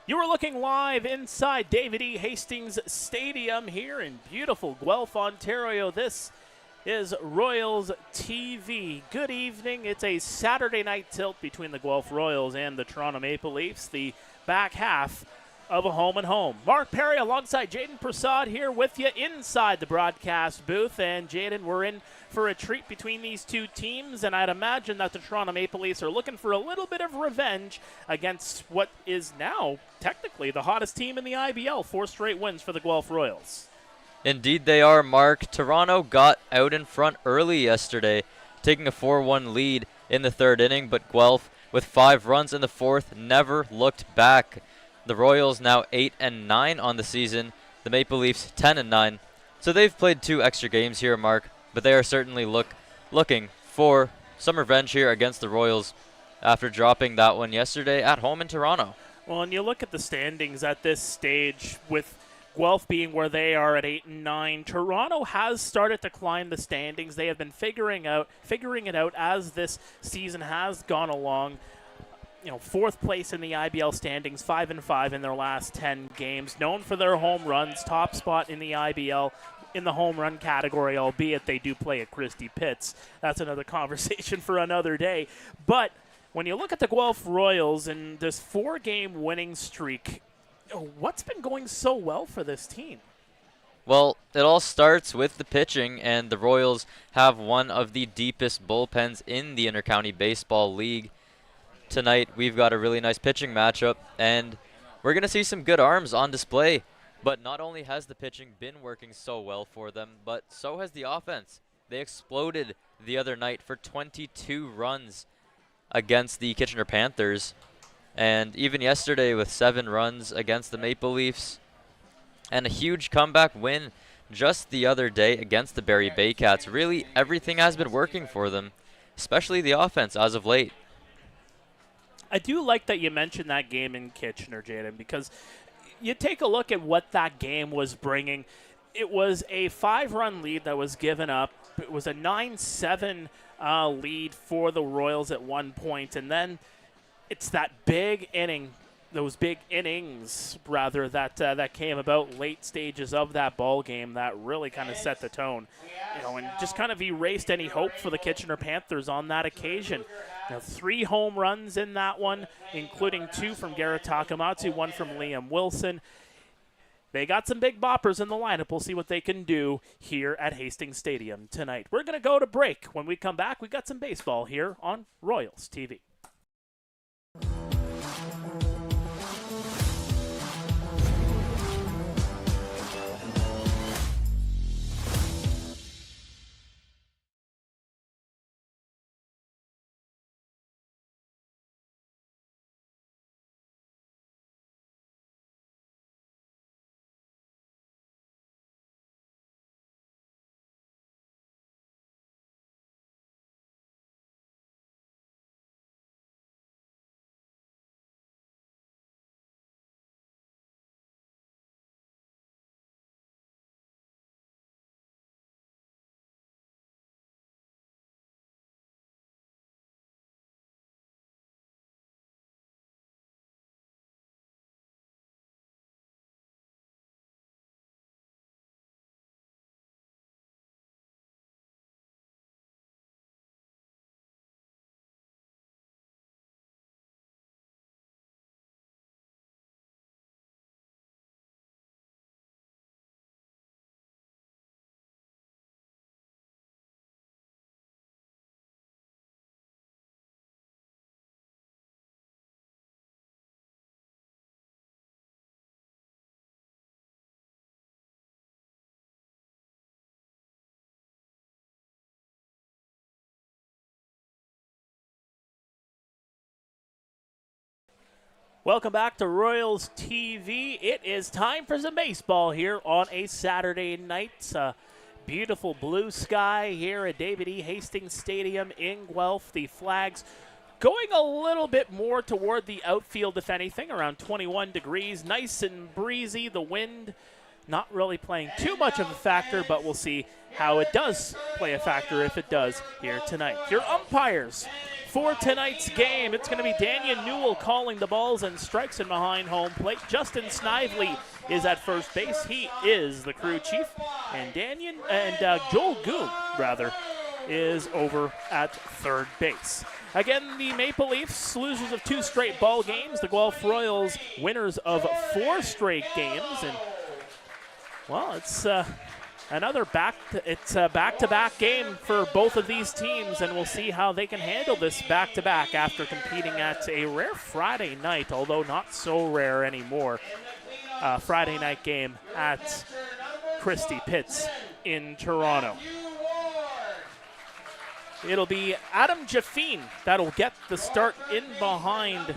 You are looking live inside David E. Hastings Stadium here in beautiful Guelph, Ontario. This is Royals TV. Good evening. It's a Saturday night tilt between the Guelph Royals and the Toronto Maple Leafs, the back half of a home and home. Mark Perry alongside Jayden Prasad here with you inside the broadcast booth. And Jayden, we're in for a treat between these two teams, and I'd imagine that the Toronto Maple Leafs are looking for a little bit of revenge against what is now technically the hottest team in the IBL. 4 straight wins for the Guelph Royals. Indeed they are, Mark. Toronto got out in front early yesterday, taking a 4-1 lead in the third inning, but Guelph, with 5 runs in the fourth, never looked back. The Royals now 8-9 on the season, the Maple Leafs 10-9. So they've played 2 extra games here, Mark, but they are certainly looking for some revenge here against the Royals after dropping that one yesterday at home in Toronto. Well, and you look at the standings at this stage with Guelph being where they are at 8-9. Toronto has started to climb the standings. They have been figuring it out as this season has gone along. You know, 4th place in the IBL standings, 5-5 in their last 10 games. Known for their home runs, top spot in the IBL in the home run category, albeit they do play at Christie Pitts. That's another conversation for another day. But when you look at the Guelph Royals and this 4-game winning streak, what's been going so well for this team? Well, it all starts with the pitching, and the Royals have one of the deepest bullpens in the Intercounty Baseball League. Tonight, we've got a really nice pitching matchup, and we're going to see some good arms on display. But not only has the pitching been working so well for them, but so has the offense. They exploded the other night for 22 runs against the Kitchener Panthers. And even yesterday with 7 runs against the Maple Leafs. And a huge comeback win just the other day against the Barrie Baycats. Really, everything has been working for them, especially the offense as of late. I do like that you mentioned that game in Kitchener, Jayden, because you take a look at what that game was bringing. It was a 5-run lead that was given up. It was a 9-7 lead for the Royals at one point, and then it's that big inning, those big innings, rather, that came about late stages of that ball game that really kind of set the tone, and just kind of erased any hope for the Kitchener Panthers on that occasion. Now, 3 home runs in that one, including 2 from Garrett Takamatsu, 1 from Liam Wilson. They got some big boppers in the lineup. We'll see what they can do here at Hastings Stadium tonight. We're going to go to break. When we come back, we've got some baseball here on Royals TV. Welcome back to Royals TV. It is time for some baseball here on a Saturday night. Beautiful blue sky here at David E. Hastings Stadium in Guelph. The flags going a little bit more toward the outfield, if anything, around 21 degrees. Nice and breezy. The wind not really playing too much of a factor, but we'll see how it does play a factor, if it does, here tonight. Your umpires for tonight's game, it's going to be Daniel Newell calling the balls and strikes in behind home plate. Justin Snively is at first base. He is the crew chief. And Joel Goon, is over at third base. Again, the Maple Leafs, losers of 2 straight ball games. The Guelph Royals, winners of 4 straight games. And, well, it's another back-to-back game for both of these teams, and we'll see how they can handle this back-to-back after competing at a rare Friday night, although not so rare anymore, Friday night game at Christie Pitts in Toronto. It'll be Adam Jaffine that'll get the start in behind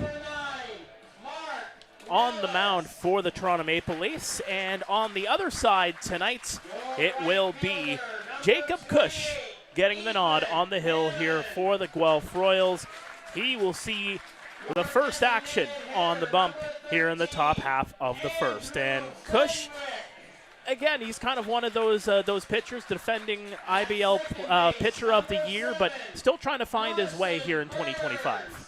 on the mound for the Toronto Maple Leafs. And on the other side tonight, it will be Jacob Cush getting the nod on the hill here for the Guelph Royals. He will see the first action on the bump here in the top half of the first. And Cush, again, he's kind of one of those pitchers, defending IBL Pitcher of the Year, but still trying to find his way here in 2025.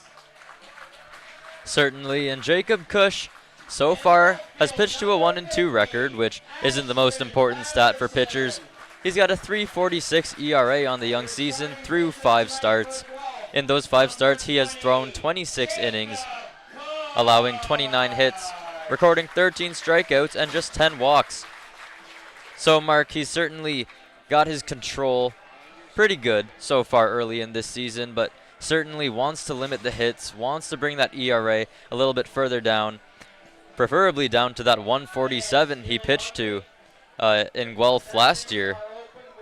Certainly, and Jacob Cush so far has pitched to a 1-2 record, which isn't the most important stat for pitchers. He's got a 3.46 ERA on the young season through 5 starts. In those 5 starts, he has thrown 26 innings, allowing 29 hits, recording 13 strikeouts and just 10 walks. So, Mark, he's certainly got his control pretty good so far early in this season, but certainly wants to limit the hits, wants to bring that ERA a little bit further down, preferably down to that 147 he pitched to in Guelph last year.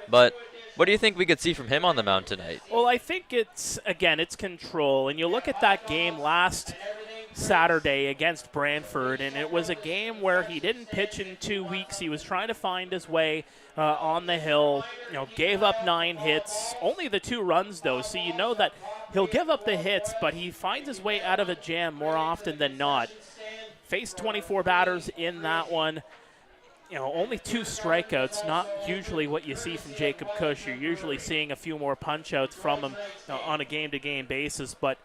But what do you think we could see from him on the mound tonight? Well, I think it's control. And you look at that game last Saturday against Brantford, and it was a game where he didn't pitch in 2 weeks. He was trying to find his way on the hill, gave up 9 hits, only the 2 runs though, so you know that he'll give up the hits, but he finds his way out of a jam more often than not. Faced 24 batters in that one, only 2 strikeouts, not usually what you see from Jacob Cush. You're usually seeing a few more punch-outs from him on a game-to-game basis, but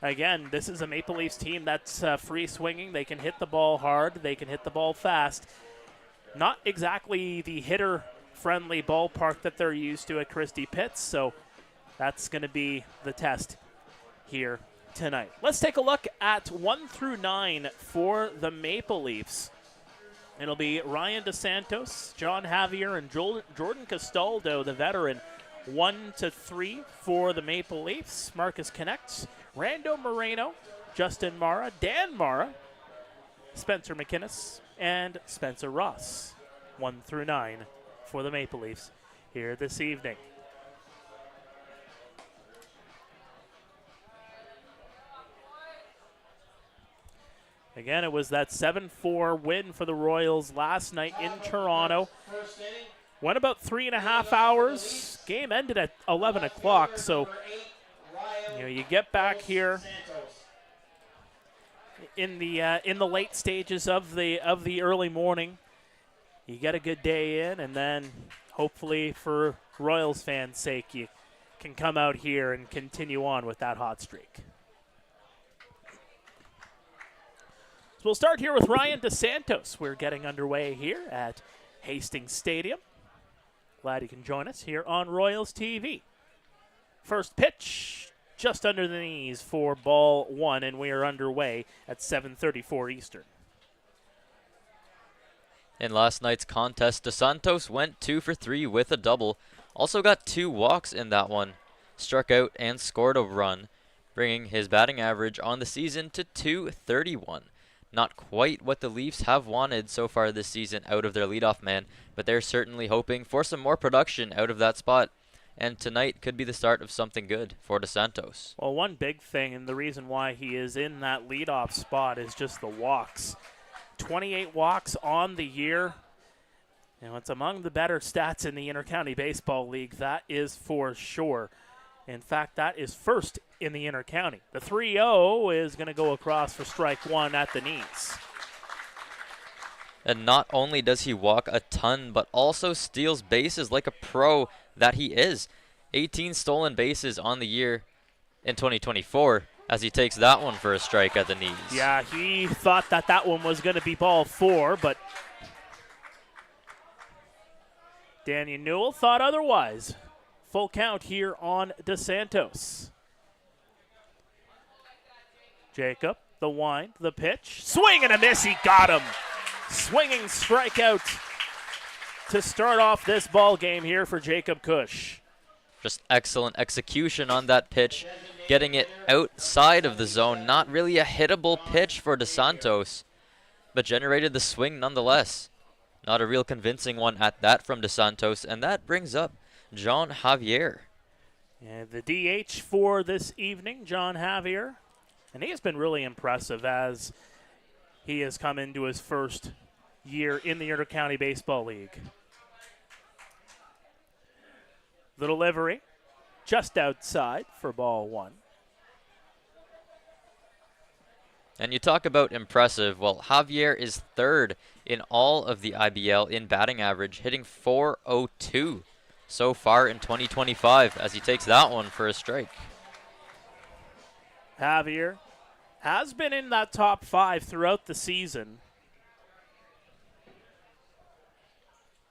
again, this is a Maple Leafs team that's free swinging. They can hit the ball hard. They can hit the ball fast. Not exactly the hitter-friendly ballpark that they're used to at Christie Pitts, so that's going to be the test here tonight. Let's take a look at 1 through 9 for the Maple Leafs. It'll be Ryan DeSantos, John Javier, and Jordan Castaldo, the veteran. 1 to 3 for the Maple Leafs. Marcus Connects, Rando Moreno, Justin Mara, Dan Mara, Spencer McInnes, and Spencer Ross. 1 through 9 for the Maple Leafs here this evening. Again, it was that 7-4 win for the Royals last night in Toronto. Went about 3.5 hours. Game ended at 11 o'clock, so you get back here in the late stages of the early morning. You get a good day in, and then hopefully for Royals fans' sake, you can come out here and continue on with that hot streak. So we'll start here with Ryan DeSantos. We're getting underway here at Hastings Stadium. Glad you can join us here on Royals TV. First pitch, just under the knees for ball 1, and we are underway at 7:34 Eastern. In last night's contest, DeSantos went 2 for 3 with a double. Also got 2 walks in that one. Struck out and scored a run, bringing his batting average on the season to .231. Not quite what the Leafs have wanted so far this season out of their leadoff man, but they're certainly hoping for some more production out of that spot. And tonight could be the start of something good for DeSantos. Well, one big thing, and the reason why he is in that leadoff spot, is just the walks. 28 walks on the year. It's among the better stats in the Intercounty Baseball League, that is for sure. In fact, that is first in the Intercounty. The 3-0 is going to go across for strike 1 at the knees. And not only does he walk a ton, but also steals bases like a pro that he is. 18 stolen bases on the year in 2024 as he takes that one for a strike at the knees. Yeah, he thought that one was going to be ball 4, but Danny Newell thought otherwise. Full count here on DeSantos. Jacob, the wind, the pitch. Swing and a miss, he got him. Swinging strikeout to start off this ball game here for Jacob Cush. Just excellent execution on that pitch, getting it outside of the zone. Not really a hittable pitch for DeSantos, but generated the swing nonetheless. Not a real convincing one at that from DeSantos, and that brings up John Javier. And the DH for this evening, John Javier. And he has been really impressive as he has come into his first year in the Intercounty Baseball League. The delivery just outside for ball 1. And you talk about impressive. Well, Javier is third in all of the IBL in batting average, hitting .402 so far in 2025 as he takes that one for a strike. Javier has been in that top 5 throughout the season.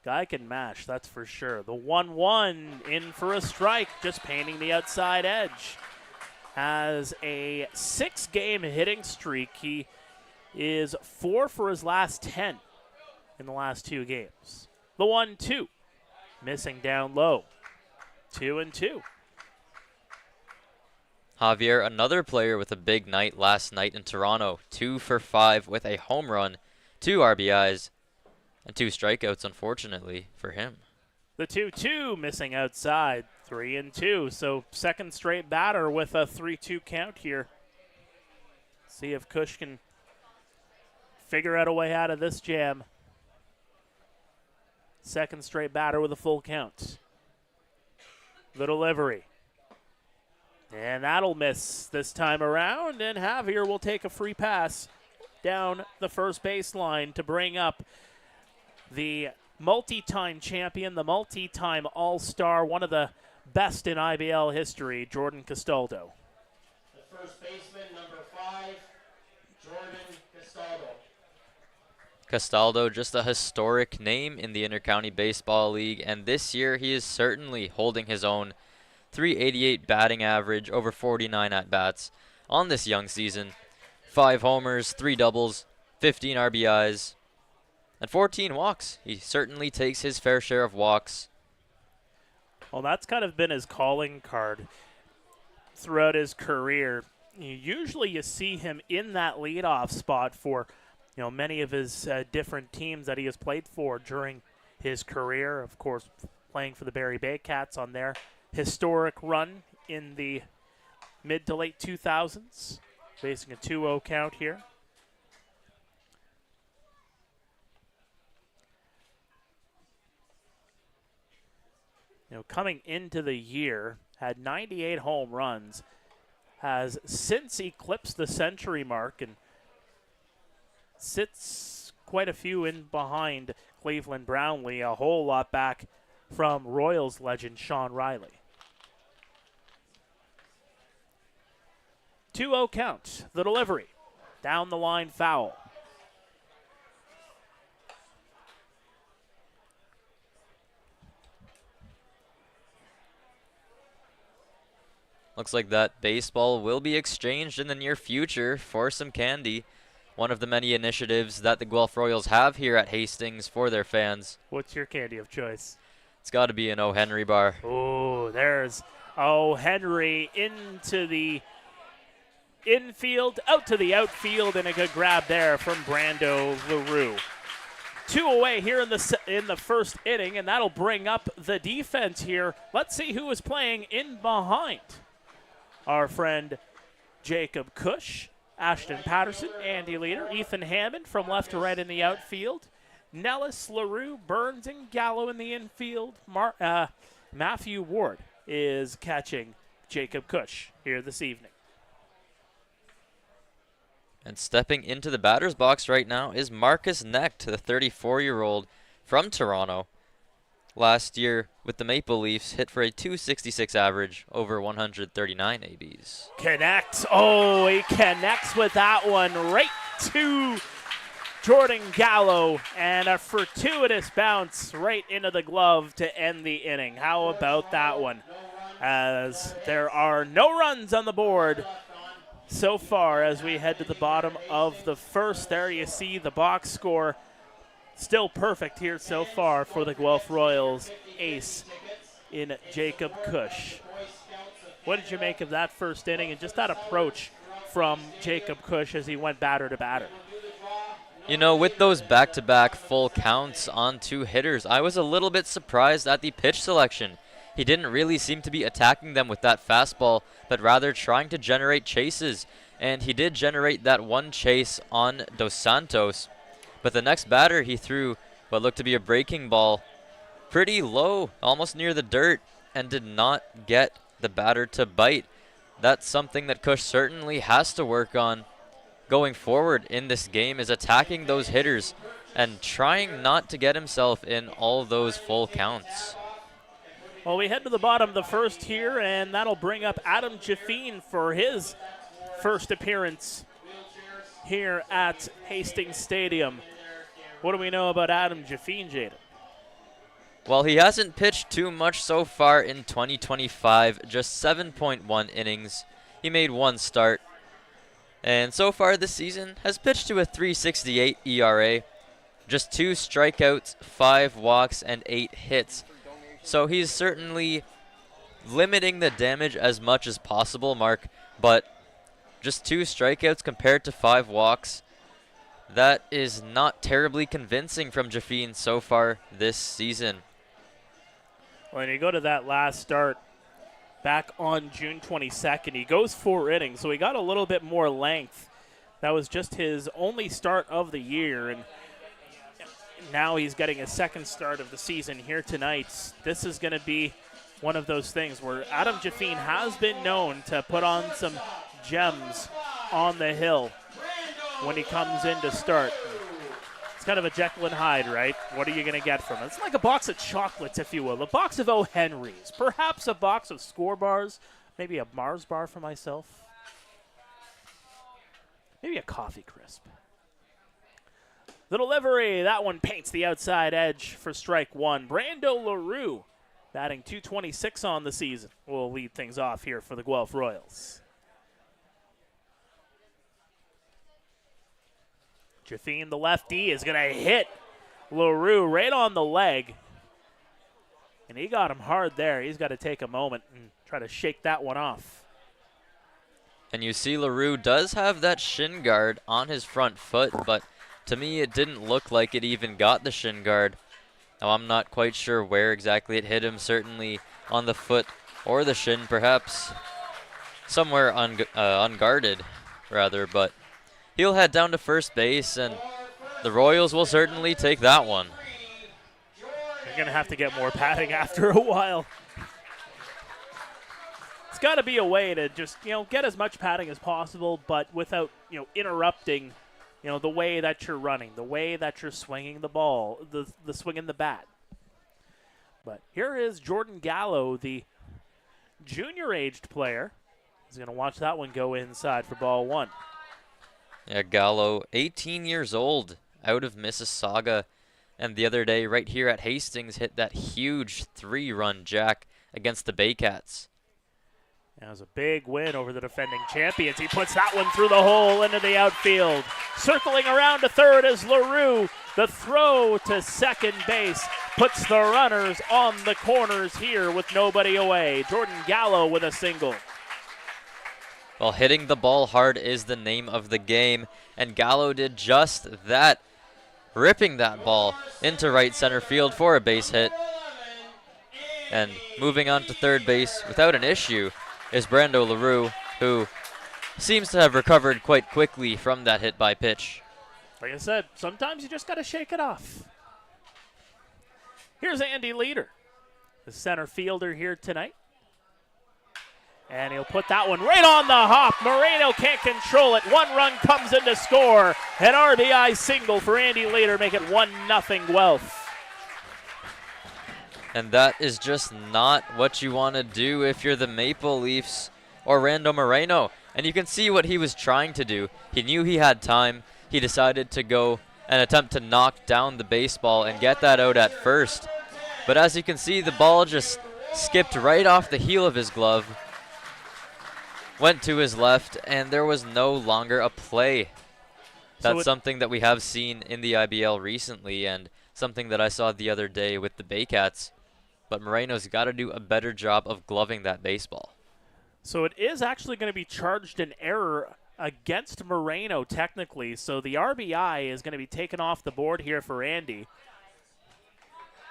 Guy can mash, that's for sure. The 1-1 in for a strike, just painting the outside edge. Has a 6-game hitting streak. He is 4 for his last 10 in the last 2 games. The 1-2, missing down low. 2-2. Javier, another player with a big night last night in Toronto. 2 for 5 with a home run, 2 RBIs, and 2 strikeouts, unfortunately, for him. The 2-2 missing outside, 3-2. So second straight batter with a 3-2 count here. See if Cush can figure out a way out of this jam. Second straight batter with a full count. The delivery. And that'll miss this time around, and Javier will take a free pass down the first baseline to bring up the multi-time champion, the multi-time all-star, one of the best in IBL history, Jordan Castaldo. The first baseman, number 5, Jordan Castaldo. Castaldo, just a historic name in the Intercounty Baseball League, and this year he is certainly holding his own. 388 batting average, over 49 at-bats on this young season. 5 homers, 3 doubles, 15 RBIs, and 14 walks. He certainly takes his fair share of walks. Well, that's kind of been his calling card throughout his career. Usually you see him in that leadoff spot for many of his different teams that he has played for during his career. Of course, playing for the Barrie Bay Cats on their historic run in the mid to late 2000s, facing a 2-0 count here. Coming into the year, had 98 home runs, has since eclipsed the century mark and sits quite a few in behind Cleveland Brownlee, a whole lot back from Royals legend Sean Riley. 2-0 count. The delivery. Down the line foul. Looks like that baseball will be exchanged in the near future for some candy. One of the many initiatives that the Guelph Royals have here at Hastings for their fans. What's your candy of choice? It's got to be an O. Henry bar. Oh, there's O. Henry into the infield, out to the outfield, and a good grab there from Brando LaRue. 2 away here in the first inning, and that'll bring up the defense here. Let's see who is playing in behind our friend Jacob Cush, Ashton Patterson, Andy Leader, Ethan Hammond from left to right in the outfield, Nellis, LaRue, Burns, and Gallo in the infield. Matthew Ward is catching Jacob Cush here this evening. And stepping into the batter's box right now is Marcus Necht, the 34-year-old from Toronto. Last year with the Maple Leafs, hit for a .266 average over 139 ABs. Connects. Oh, he connects with that one right to Jordan Gallo, and a fortuitous bounce right into the glove to end the inning. How about that one? As there are no runs on the board so far as we head to the bottom of the first. There you see the box score. Still perfect here so far for the Guelph Royals ace in Jacob Cush. What did you make of that first inning and just that approach from Jacob Cush as he went batter to batter? You know, with those back-to-back full counts on 2 hitters, I was a little bit surprised at the pitch selection. He didn't really seem to be attacking them with that fastball, but rather trying to generate chases. And he did generate that one chase on Dos Santos. But the next batter, he threw what looked to be a breaking ball pretty low, almost near the dirt, and did not get the batter to bite. That's something that Cush certainly has to work on going forward in this game, is attacking those hitters and trying not to get himself in all those full counts. Well, we head to the bottom of the first here, and that'll bring up Adam Jaffine for his first appearance here at Hastings Stadium. What do we know about Adam Jaffine, Jayden? Well, he hasn't pitched too much so far in 2025, just 7.1 innings. He made 1 start, and so far this season has pitched to a .368 ERA, just 2 strikeouts, 5 walks, and 8 hits. So he's certainly limiting the damage as much as possible, Mark, but just 2 strikeouts compared to 5 walks, that is not terribly convincing from Jaffine so far this season. When you go to that last start back on June 22nd, he goes 4 innings, so he got a little bit more length. That was just his only start of the year, and now he's getting a second start of the season here tonight. This is going to be one of those things where Adam Jaffine has been known to put on some gems on the hill when he comes in to start. It's kind of a Jekyll and Hyde, right? What are you going to get from it? It's like a box of chocolates, if you will. A box of O. Henry's. Perhaps a box of Score bars. Maybe a Mars bar for myself. Maybe a coffee crisp. The delivery, that one paints the outside edge for strike 1. Brando LaRue batting .226 on the season. Will lead things off here for the Guelph Royals. Jaffine, the lefty, is going to hit LaRue right on the leg. And he got him hard there. He's got to take a moment and try to shake that one off. And you see LaRue does have that shin guard on his front foot, but to me it didn't look like it even got the shin guard. Now I'm not quite sure where exactly it hit him, certainly on the foot or the shin, perhaps somewhere unguarded rather, but he'll head down to first base, and the Royals will certainly take that one. They're going to have to get more padding after a while. It's got to be a way to just, get as much padding as possible, but without, interrupting, the way that you're running, the way that you're swinging the ball, the swinging the bat. But here is Jordan Gallo, the junior-aged player. He's going to watch that one go inside for ball 1. Yeah, Gallo, 18 years old, out of Mississauga, and the other day right here at Hastings hit that huge 3-run jack against the Baycats. That was a big win over the defending champions. He puts that one through the hole into the outfield. Circling around to third is LaRue. The throw to second base puts the runners on the corners here with nobody away. Jordan Gallo with a single. Well, hitting the ball hard is the name of the game, and Gallo did just that, ripping that ball into right center field for a base hit. And moving on to third base without an issue is Brando LaRue, who seems to have recovered quite quickly from that hit by pitch. Like I said, sometimes you just got to shake it off. Here's Andy Leader, the center fielder here tonight. And he'll put that one right on the hop. Moreno can't control it. 1 run comes in to score. An RBI single for Andy Leader, make it 1-0 Guelph. And that is just not what you want to do if you're the Maple Leafs or Rando Moreno. And you can see what he was trying to do. He knew he had time. He decided to go and attempt to knock down the baseball and get that out at first. But as you can see, the ball just skipped right off the heel of his glove, went to his left, and there was no longer a play. That's something that we have seen in the IBL recently, and something that I saw the other day with the Baycats. But Moreno's got to do a better job of gloving that baseball. So it is actually going to be charged an error against Moreno technically. So the RBI is going to be taken off the board here for Andy.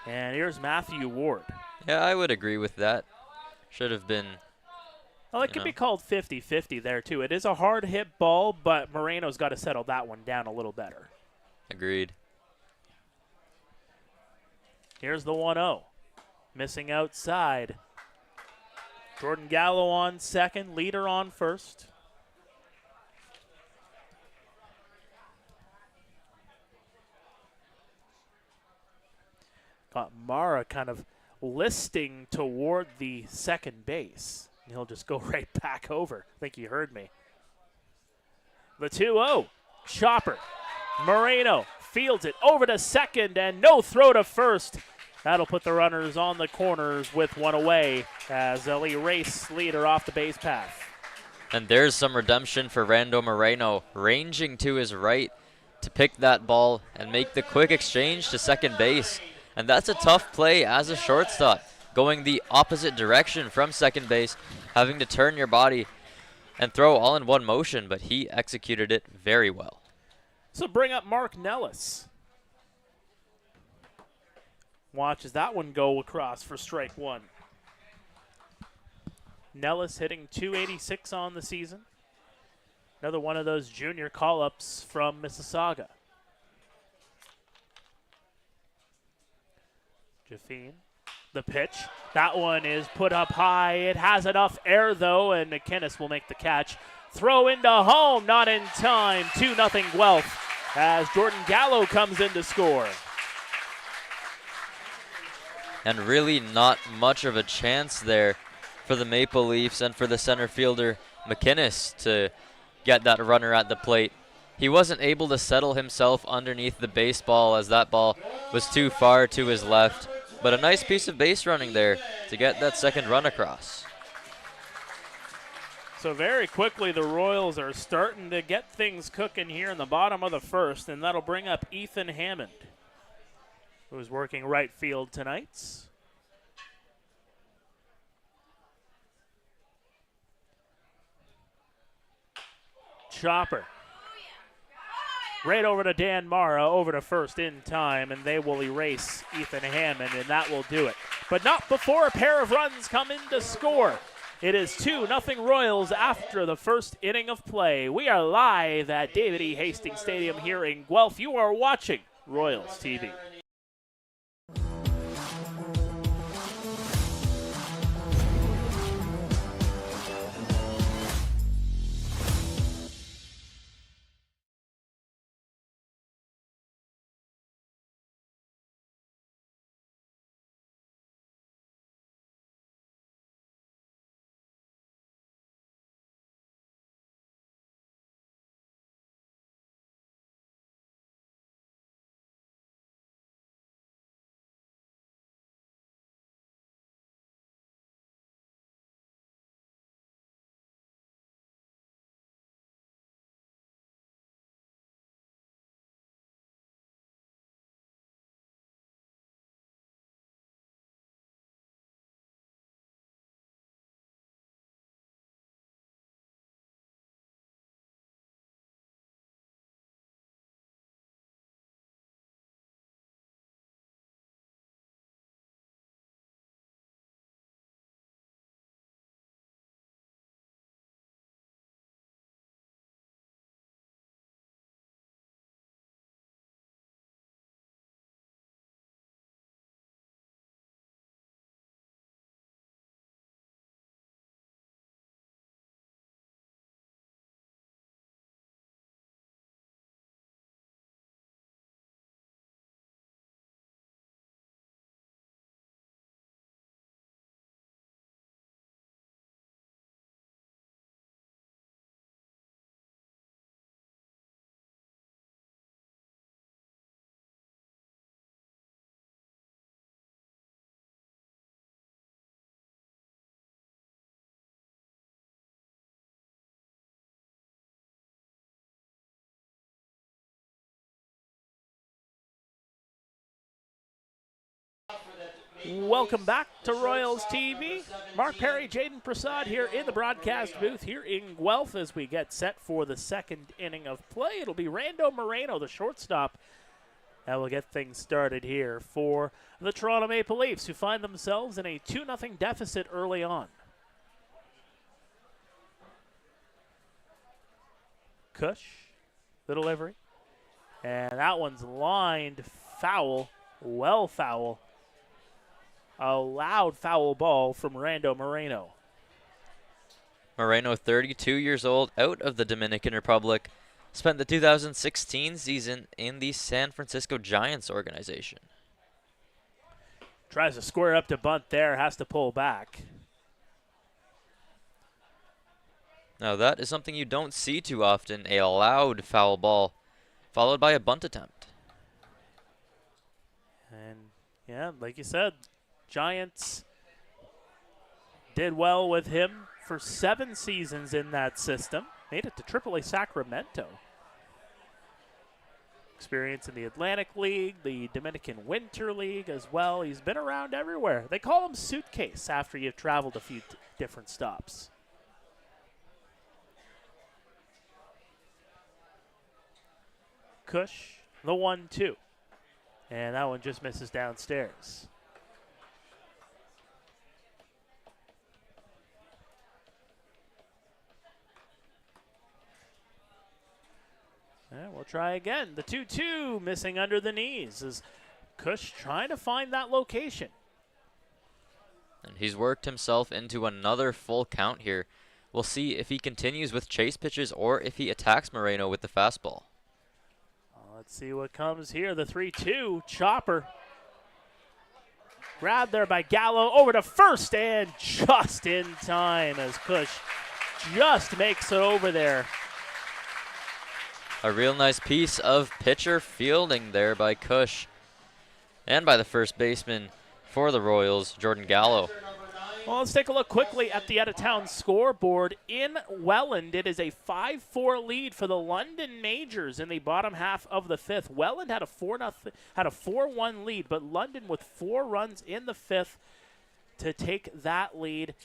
And here's Matthew Ward. Yeah, I would agree with that. Should have been. Well, it could be called 50-50 there, too. It is a hard hit ball, but Moreno's got to settle that one down a little better. Agreed. Here's the 1-0. Missing outside. Jordan Gallo on second, Leader on first. Got Mara kind of listing toward the second base. He'll just go right back over. I think you heard me. The 2-0. Chopper. Moreno fields it over to second and no throw to first. That'll put the runners on the corners with 1 away as they'll erase Leader off the base path. And there's some redemption for Rando Moreno, ranging to his right to pick that ball and make the quick exchange to second base. And that's a tough play as a shortstop, going the opposite direction from second base, having to turn your body and throw all in one motion, but he executed it very well. So bring up Mark Nellis. Watches that one go across for strike 1. Nellis hitting .286 on the season. Another one of those junior call-ups from Mississauga. Jaffine, the pitch. That one is put up high. It has enough air, though, and McInnes will make the catch. Throw into home, not in time. 2-0 Guelph as Jordan Gallo comes in to score. And really not much of a chance there for the Maple Leafs and for the center fielder McInnes to get that runner at the plate. He wasn't able to settle himself underneath the baseball as that ball was too far to his left. But a nice piece of base running there to get that second run across. So very quickly the Royals are starting to get things cooking here in the bottom of the first, and that'll bring up Ethan Hammond, who's working right field tonight. Chopper. Right over to Dan Mara, over to first in time, and they will erase Ethan Hammond, and that will do it. But not before a pair of runs come in to score. It is 2-0 Royals after the first inning of play. We are live at David E. Hastings Stadium here in Guelph. You are watching Royals TV. Welcome back to Royals TV. Mark Pare, Jayden Prasad here in the broadcast booth here in Guelph as we get set for the second inning of play. It'll be Rando Moreno, the shortstop, that will get things started here for the Toronto Maple Leafs, who find themselves in a 2-0 deficit early on. Cush, the delivery. And that one's lined foul, well foul. A loud foul ball from Rando Moreno. Moreno, 32 years old, out of the Dominican Republic, spent the 2016 season in the San Francisco Giants organization. Tries to square up to bunt there, has to pull back. Now that is something you don't see too often, a loud foul ball followed by a bunt attempt. And yeah, like you said, Giants did well with him for 7 seasons in that system. Made it to AAA Sacramento. Experience in the Atlantic League, the Dominican Winter League as well. He's been around everywhere. They call him Suitcase after you've traveled a few different stops. Cush, the 1-2. And that one just misses downstairs. And we'll try again. The 2-2 missing under the knees as Cush trying to find that location. And he's worked himself into another full count here. We'll see if he continues with chase pitches or if he attacks Moreno with the fastball. Let's see what comes here. The 3-2 chopper. Grabbed there by Gallo over to first and just in time as Cush just makes it over there. A real nice piece of pitcher fielding there by Cush and by the first baseman for the Royals, Jordan Gallo. Well, let's take a look quickly at the out-of-town scoreboard. In Welland, it is a 5-4 lead for the London Majors in the bottom half of the 5th. Welland had a 4-1 lead, but London with 4 runs in the 5th to take that lead.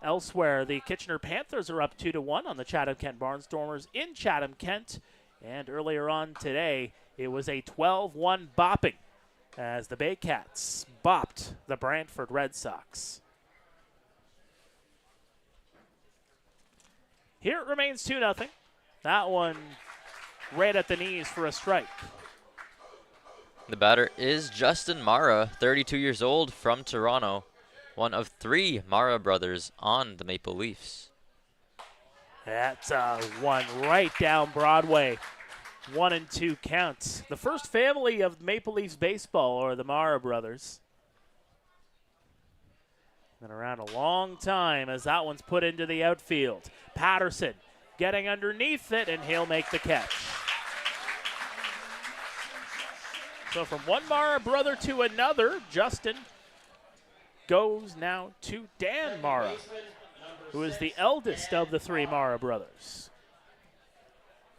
Elsewhere, the Kitchener Panthers are up 2-1 on the Chatham-Kent Barnstormers in Chatham-Kent. And earlier on today, it was a 12-1 bopping as the Baycats bopped the Brantford Red Sox. Here it remains 2-0. That one right at the knees for a strike. The batter is Justin Mara, 32 years old, from Toronto. One of 3 Mara brothers on the Maple Leafs. That's one right down Broadway. 1 and 2 counts. The first family of Maple Leafs baseball are the Mara brothers. Been around a long time as that one's put into the outfield. Patterson getting underneath it, and he'll make the catch. So from one Mara brother to another, Justin goes now to Dan Mara, who is the eldest of the 3 Mara brothers.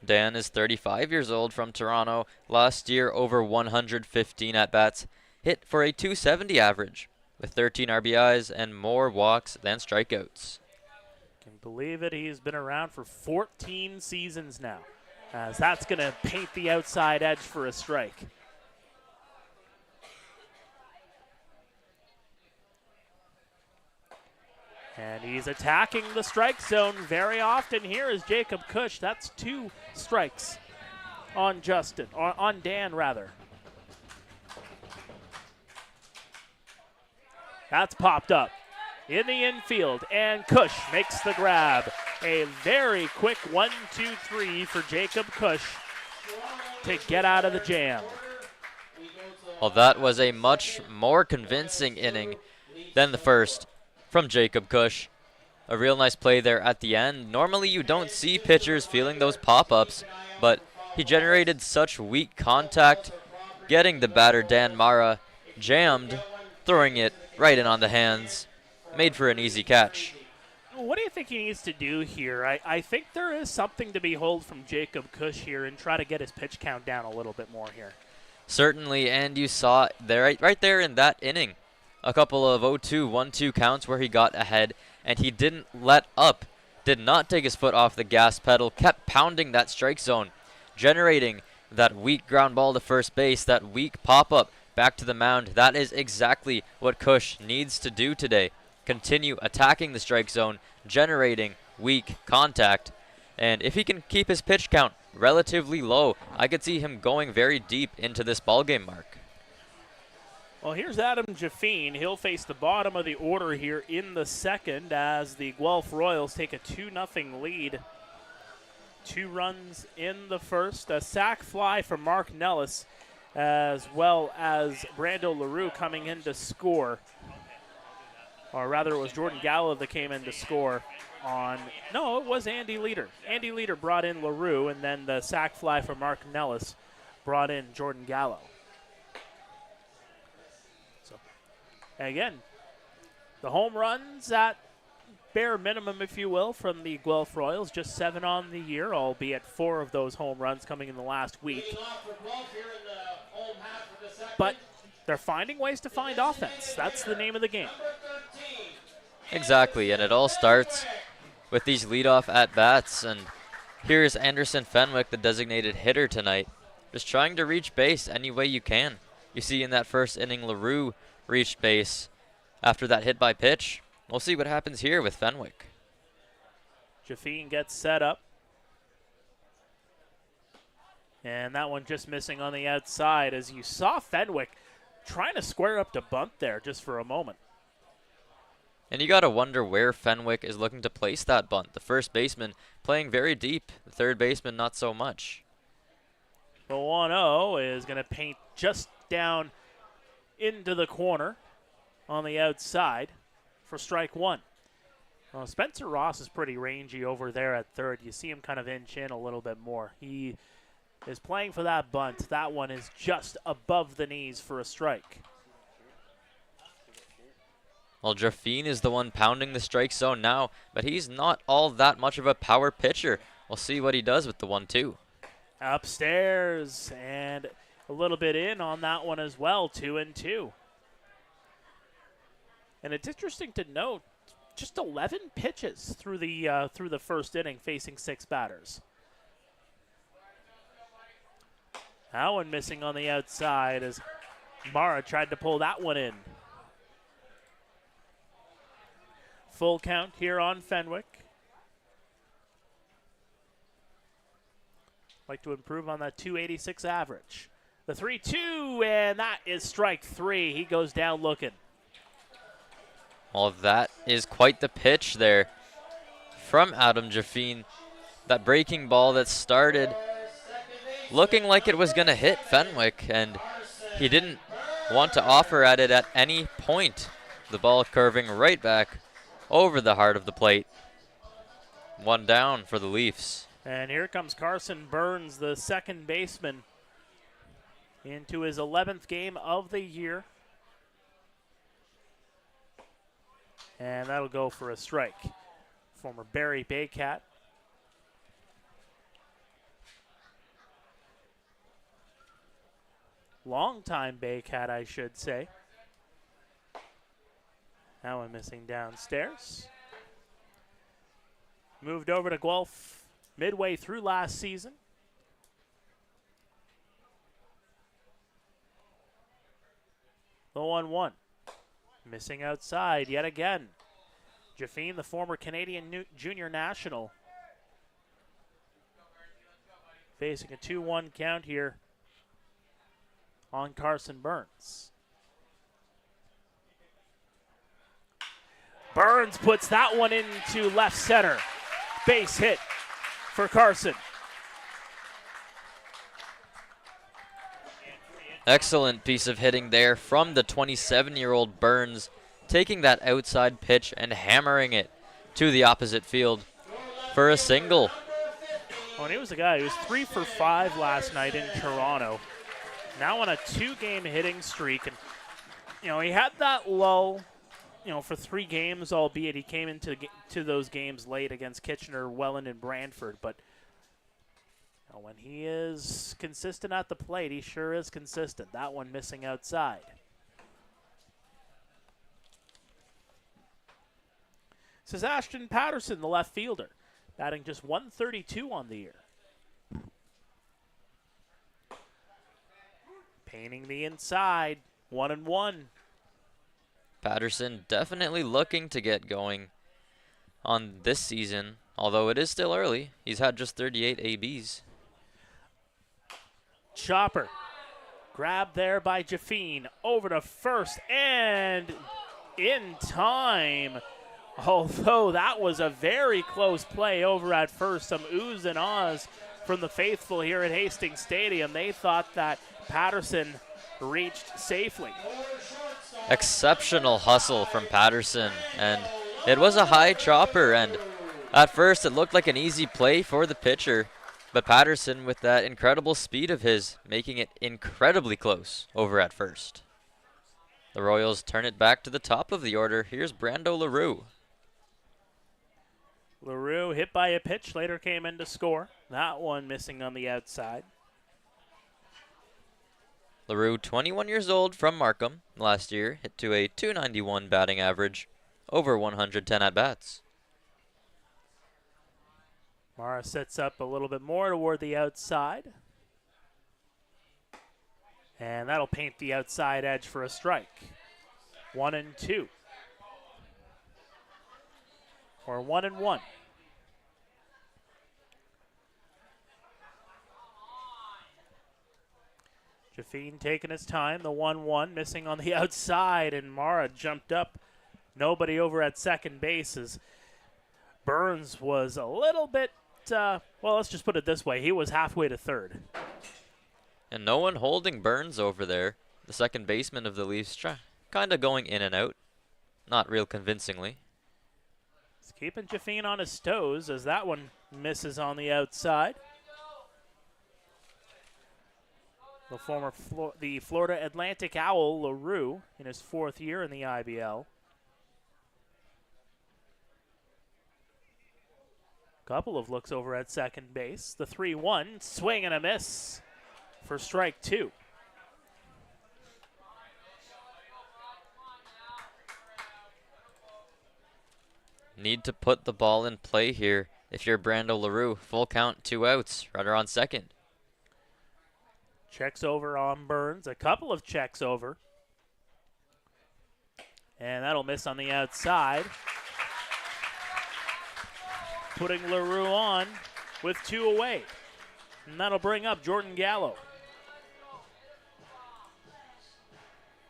Dan is 35 years old from Toronto. Last year, over 115 at-bats, hit for a .270 average with 13 RBIs and more walks than strikeouts. Can believe it, he's been around for 14 seasons now, as that's going to paint the outside edge for a strike. And he's attacking the strike zone very often here is Jacob Cush. That's 2 strikes on Justin, or on Dan rather. That's popped up in the infield, and Cush makes the grab. A very quick 1-2-3 for Jacob Cush to get out of the jam. Well, that was a much more convincing inning than the first from Jacob Cush. A real nice play there at the end. Normally you don't see pitchers feeling those pop-ups, but he generated such weak contact, getting the batter Dan Mara jammed, throwing it right in on the hands, made for an easy catch. What do you think he needs to do here? I think there is something to behold from Jacob Cush here and try to get his pitch count down a little bit more here. Certainly, and you saw there right there in that inning, a couple of 0-2, 1-2 counts where he got ahead, and he didn't let up, did not take his foot off the gas pedal, kept pounding that strike zone, generating that weak ground ball to first base, that weak pop-up back to the mound. That is exactly what Cush needs to do today. Continue attacking the strike zone, generating weak contact, and if he can keep his pitch count relatively low, I could see him going very deep into this ballgame mark. Well, here's Adam Jaffine. He'll face the bottom of the order here in the second as the Guelph Royals take a 2-0 lead. 2 runs in the first. A sac fly for Mark Nellis, as well as Brando LaRue coming in to score. Or rather, it was Jordan Gallo that came in to score on... No, it was Andy Leader. Andy Leader brought in LaRue, and then the sac fly for Mark Nellis brought in Jordan Gallo. So, again, the home runs at bare minimum, if you will, from the Guelph Royals. Just 7 on the year, albeit 4 of those home runs coming in the last week. But they're finding ways to find offense. That's the name of the game. Exactly, and it all starts with these leadoff at-bats. And here's Anderson Fenwick, the designated hitter tonight, just trying to reach base any way you can. You see in that first inning, LaRue reached base after that hit by pitch. We'll see what happens here with Fenwick. Jaffine gets set up. And that one just missing on the outside as you saw Fenwick trying to square up to bunt there just for a moment. And you got to wonder where Fenwick is looking to place that bunt. The first baseman playing very deep. The third baseman not so much. The 1-0 is going to paint just down into the corner on the outside for strike 1. Well, Spencer Ross is pretty rangy over there at third. You see him kind of inch in a little bit more. He is playing for that bunt. That one is just above the knees for a strike. Well, Jaffine is the one pounding the strike zone now, but he's not all that much of a power pitcher. We'll see what he does with the 1-2. Upstairs and a little bit in on that one as well, 2-2. And it's interesting to note, just 11 pitches through the first inning, facing 6 batters. That one missing on the outside as Mara tried to pull that one in. Full count here on Fenwick. Like to improve on that 286 average. The 3-2, and that is strike 3. He goes down looking. Well, that is quite the pitch there from Adam Jaffine. That breaking ball that started looking like it was going to hit Fenwick, and he didn't want to offer at it at any point. The ball curving right back over the heart of the plate. 1 down for the Leafs. And here comes Carson Burns, the second baseman, into his 11th game of the year. And that'll go for a strike. Former Barrie Baycat. Longtime Baycat, I should say. That one missing downstairs. Moved over to Guelph midway through last season. The 1-1. Missing outside yet again. Jaffine, the former Canadian junior national, facing a 2-1 count here on Carson Burns. Burns puts that one into left center. Base hit for Carson. Excellent piece of hitting there from the 27-year-old Burns, taking that outside pitch and hammering it to the opposite field for a single. Well, and he was a guy who was 3 for 5 last night in Toronto. Now on a 2-game hitting streak. And, he had that lull, for 3 games, albeit he came into those games late against Kitchener, Welland, and Brantford. But Now, when he is consistent at the plate, he sure is consistent. That one missing outside. This is Ashton Patterson, the left fielder, batting just 132 on the year. Painting the inside, 1-1. Patterson definitely looking to get going on this season, although it is still early. He's had just 38 ABs. Chopper, grabbed there by Jaffine, over to first, and in time. Although that was a very close play over at first, some oohs and ahs from the faithful here at Hastings Stadium. They thought that Patterson reached safely. Exceptional hustle from Patterson, and it was a high chopper, and at first it looked like an easy play for the pitcher, but Patterson, with that incredible speed of his, making it incredibly close over at first. The Royals turn it back to the top of the order. Here's Brando LaRue. LaRue hit by a pitch, later came in to score. That one missing on the outside. LaRue, 21 years old, from Markham. Last year, hit to a .291 batting average, over 110 at-bats. Mara sets up a little bit more toward the outside. And that'll paint the outside edge for a strike. 1-2. Or 1-1. Jaffine taking his time. The 1-1 missing on the outside, and Mara jumped up. Nobody over at second base as Burns was a little bit, well, let's just put it this way. He was halfway to third. And no one holding Burns over there. The second baseman of the Leafs kind of going in and out. Not real convincingly. He's keeping Jaffine on his toes as that one misses on the outside. The Florida Atlantic Owl, LaRue, in his 4th year in the IBL. Couple of looks over at second base. The 3-1, swing and a miss for strike 2. Need to put the ball in play here if you're Brando LaRue. Full count, 2 outs, runner on second. Checks over on Burns, a couple of checks over. And that'll miss on the outside. Putting LaRue on with 2 away. And that'll bring up Jordan Gallo.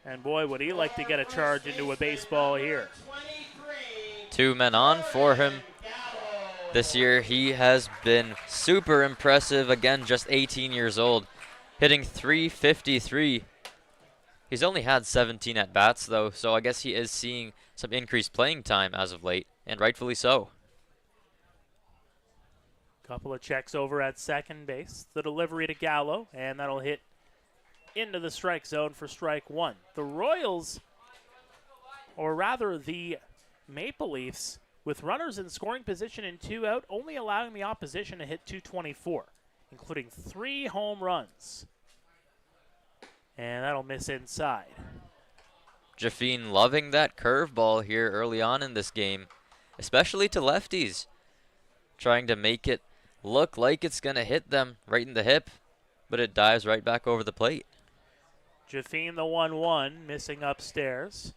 And boy, would he like to get a charge into a baseball here. 2 men on for him. This year he has been super impressive. Again, just 18 years old. Hitting .353. He's only had 17 at-bats, though, so I guess he is seeing some increased playing time as of late, and rightfully so. Couple of checks over at second base. The delivery to Gallo, and that'll hit into the strike zone for strike 1. The Royals, or rather the Maple Leafs, with runners in scoring position and 2 out, only allowing the opposition to hit .224. Including 3 home runs. And that'll miss inside. Jaffine loving that curveball here early on in this game, especially to lefties. Trying to make it look like it's going to hit them right in the hip, but it dives right back over the plate. Jaffine, the 1-1, missing upstairs.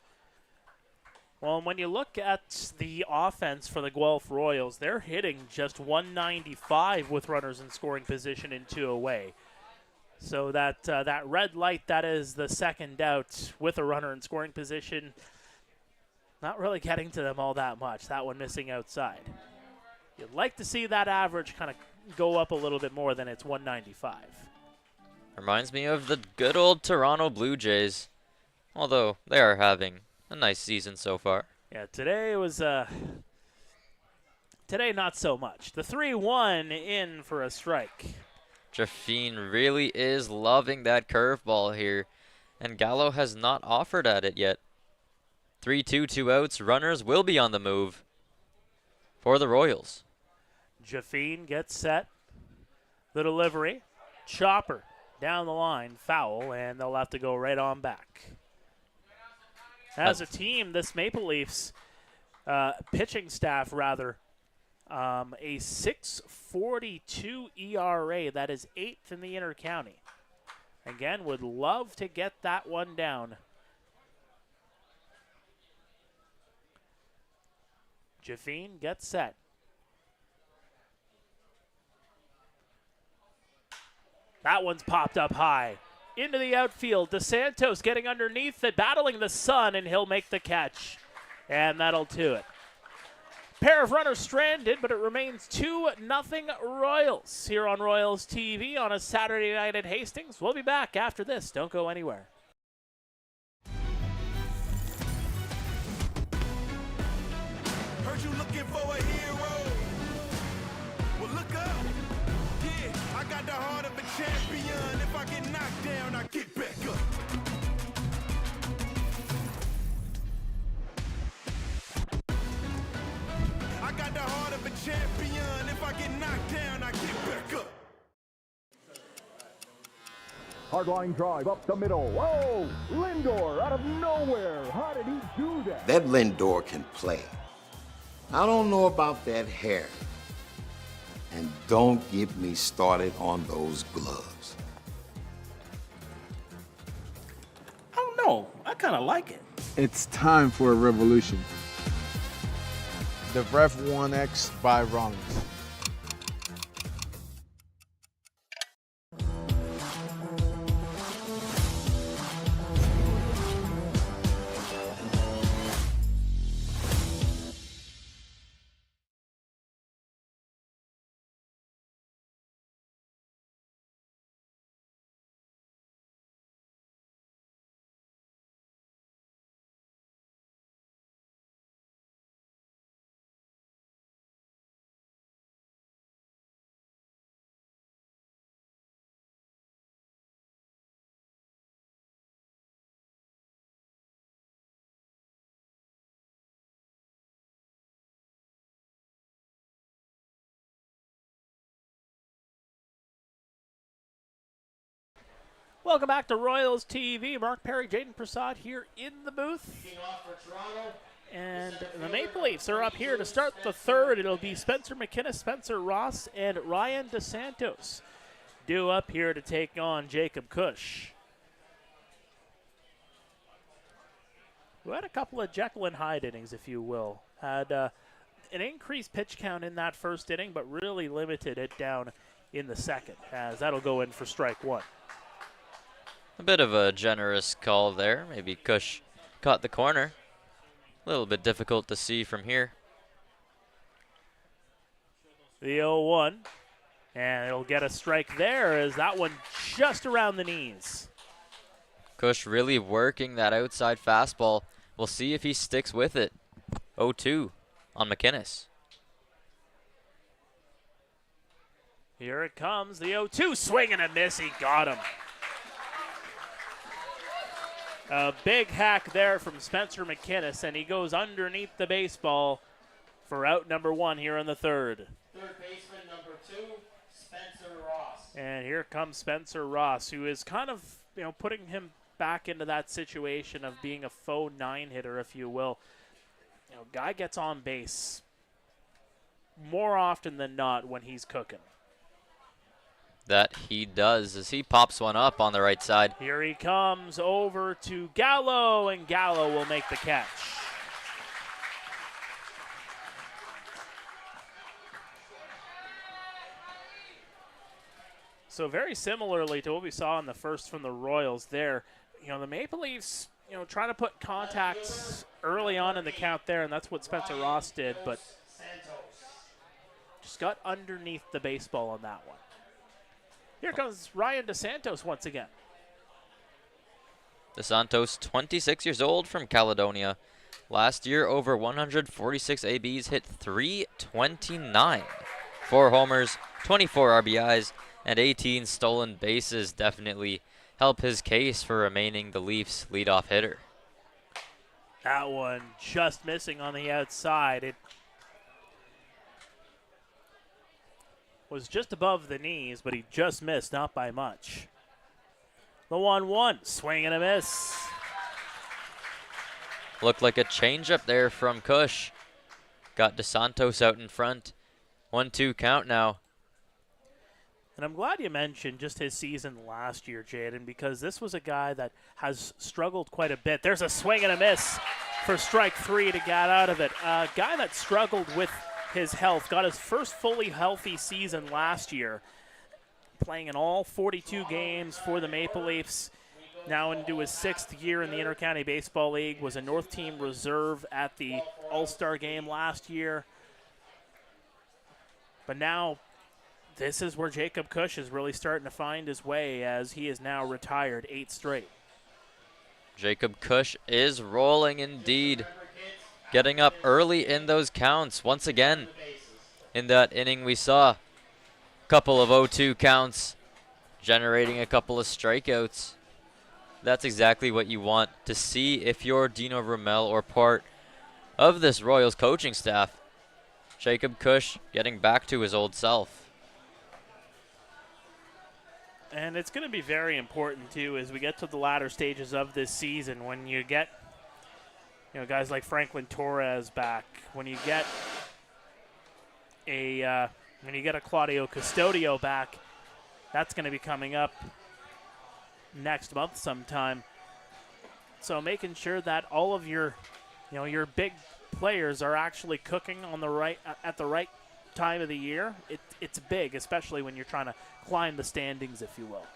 Well, when you look at the offense for the Guelph Royals, they're hitting just 195 with runners in scoring position and 2 away. So that red light, that is the second out with a runner in scoring position, not really getting to them all that much. That one missing outside. You'd like to see that average kind of go up a little bit more than it's 195. Reminds me of the good old Toronto Blue Jays, although they are having a nice season so far. Yeah, today was today not so much. The 3-1 in for a strike. Jaffine really is loving that curveball here, and Gallo has not offered at it yet. 3-2, 2 outs. Runners will be on the move for the Royals. Jaffine gets set. The delivery, chopper down the line, foul, and they'll have to go right on back. As a team, this Maple Leafs pitching staff, rather, a 6.42 ERA. That is 8th in the intercounty. Again, would love to get that one down. Jafine gets set. That one's popped up high. Into the outfield. DeSantos getting underneath it, battling the sun, and he'll make the catch. And that'll do it. Pair of runners stranded, but it remains 2-0 Royals here on Royals TV on a Saturday night at Hastings. We'll be back after this. Don't go anywhere. Heard you looking for a hero. Well, look up. Yeah, I got the heart of a champion. If I get knocked down, I get back up. I got the heart of a champion. If I get knocked down, I get back up. Hard line drive up the middle. Whoa! Lindor out of nowhere. How did he do that? That Lindor can play. I don't know about that hair. And don't get me started on those gloves. I don't know. I kind of like it. It's time for a revolution. The Ref 1X by Rollins. Welcome back to Royals TV. Mark Pare, Jayden Prasad here in the booth. Leading off for Toronto. And the Maple Leafs are up here to start the third. It'll be Spencer McKinnis, Spencer Ross, and Ryan DeSantos due up here to take on Jacob Cush, who had a couple of Jekyll and Hyde innings, if you will. Had an increased pitch count in that first inning, but really limited it down in the second, as that'll go in for strike one. A bit of a generous call there. Maybe Cush caught the corner. A little bit difficult to see from here. The 0-1, and it'll get a strike there as that one just around the knees. Cush really working that outside fastball. We'll see if he sticks with it. 0-2 on McKinnis. Here it comes, the 0-2, swing and a miss, he got him. A big hack there from Spencer McKinnis, and he goes underneath the baseball for out number one here in the third. Third baseman number 2, Spencer Ross. And here comes Spencer Ross, who is kind of, putting him back into that situation of being a faux nine hitter, if you will. Guy gets on base more often than not when he's cooking. That he does as he pops one up on the right side. Here he comes over to Gallo, and Gallo will make the catch. So very similarly to what we saw in the first from the Royals there, the Maple Leafs, trying to put contacts early on in the count there, and that's what Spencer Ross did, but just got underneath the baseball on that one. Here comes Ryan DeSantos once again. DeSantos, 26 years old from Caledonia. Last year, over 146 ABs, hit .329. 4 homers, 24 RBIs, and 18 stolen bases. Definitely help his case for remaining the Leafs' leadoff hitter. That one just missing on the outside. was just above the knees, but he just missed, not by much. The 1-1, swing and a miss. Looked like a changeup there from Cush. Got DeSantos out in front. 1-2 count now. And I'm glad you mentioned just his season last year, Jayden, because this was a guy that has struggled quite a bit. There's a swing and a miss for strike 3 to get out of it. A guy that struggled with his health, got his first fully healthy season last year, playing in all 42 games for the Maple Leafs. Now into his 6th year in the Intercounty Baseball League, was a North Team reserve at the All-Star game last year. But now this is where Jacob Cush is really starting to find his way, as he is now retired 8 straight. Jacob Cush is rolling indeed. Getting up early in those counts. Once again, in that inning we saw a couple of 0-2 counts, generating a couple of strikeouts. That's exactly what you want to see if you're Dino Ramel or part of this Royals coaching staff. Jacob Cush getting back to his old self. And it's going to be very important, too, as we get to the latter stages of this season, when you get, guys like Franklin Torres back, when you get a Claudio Custodio back, that's going to be coming up next month sometime. So making sure that all of your big players are actually cooking on at the right time of the year. It's big, especially when you're trying to climb the standings, if you will.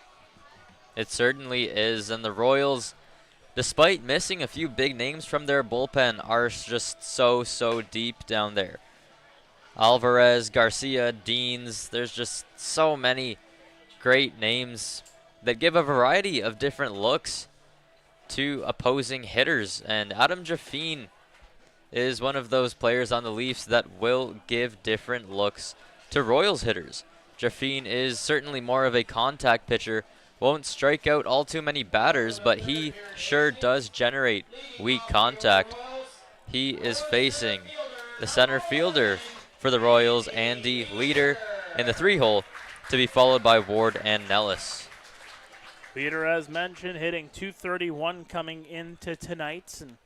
It certainly is, and the Royals, despite missing a few big names from their bullpen, are just so deep down there. Alvarez, Garcia, Deans, there's just so many great names that give a variety of different looks to opposing hitters, and Adam Jaffine is one of those players on the Leafs that will give different looks to Royals hitters. Jaffine is certainly more of a contact pitcher, won't strike out all too many batters, but he sure does generate weak contact. He is facing the center fielder for the Royals, Andy Leader, in the 3-hole, to be followed by Ward and Nellis. Leader, as mentioned, hitting .231 coming into tonight's, and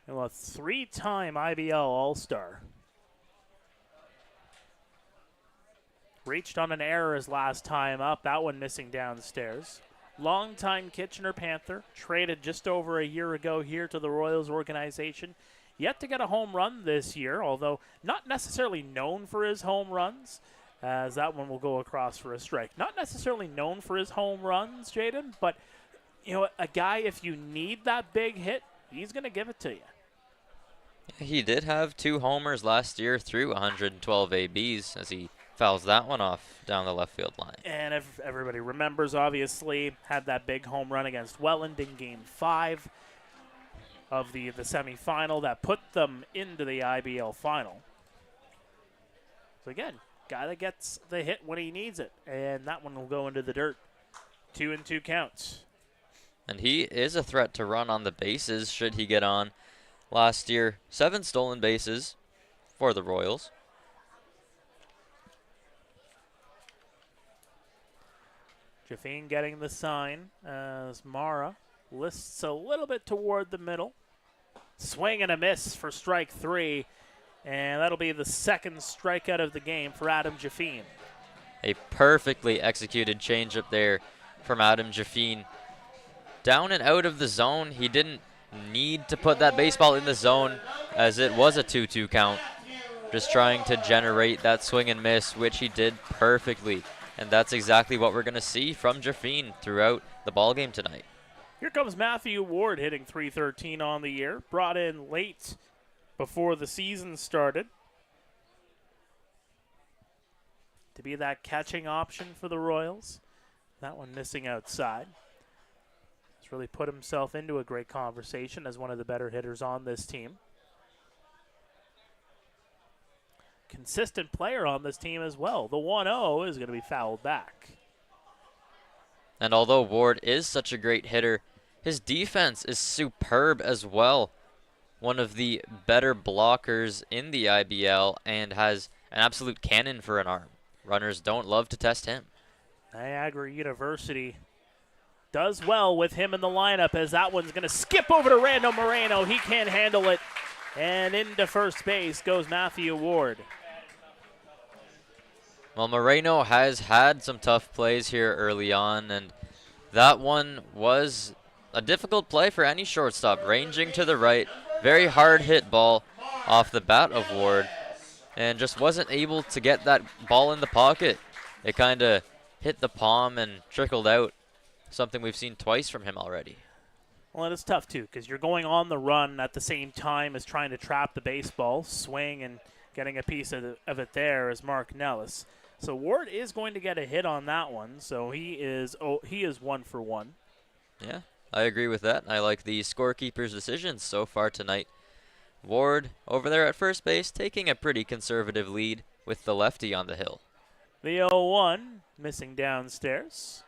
a 3-time IBL All-Star. Reached on an error his last time up, that one missing downstairs. Longtime Kitchener Panther, traded just over a year ago here to the Royals organization. Yet to get a home run this year, although not necessarily known for his home runs, as that one will go across for a strike. Not necessarily known for his home runs, Jayden, but a guy, if you need that big hit, he's going to give it to you. He did have 2 homers last year through 112 ABs, as he fouls that one off down the left field line. And if everybody remembers, obviously, had that big home run against Welland in Game 5 of the semifinal that put them into the IBL final. So again, guy that gets the hit when he needs it, and that one will go into the dirt. 2-2 counts. And he is a threat to run on the bases should he get on. Last year, 7 stolen bases for the Royals. Jaffine getting the sign as Mara lists a little bit toward the middle. Swing and a miss for strike 3, and that'll be the 2nd strikeout of the game for Adam Jaffine. A perfectly executed changeup there from Adam Jaffine. Down and out of the zone. He didn't need to put that baseball in the zone, as it was a 2-2 count. Just trying to generate that swing and miss, which he did perfectly. And that's exactly what we're going to see from Jaffine throughout the ballgame tonight. Here comes Matthew Ward, hitting .313 on the year. Brought in late before the season started to be that catching option for the Royals. That one missing outside. He's really put himself into a great conversation as one of the better hitters on this team. Consistent player on this team as well. The 1-0 is going to be fouled back. And although Ward is such a great hitter, his defense is superb as well. One of the better blockers in the IBL and has an absolute cannon for an arm. runners don't love to test him. Niagara University does well with him in the lineup, as that one's going to skip over to Randall Moreno. He can't handle it. And into first base goes Matthew Ward. Well, Moreno has had some tough plays here early on, and that one was a difficult play for any shortstop. Ranging to the right, very hard hit ball off the bat of Ward, and just wasn't able to get that ball in the pocket. It kind of hit the palm and trickled out, something we've seen twice from him already. Well, it's tough, too, because you're going on the run at the same time as trying to trap the baseball, swing, and getting a piece of it there is Mark Nellis. So Ward is going to get a hit on that one, so he is 1 for 1. Yeah, I agree with that. I like the scorekeeper's decisions so far tonight. Ward over there at first base taking a pretty conservative lead with the lefty on the hill. The 0-1 missing downstairs.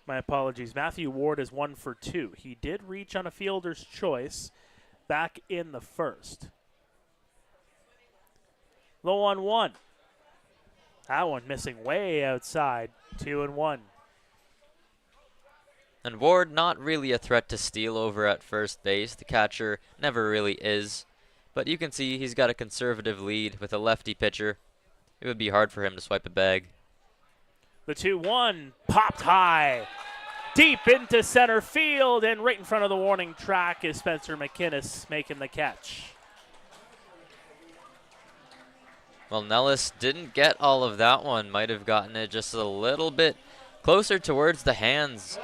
My apologies. Matthew Ward is 1 for 2. He did reach on a fielder's choice back in the first. The 1-1. That one missing way outside. 2-1. And Ward not really a threat to steal over at first base. The catcher never really is. But you can see he's got a conservative lead with a lefty pitcher. It would be hard for him to swipe a bag. The 2-1 popped high, deep into center field, and right in front of the warning track is Spencer McInnes making the catch. Well, Nellis didn't get all of that one. Might have gotten it just a little bit closer towards the hands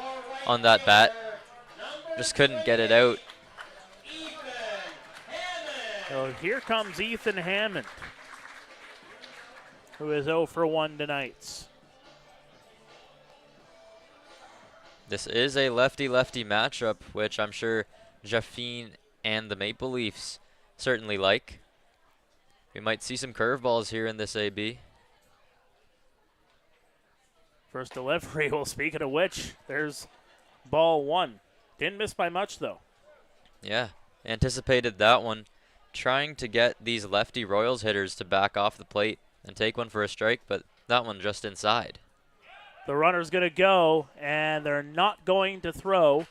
on that bat. Just couldn't get it out. So here comes Ethan Hammond, who is 0 for 1 tonight. This is a lefty-lefty matchup, which I'm sure Jaffine and the Maple Leafs certainly like. We might see some curveballs here in this AB. First delivery, well, speaking of which, there's ball 1. Didn't miss by much, though. Yeah, anticipated that one. Trying to get these lefty Royals hitters to back off the plate and take one for a strike, but that one just inside. The runner's going to go, and they're not going to throw.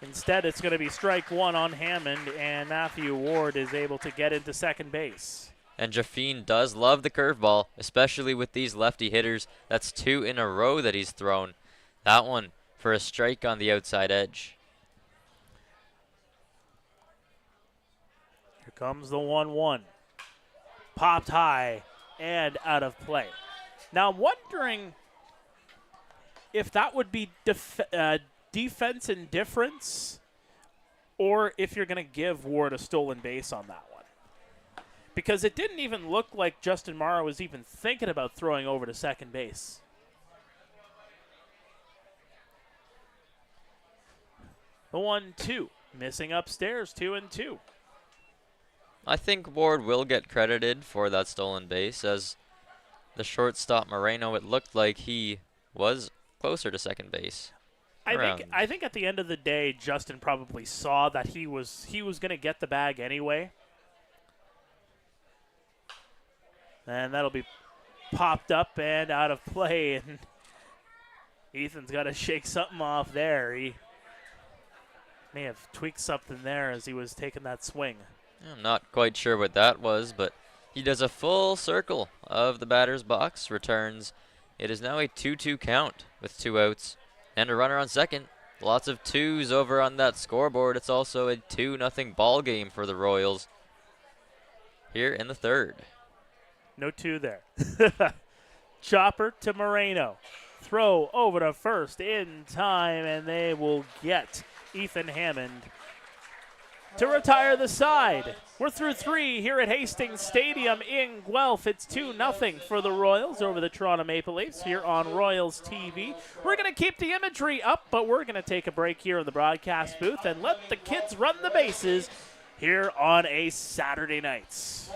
Instead, it's going to be strike 1 on Hammond, and Matthew Ward is able to get into second base. And Jaffine does love the curveball, especially with these lefty hitters. That's 2 in a row that he's thrown. That one for a strike on the outside edge. Here comes the 1-1. Popped high and out of play. Now I'm wondering if that would be defense indifference, or if you're going to give Ward a stolen base on that one. Because it didn't even look like Justin Morrow was even thinking about throwing over to second base. The 1-2, missing upstairs, 2-2. I think Ward will get credited for that stolen base, as the shortstop Moreno, it looked like he was closer to second base. I think at the end of the day, Justin probably saw that he was going to get the bag anyway. And that'll be popped up and out of play, and Ethan's got to shake something off there. He may have tweaked something there as he was taking that swing. I'm not quite sure what that was, but he does a full circle of the batter's box, returns. It is now a 2-2 count with 2 outs and a runner on second. Lots of 2s over on that scoreboard. It's also a 2-0 ball game for the Royals here in the third. No 2 there. Chopper to Moreno. Throw over to first in time, and they will get Ethan Hammond to retire the side. We're through 3 here at Hastings Stadium in Guelph. It's 2-0 for the Royals over the Toronto Maple Leafs here on Royals TV. We're going to keep the imagery up, but we're going to take a break here in the broadcast booth and let the kids run the bases here on a Saturday night.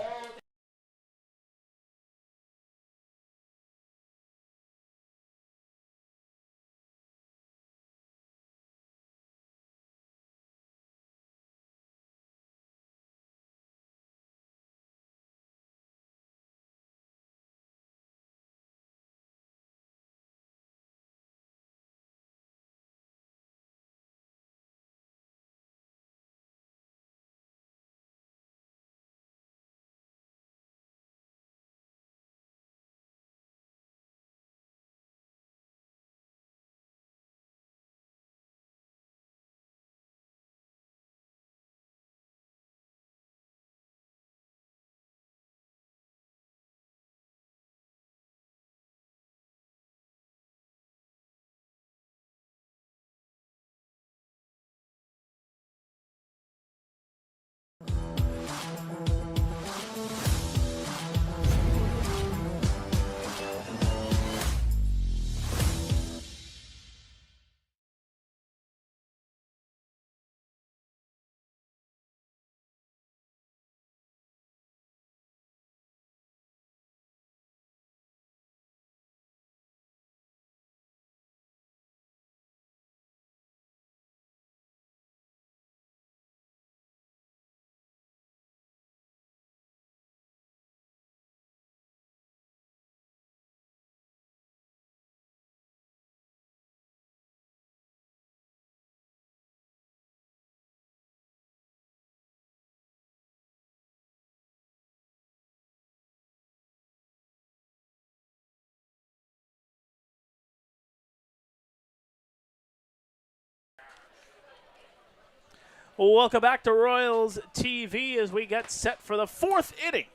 Well, welcome back to Royals TV as we get set for the 4th inning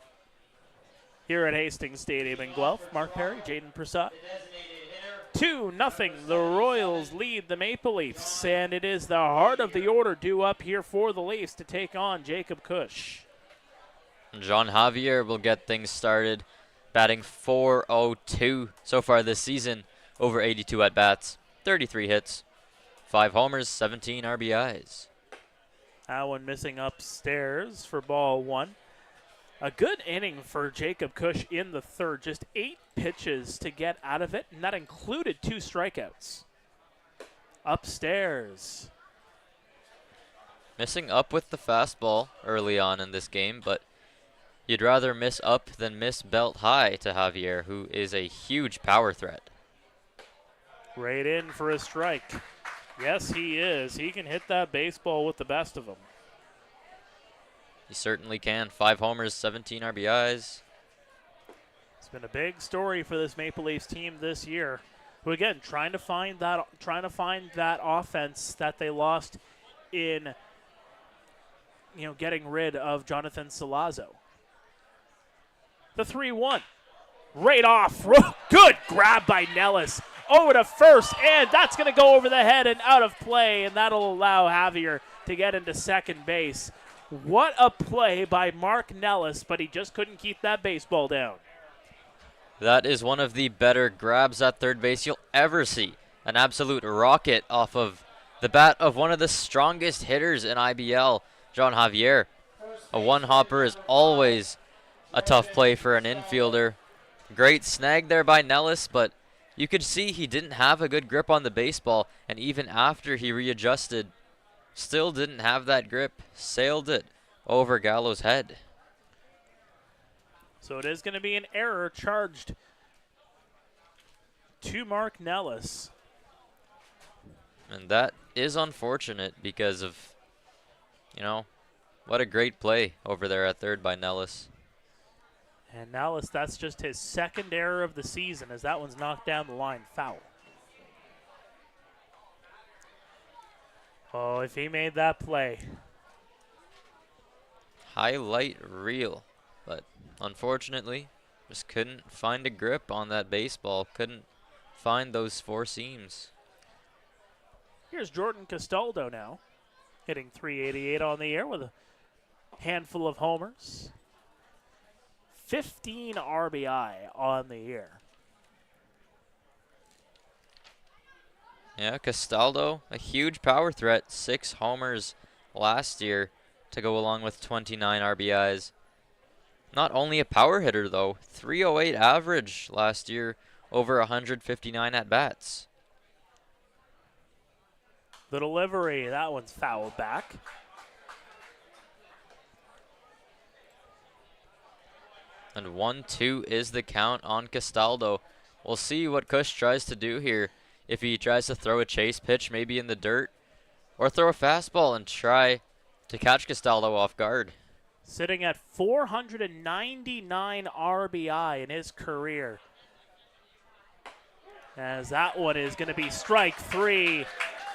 here at Hastings Stadium in Guelph. Mark Pare, Jayden Prasad. 2-0. The Royals lead the Maple Leafs, and it is the heart of the order due up here for the Leafs to take on Jacob Cush. John Javier will get things started, batting .402 so far this season, over 82 at-bats, 33 hits, 5 homers, 17 RBIs. That one missing upstairs for ball 1. A good inning for Jacob Cush in the 3rd. Just 8 pitches to get out of it, and that included 2 strikeouts. Upstairs. Missing up with the fastball early on in this game, but you'd rather miss up than miss belt high to Javier, who is a huge power threat. Right in for a strike. Yes, he is. He can hit that baseball with the best of them. He certainly can. 5 homers, 17 RBIs. It's been a big story for this Maple Leafs team this year. Who again trying to find that offense that they lost in getting rid of Jonathan Salazzo. The 3-1. Right off. Good grab by Nellis. Over to first, and that's going to go over the head and out of play, and that'll allow Javier to get into second base. What a play by Mark Nellis, but he just couldn't keep that baseball down. That is one of the better grabs at third base you'll ever see. An absolute rocket off of the bat of one of the strongest hitters in IBL, John Javier. A one-hopper is always a tough play for an infielder. Great snag there by Nellis, but you could see he didn't have a good grip on the baseball, and even after he readjusted, still didn't have that grip, sailed it over Gallo's head. So it is going to be an error charged to Mark Nellis. And that is unfortunate because of, what a great play over there at third by Nellis. And Nellis, that's just his 2nd error of the season as that one's knocked down the line foul. Oh, if he made that play. Highlight reel, but unfortunately, just couldn't find a grip on that baseball, couldn't find those 4 seams. Here's Jordan Castaldo now, hitting .388 on the year with a handful of homers. 15 RBI on the year. Yeah, Castaldo, a huge power threat, 6 homers last year to go along with 29 RBIs. Not only a power hitter, though, .308 average last year, over 159 at-bats. The delivery, that one's fouled back. And 1-2 is the count on Castaldo. We'll see what Cush tries to do here. If he tries to throw a chase pitch maybe in the dirt, or throw a fastball and try to catch Castaldo off guard. Sitting at 499 RBI in his career. As that one is going to be strike 3.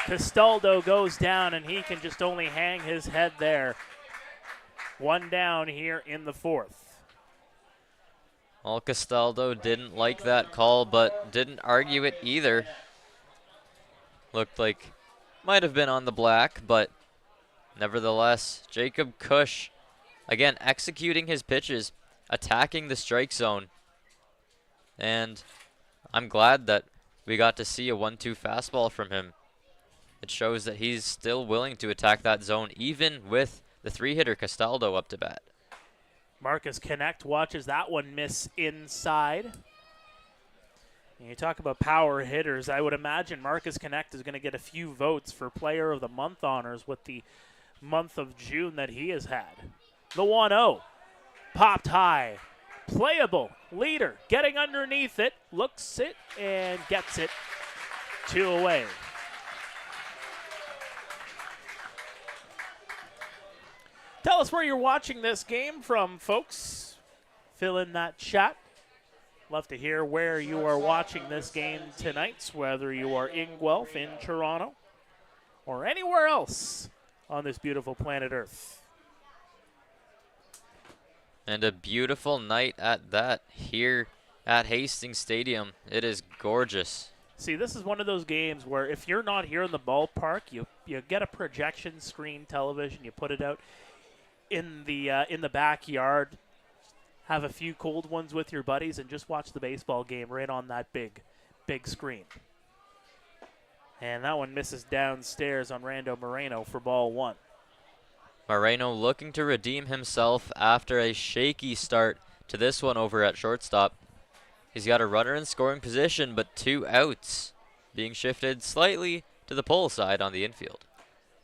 Castaldo goes down and he can just only hang his head there. 1 down here in the 4th. Well, Castaldo didn't like that call, but didn't argue it either. Looked like might have been on the black, but nevertheless, Jacob Cush, again, executing his pitches, attacking the strike zone. And I'm glad that we got to see a 1-2 fastball from him. It shows that he's still willing to attack that zone, even with the 3-hitter Castaldo up to bat. Marcus Connect watches that one miss inside. And you talk about power hitters. I would imagine Marcus Connect is going to get a few votes for Player of the Month honors with the month of June that he has had. The 1-0. Popped high. Playable. Leader getting underneath it. Looks it and gets it. 2 away. Tell us where you're watching this game from, folks. Fill in that chat. Love to hear where you are watching this game tonight, whether you are in Guelph, in Toronto, or anywhere else on this beautiful planet Earth. And a beautiful night at that here at Hastings Stadium. It is gorgeous. See, this is one of those games where if you're not here in the ballpark, you get a projection screen television, you put it out in the backyard, have a few cold ones with your buddies, and just watch the baseball game right on that big screen. And that one misses downstairs on Rando Moreno for ball one. Moreno looking to redeem himself after a shaky start to this one over at shortstop. He's got a runner in scoring position, but 2 outs, being shifted slightly to the pull side on the infield.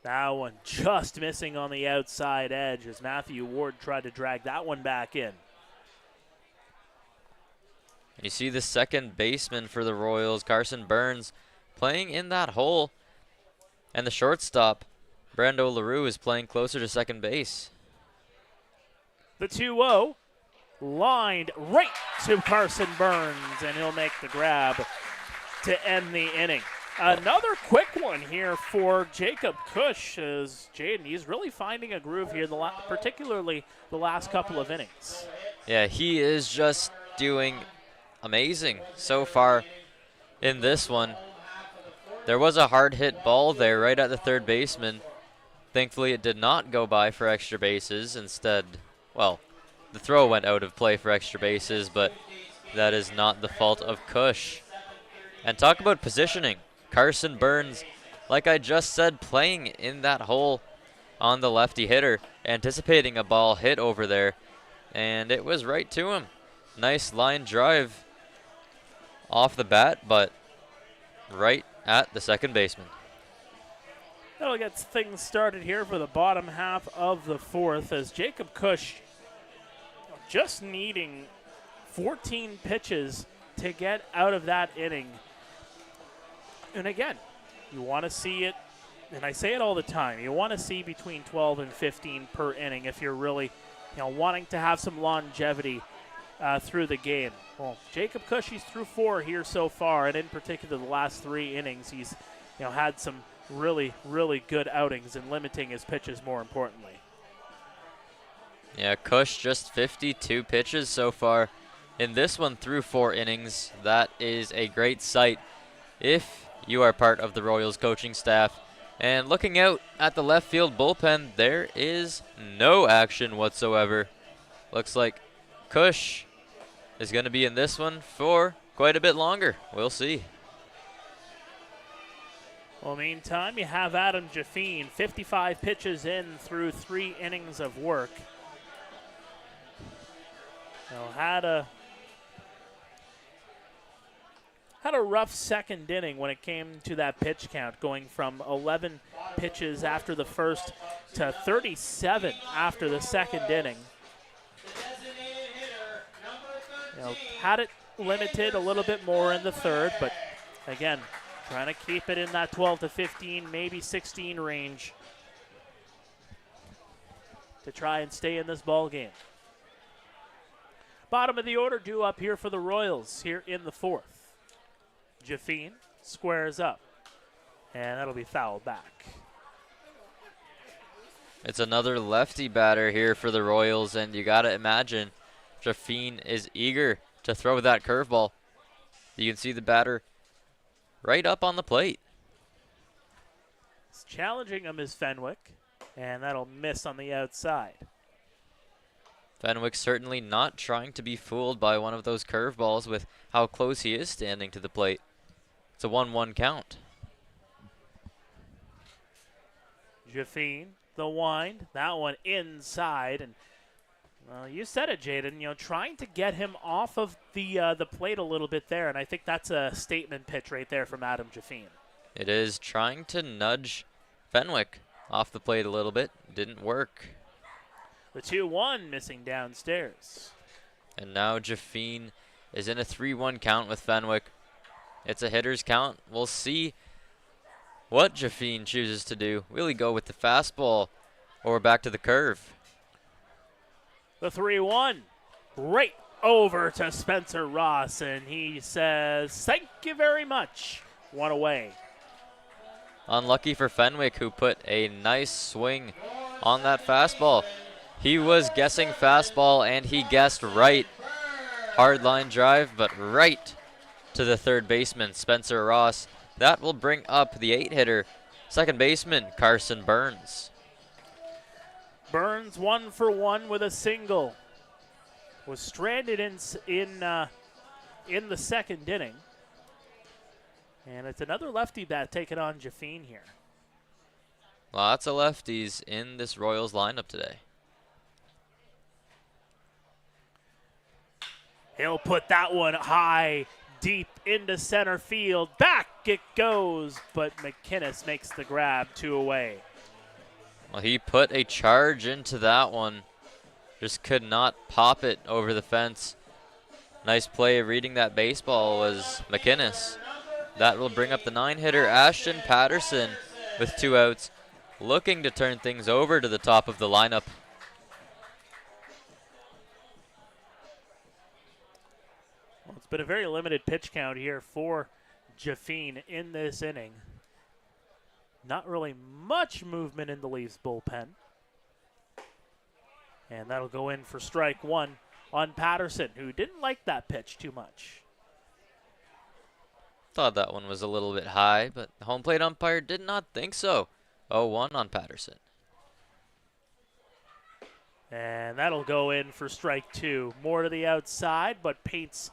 That one just missing on the outside edge as Matthew Ward tried to drag that one back in. And you see the second baseman for the Royals, Carson Burns, playing in that hole. And the shortstop, Brando LaRue, is playing closer to second base. The 2-0 lined right to Carson Burns, and he'll make the grab to end the inning. Another quick one here for Jacob Cush, as Jayden, he's really finding a groove here, particularly the last couple of innings. Yeah, he is just doing amazing so far in this one. There was a hard hit ball there right at the third baseman. Thankfully, it did not go by for extra bases. Instead, well, the throw went out of play for extra bases, but that is not the fault of Cush. And talk about positioning. Carson Burns, like I just said, playing in that hole on the lefty hitter, anticipating a ball hit over there, and it was right to him. Nice line drive off the bat, but right at the second baseman. That'll get things started here for the bottom half of the fourth, as Jacob Cush just needing 14 pitches to get out of that inning. And again, you want to see it, and I say it all the time, you want to see between 12 and 15 per inning if you're really, wanting to have some longevity through the game. Well, Jacob Cush, he's through 4 here so far, and in particular the last 3 innings, he's had some really, really good outings and limiting his pitches more importantly. Yeah, Cush just 52 pitches so far in this one through 4 innings. That is a great sight if you are part of the Royals coaching staff. And looking out at the left field bullpen, there is no action whatsoever. Looks like Cush is going to be in this one for quite a bit longer. We'll see. Well, meantime, you have Adam Jaffine, 55 pitches in through 3 innings of work. Had a rough second inning when it came to that pitch count, going from 11 pitches after the first to 37 after the second inning. Had it limited a little bit more in the third, but again, trying to keep it in that 12 to 15, maybe 16 range to try and stay in this ball game. Bottom of the order due up here for the Royals here in the fourth. Jaffine squares up, and that'll be fouled back. It's another lefty batter here for the Royals, and you got to imagine Jaffine is eager to throw that curveball. You can see the batter right up on the plate. It's challenging him is Fenwick, and that'll miss on the outside. Fenwick certainly not trying to be fooled by one of those curveballs with how close he is standing to the plate. It's a 1-1 count. Jaffine, the wind, that one inside, and you said it, Jayden. Trying to get him off of the plate a little bit there, and I think that's a statement pitch right there from Adam Jaffine. It is trying to nudge Fenwick off the plate a little bit. Didn't work. The 2-1 missing downstairs. And now Jaffine is in a 3-1 count with Fenwick. It's a hitter's count. We'll see what Jaffine chooses to do. Will he go with the fastball or back to the curve? The 3-1 right over to Spencer Ross, and he says, thank you very much. One away. Unlucky for Fenwick, who put a nice swing on that fastball. He was guessing fastball, and he guessed right. Hard line drive, but right to the third baseman, Spencer Ross. That will bring up the 8-hitter, second baseman, Carson Burns. Burns 1 for 1 with a single. Was stranded in the second inning. And it's another lefty bat taking on Jafine here. Lots of lefties in this Royals lineup today. He'll put that one high, deep into center field. Back it goes, but McInnes makes the grab, 2 away. Well, he put a charge into that one. Just could not pop it over the fence. Nice play reading that baseball was McInnes. That will bring up the 9-hitter, Ashton Patterson, with 2 outs, looking to turn things over to the top of the lineup. Well, it's been a very limited pitch count here for Jafine in this inning. Not really much movement in the Leafs bullpen. And that'll go in for strike 1 on Patterson, who didn't like that pitch too much. Thought that one was a little bit high, but the home plate umpire did not think so. 0-1 on Patterson. And that'll go in for strike 2. More to the outside, but paints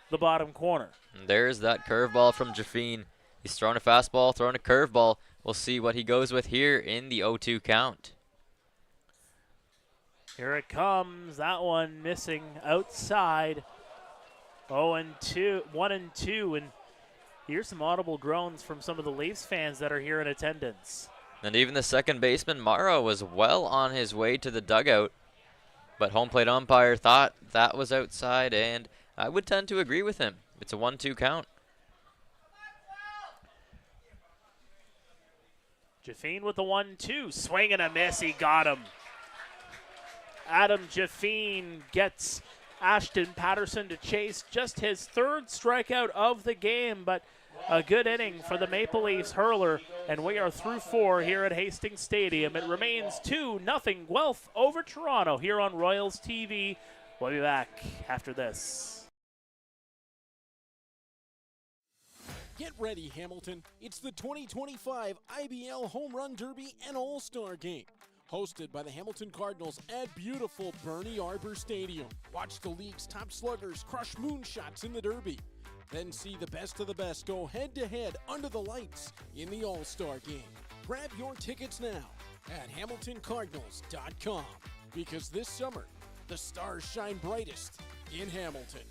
the bottom corner. And there's that curveball from Jafine. He's throwing a fastball, throwing a curveball. We'll see what he goes with here in the 0-2 count. Here it comes. That one missing outside. 0-2, 1-2, and here's some audible groans from some of the Leafs fans that are here in attendance. And even the second baseman, Morrow, was well on his way to the dugout, but home plate umpire thought that was outside, and I would tend to agree with him. It's a 1-2 count. Jafine with the 1-2, swing and a miss, he got him. Adam Jafine gets Ashton Patterson to chase just his 3rd strikeout of the game, but a good inning for the Maple Leafs hurler, and we are through 4 here at Hastings Stadium. It remains 2-0 Guelph over Toronto here on Royals TV. We'll be back after this. Get ready, Hamilton. It's the 2025 IBL Home Run Derby and All-Star Game. Hosted by the Hamilton Cardinals at beautiful Bernie Arbor Stadium. Watch the league's top sluggers crush moonshots in the Derby. Then see the best of the best go head-to-head under the lights in the All-Star Game. Grab your tickets now at HamiltonCardinals.com, because this summer, the stars shine brightest in Hamilton.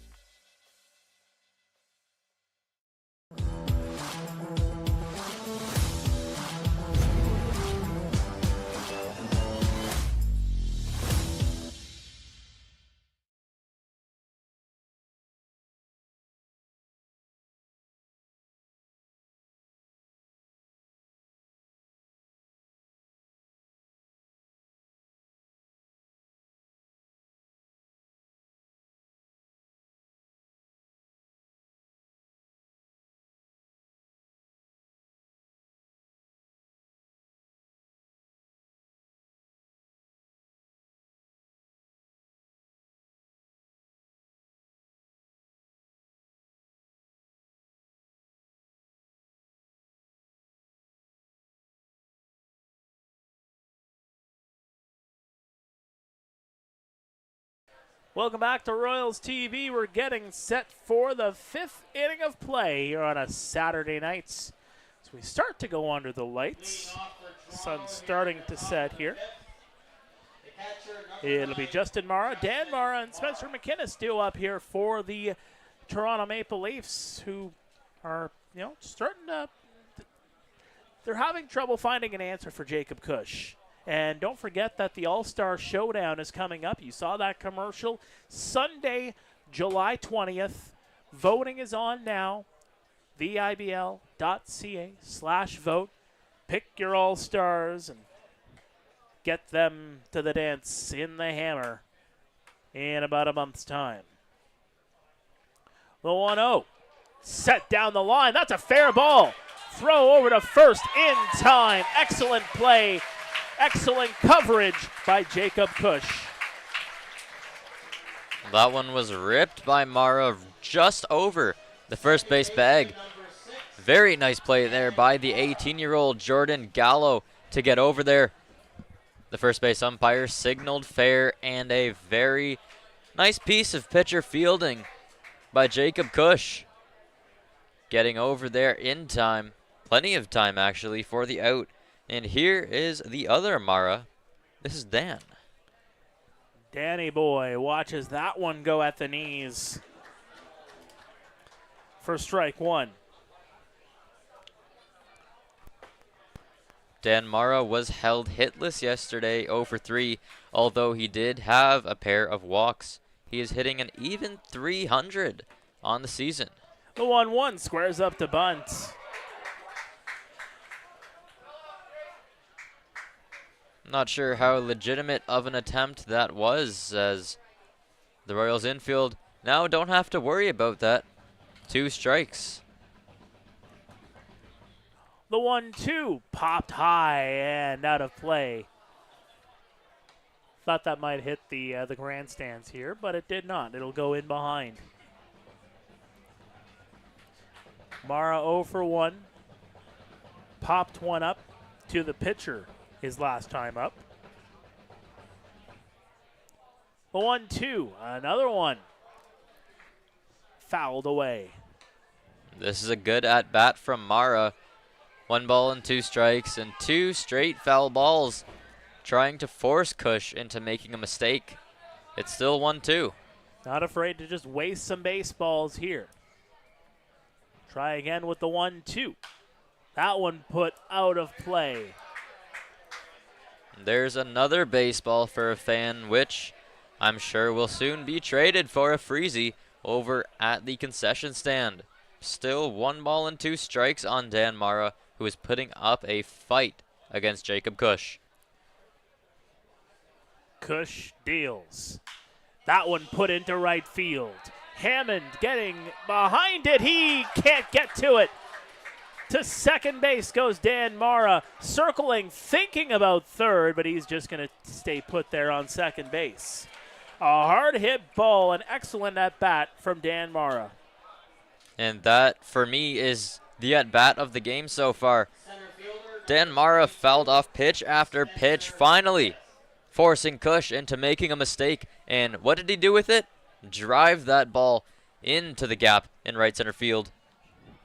Welcome back to Royals TV. We're getting set for the 5th inning of play here on a Saturday night. As we start to go under the lights, sun's starting to set here. It'll be Justin Mara, Dan Mara, and Spencer McInnes still up here for the Toronto Maple Leafs, who are, starting to, they're having trouble finding an answer for Jacob Cush. And don't forget that the All-Star Showdown is coming up. You saw that commercial. Sunday, July 20th. Voting is on now. VIBL.ca/vote. Pick your All-Stars and get them to the dance in the Hammer in about a month's time. The 1-0. Set down the line. That's a fair ball. throw over to first in time. Excellent play. Excellent coverage by Jacob Cush. That one was ripped by Mara just over the first base bag. Very nice play there by the 18-year-old Jordan Gallo to get over there. The first base umpire signaled fair, and a very nice piece of pitcher fielding by Jacob Cush. Getting over there in time. Plenty of time, actually, for the out. And here is the other Mara. This is Dan. Danny boy watches that one go at the knees. For strike one. Dan Mara was held hitless yesterday, 0 for 3, although he did have a pair of walks. He is hitting an even .300 on the season. The 1-1 squares up to bunt. Not sure how legitimate of an attempt that was, as the Royals infield now don't have to worry about that. 2 strikes. The 1-2 popped high and out of play. Thought that might hit the grandstands here, but it did not. It'll go in behind. Mara 0 for 1. Popped one up to the pitcher his last time up. The 1-2, another one. Fouled away. This is a good at-bat from Mara. 1 ball and 2 strikes, and 2 straight foul balls, trying to force Cush into making a mistake. It's still 1-2. Not afraid to just waste some baseballs here. Try again with the 1-2. That one put out of play. There's another baseball for a fan, which I'm sure will soon be traded for a freezy over at the concession stand. Still 1 ball and 2 strikes on Dan Mara, who is putting up a fight against Jacob Cush. Cush deals. That one put into right field. Hammond getting behind it. He can't get to it. To second base goes Dan Mara, circling, thinking about third, but he's just going to stay put there on second base. A hard hit ball, an excellent at-bat from Dan Mara. And that, for me, is the at-bat of the game so far. Dan Mara fouled off pitch after pitch, finally forcing Cush into making a mistake. And what did he do with it? Drive that ball into the gap in right center field.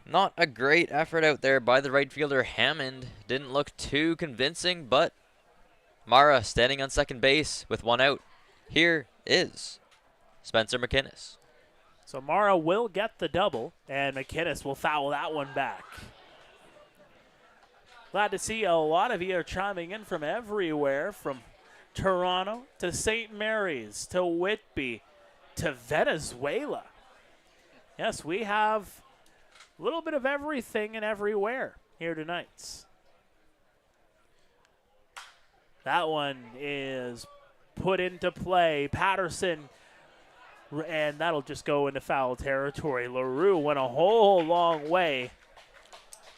Not a great effort out there by the right fielder Hammond. Didn't look too convincing, but Mara standing on second base with 1 out. Here is Spencer McInnes. So Mara will get the double, and McInnes will foul that one back. Glad to see a lot of you are chiming in from everywhere, from Toronto to St. Mary's to Whitby to Venezuela. Yes, we have a little bit of everything and everywhere here tonight. That one is put into play. Patterson, and that'll just go into foul territory. LaRue went a whole long way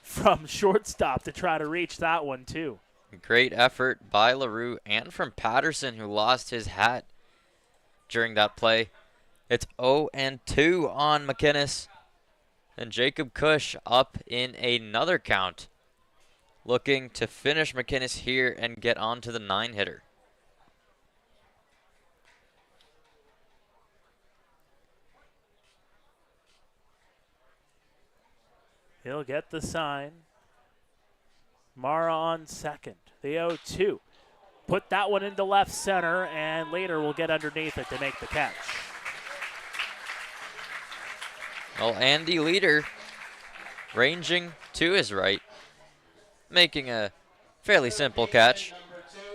from shortstop to try to reach that one too. Great effort by LaRue and from Patterson, who lost his hat during that play. It's 0-2 on McInnes. And Jacob Cush up in another count, looking to finish McInnes here and get on to the 9-hitter. He'll get the sign. Mara on second. The 0-2. Put that one into left center, and later we'll get underneath it to make the catch. Well, Andy Leader ranging to his right, making a fairly simple catch,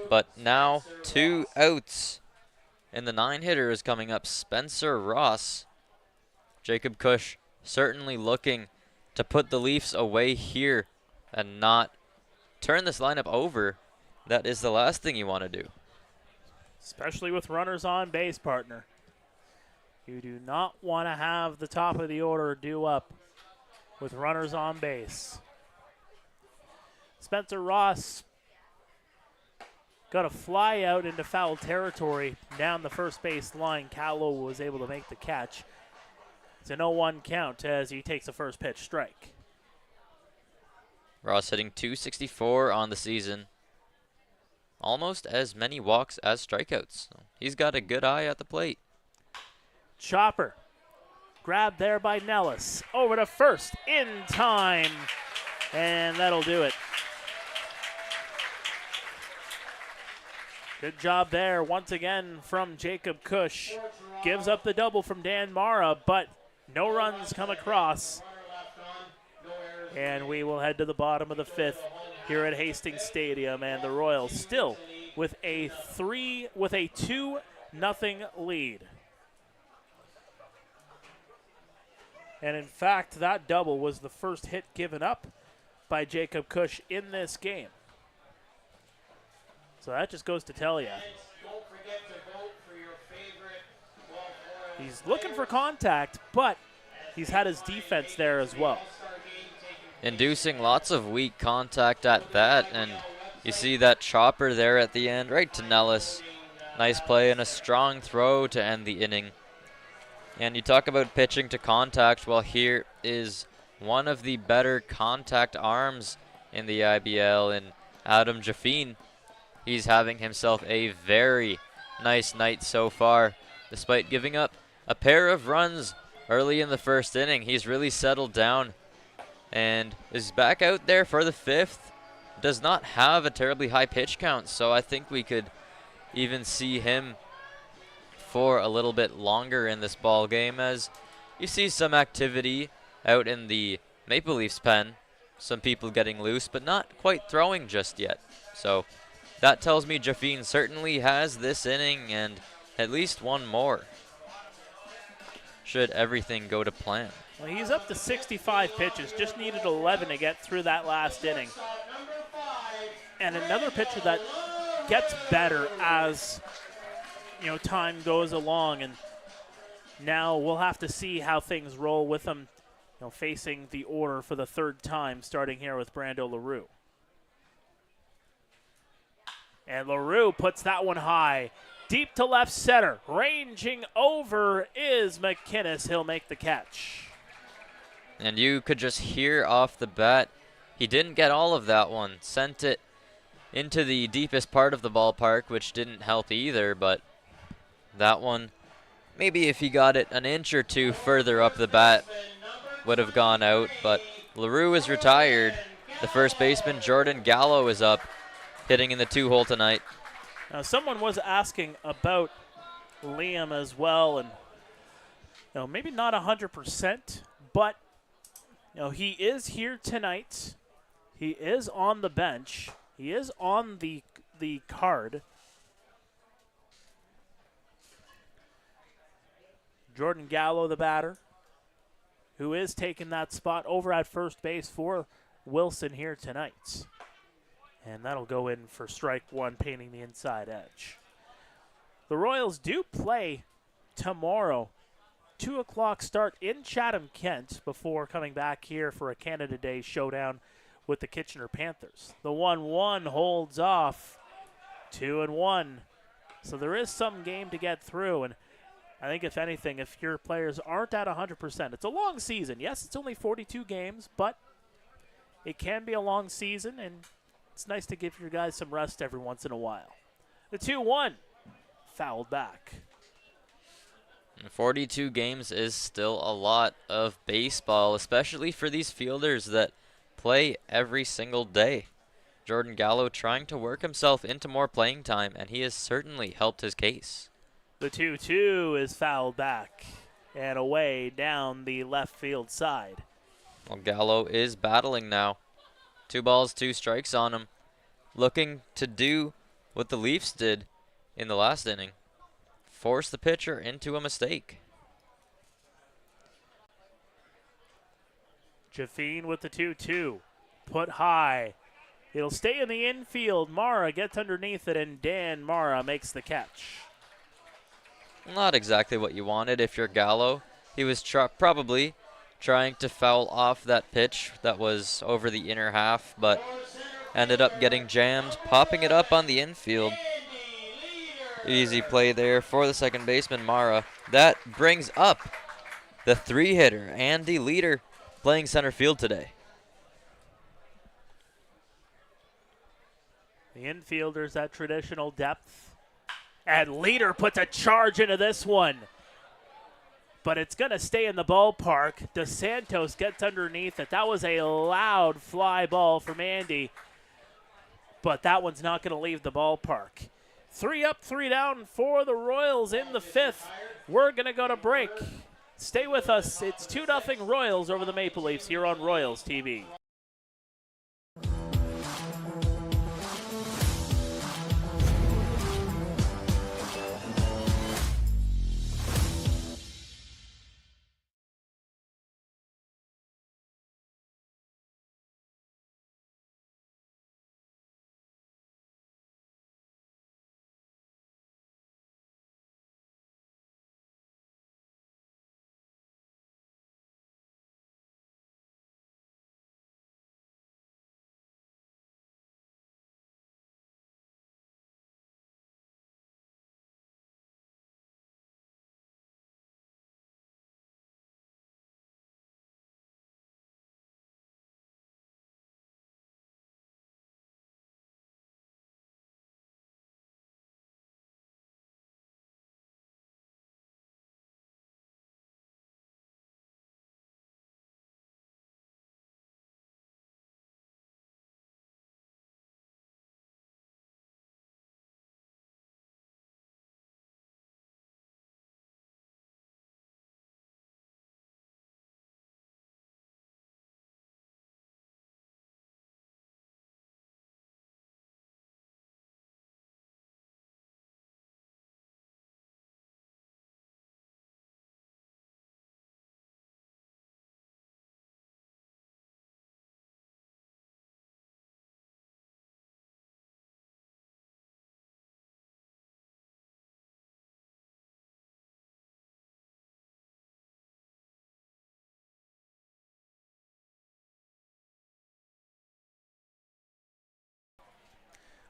but now 2 outs, and the 9-hitter is coming up, Spencer Ross. Jacob Cush certainly looking to put the Leafs away here and not turn this lineup over. That is the last thing you want to do. Especially with runners on base, partner. You do not want to have the top of the order due up with runners on base. Spencer Ross got a fly out into foul territory down the first base line. Callow was able to make the catch. It's an 0-1 count as he takes the first pitch strike. Ross hitting .264 on the season. Almost as many walks as strikeouts. He's got a good eye at the plate. Chopper grabbed there by Nellis. Over to first in time. And that'll do it. Good job there once again from Jacob Cush. Gives up the double from Dan Mara, but no runs come across. And we will head to the bottom of the fifth here at Hastings Stadium, and the Royals still with a 2-0 lead. And in fact, that double was the first hit given up by Jacob Cush in this game. So that just goes to tell you. He's looking for contact, but he's had his defense there as well. Inducing lots of weak contact at that, and you see that chopper there at the end, right to Nellis. Nice play and a strong throw to end the inning. And you talk about pitching to contact, well, here is one of the better contact arms in the IBL in Adam Jaffine. He's having himself a very nice night so far. Despite giving up a pair of runs early in the first inning, he's really settled down and is back out there for the fifth. Does not have a terribly high pitch count, so I think we could even see him for a little bit longer in this ball game, as you see some activity out in the Maple Leafs pen. Some people getting loose, but not quite throwing just yet. So that tells me Jaffine certainly has this inning and at least one more, should everything go to plan. Well, he's up to 65 pitches, just needed 11 to get through that last inning. And another pitcher that gets better as time goes along, and now we'll have to see how things roll with him facing the order for the third time, starting here with Brando LaRue. And LaRue puts that one high, deep to left center. Ranging over is McInnes. He'll make the catch. And you could just hear off the bat, he didn't get all of that one. Sent it into the deepest part of the ballpark, which didn't help either, but that one, maybe if he got it an inch or two further up the bat, would have gone out. But LaRue is retired. The first baseman, Jordan Gallo, is up, hitting in the 2-hole tonight. Now, someone was asking about Liam as well, and maybe not 100%, but he is here tonight. He is on the bench. He is on the card. Jordan Gallo, the batter, who is taking that spot over at first base for Wilson here tonight. And that'll go in for strike one, painting the inside edge. The Royals do play tomorrow. 2 o'clock start in Chatham-Kent before coming back here for a Canada Day showdown with the Kitchener Panthers. The 1-1 holds off. 2-1. So there is some game to get through, and I think if anything, if your players aren't at 100%, it's a long season. Yes, it's only 42 games, but it can be a long season, and it's nice to give your guys some rest every once in a while. The 2-1, fouled back. 42 games is still a lot of baseball, especially for these fielders that play every single day. Jordan Gallo trying to work himself into more playing time, and he has certainly helped his case. The 2-2 is fouled back and away down the left field side. Well, Gallo is battling now. 2 balls, 2 strikes on him. Looking to do what the Leafs did in the last inning. Force the pitcher into a mistake. Jaffine with the 2-2. Put high. It'll stay in the infield. Mara gets underneath it, and Dan Mara makes the catch. Not exactly what you wanted if you're Gallo. He was probably trying to foul off that pitch that was over the inner half, but ended up getting jammed, popping it up on the infield. Easy play there for the second baseman, Mara. That brings up the 3-hitter, Andy Leader, playing center field today. The infielders at traditional depth. And Leader puts a charge into this one. But it's going to stay in the ballpark. DeSantos gets underneath it. That was a loud fly ball from Andy. But that one's not going to leave the ballpark. 3 up, 3 down for the Royals in the 5th. We're going to go to break. Stay with us. It's 2-0 Royals over the Maple Leafs here on Royals TV.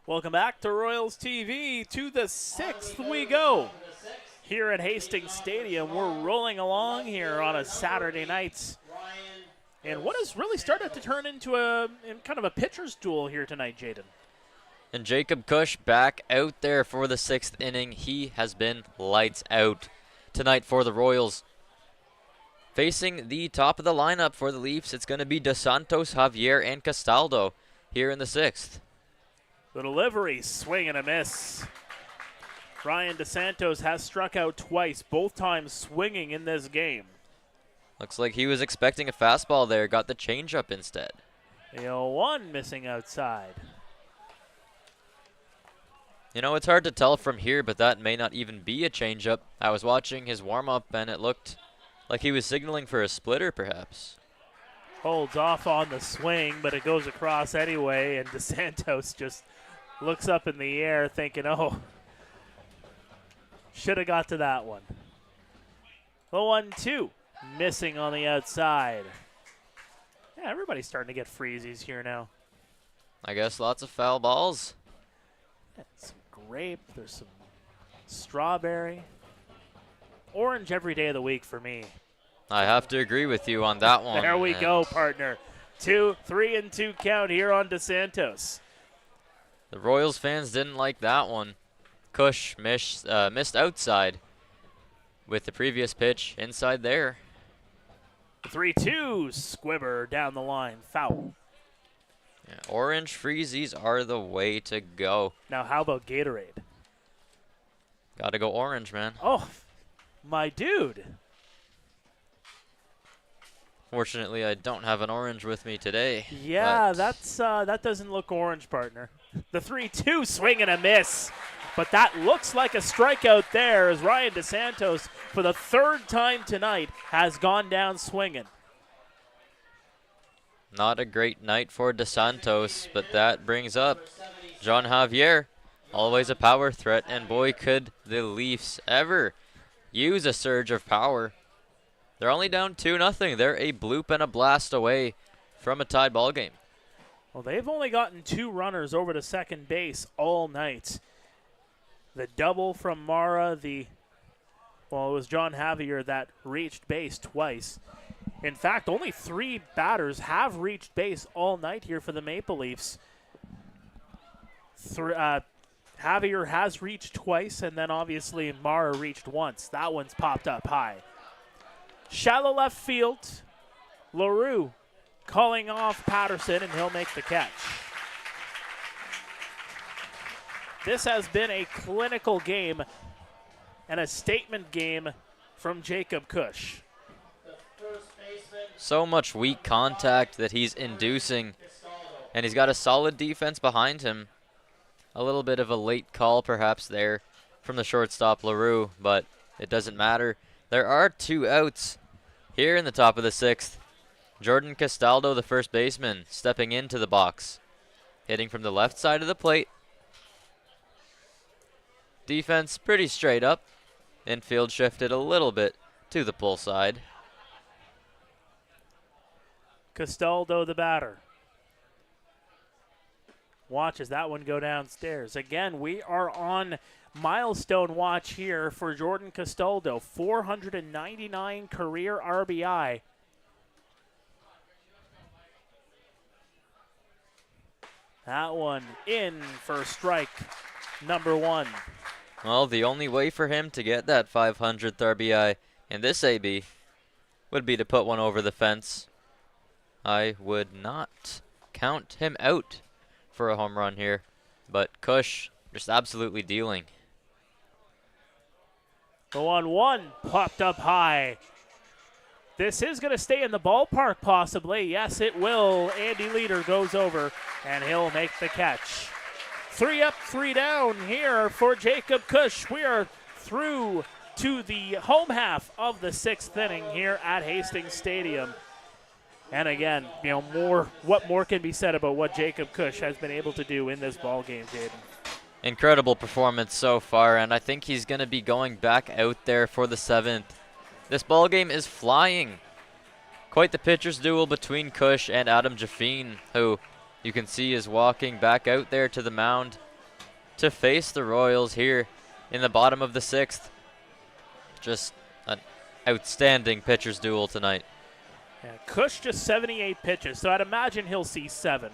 Welcome back to Royals TV. To the 6th we go. Here at Hastings Stadium, we're rolling along here on a Saturday night. And what has really started to turn into a kind of a pitcher's duel here tonight, Jayden. And Jacob Cush back out there for the 6th inning. He has been lights out tonight for the Royals. Facing the top of the lineup for the Leafs, it's going to be DeSantos, Javier, and Castaldo here in the 6th. The delivery, swing and a miss. Ryan DeSantos has struck out twice, both times swinging in this game. Looks like he was expecting a fastball there, got the changeup instead. The 0-1 missing outside. You know, it's hard to tell from here, but that may not even be a changeup. I was watching his warm-up, and it looked like he was signaling for a splitter, perhaps. Holds off on the swing, but it goes across anyway, and DeSantos just looks up in the air thinking, oh, should have got to that one. The 1-2, missing on the outside. Yeah, everybody's starting to get freezies here now. I guess lots of foul balls. Yeah, some grape, there's some strawberry. Orange every day of the week for me. I have to agree with you on that one. There we go, partner. 2-3-2 count here on DeSantos. The Royals fans didn't like that one. Cush missed outside with the previous pitch inside there. 3-2, Squibber down the line, foul. Yeah, orange freezies are the way to go. Now how about Gatorade? Gotta go orange, man. Oh, my dude. Fortunately, I don't have an orange with me today. Yeah, that doesn't look orange, partner. The 3-2 swing and a miss. But that looks like a strikeout there as Ryan DeSantos, for the 3rd time tonight, has gone down swinging. Not a great night for DeSantos, but that brings up John Javier. Always a power threat, and boy, could the Leafs ever use a surge of power. They're only down 2-0. They're a bloop and a blast away from a tied ball game. Well, they've only gotten 2 runners over to second base all night. The double from Mara, it was John Javier that reached base twice. In fact, only 3 batters have reached base all night here for the Maple Leafs. Javier has reached twice, and then obviously Mara reached once. That one's popped up high. Shallow left field. LaRue calling off Patterson, and he'll make the catch. This has been a clinical game and a statement game from Jacob Cush. So much weak contact that he's inducing, and he's got a solid defense behind him. A little bit of a late call perhaps there from the shortstop LaRue, but it doesn't matter. There are 2 outs here in the top of the 6th. Jordan Castaldo, the first baseman, stepping into the box. Hitting from the left side of the plate. Defense pretty straight up. Infield shifted a little bit to the pull side. Castaldo, the batter. Watches that one go downstairs. Again, we are on milestone watch here for Jordan Castaldo. 499 career RBI. That one in for strike number 1. Well, the only way for him to get that 500th RBI in this AB would be to put one over the fence. I would not count him out for a home run here, but Cush just absolutely dealing. The 1-1 popped up high. This is going to stay in the ballpark possibly. Yes, it will. Andy Leader goes over, and he'll make the catch. 3 up, 3 down here for Jacob Cush. We are through to the home half of the 6th inning here at Hastings Stadium. And again, what more can be said about what Jacob Cush has been able to do in this ball game, Jayden? Incredible performance so far, and I think he's going to be going back out there for the 7th. This ball game is flying. Quite the pitcher's duel between Cush and Adam Jaffine, who you can see is walking back out there to the mound to face the Royals here in the bottom of the 6th. Just an outstanding pitcher's duel tonight. Yeah, Cush just 78 pitches, so I'd imagine he'll see 7.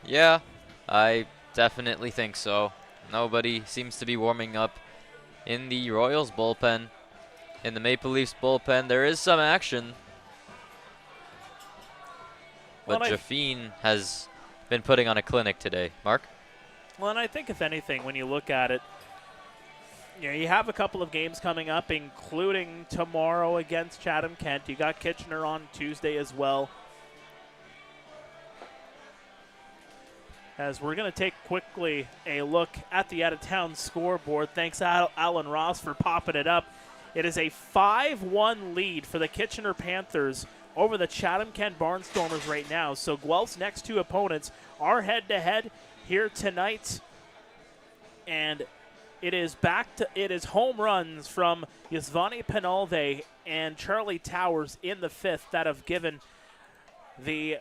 Yeah, I definitely think so. Nobody seems to be warming up in the Royals bullpen. In the Maple Leafs bullpen, there is some action. But Jaffine has been putting on a clinic today. Mark? Well, and I think if anything, when you look at it, you have a couple of games coming up, including tomorrow against Chatham-Kent. You got Kitchener on Tuesday as well. As we're going to take quickly a look at the out-of-town scoreboard. Thanks, Alan Ross, for popping it up. It is a 5-1 lead for the Kitchener Panthers over the Chatham-Kent Barnstormers right now. So Guelph's next 2 opponents are head-to-head here tonight. And it is home runs from Yasvani Penalve and Charlie Towers in the 5th that have given the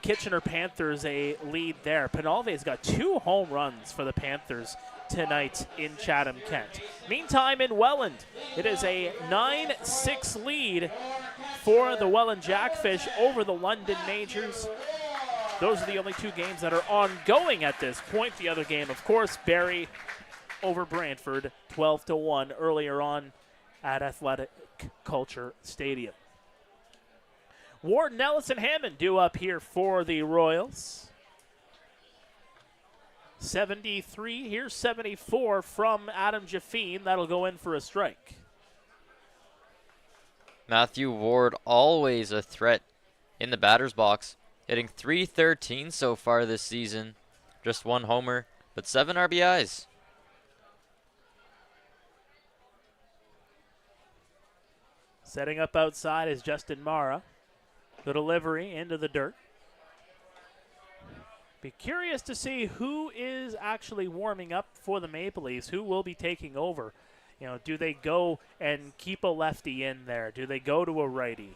Kitchener Panthers a lead there. Penalve's got 2 home runs for the Panthers tonight in Chatham-Kent. Meantime, in Welland, it is a 9-6 lead for the Welland Jackfish over the London Majors. Those are the only 2 games that are ongoing at this point. The other game, of course, Barrie over Brantford, 12-1 earlier on at Athletic Culture Stadium. Warden, Ellis, and Hammond due up here for the Royals. 73, here's 74 from Adam Jaffine. That'll go in for a strike. Matthew Ward, always a threat in the batter's box. Hitting .313 so far this season. Just 1 homer, but 7 RBIs. Setting up outside is Justin Mara. The delivery into the dirt. Be curious to see who is actually warming up for the Maple Leafs. Who will be taking over? Do they go and keep a lefty in there? Do they go to a righty?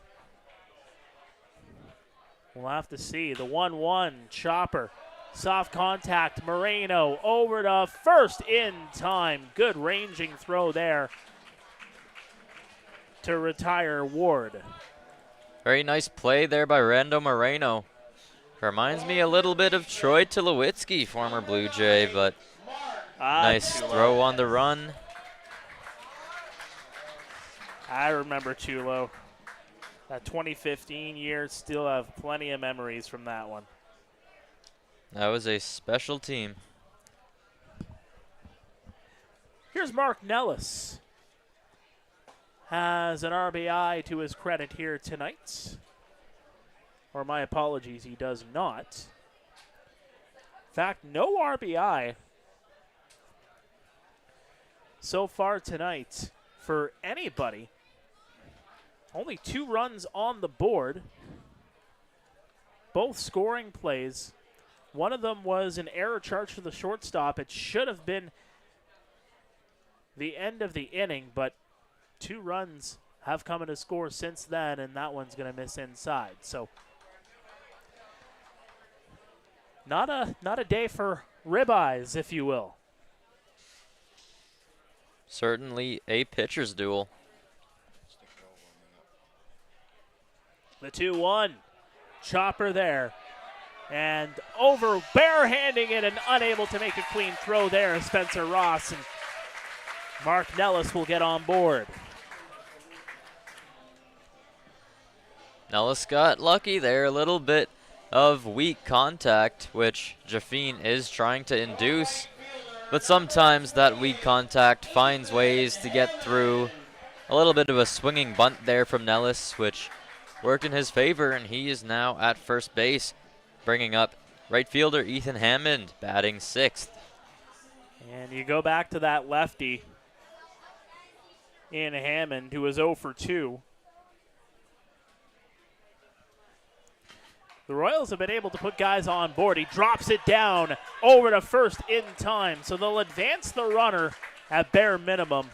We'll have to see. The 1-1 chopper. Soft contact. Moreno over to first in time. Good ranging throw there to retire Ward. Very nice play there by Rando Moreno. Reminds me a little bit of Troy Tulowitzki, former Blue Jay, but nice throw on the run. I remember Tulo. That 2015 year, still have plenty of memories from that one. That was a special team. Here's Mark Nellis. Has an RBI to his credit here tonight. Or my apologies, he does not. In fact, no RBI so far tonight for anybody. Only 2 runs on the board. Both scoring plays. One of them was an error charge for the shortstop. It should have been the end of the inning, but 2 runs have come in to score since then, and that one's going to miss inside. So not a day for ribeyes, if you will. Certainly a pitcher's duel. The 2-1 chopper there. And over barehanding it and unable to make a clean throw there, Spencer Ross, and Mark Nellis will get on board. Nellis got lucky there, a little bit of weak contact, which Jaffine is trying to induce. But sometimes that weak contact finds ways to get through. A little bit of a swinging bunt there from Nellis, which worked in his favor, and he is now at first base, bringing up right fielder Ethan Hammond, batting 6th. And you go back to that lefty in Hammond, who was 0 for 2. The Royals have been able to put guys on board. He drops it down over to first in time, so they'll advance the runner at bare minimum.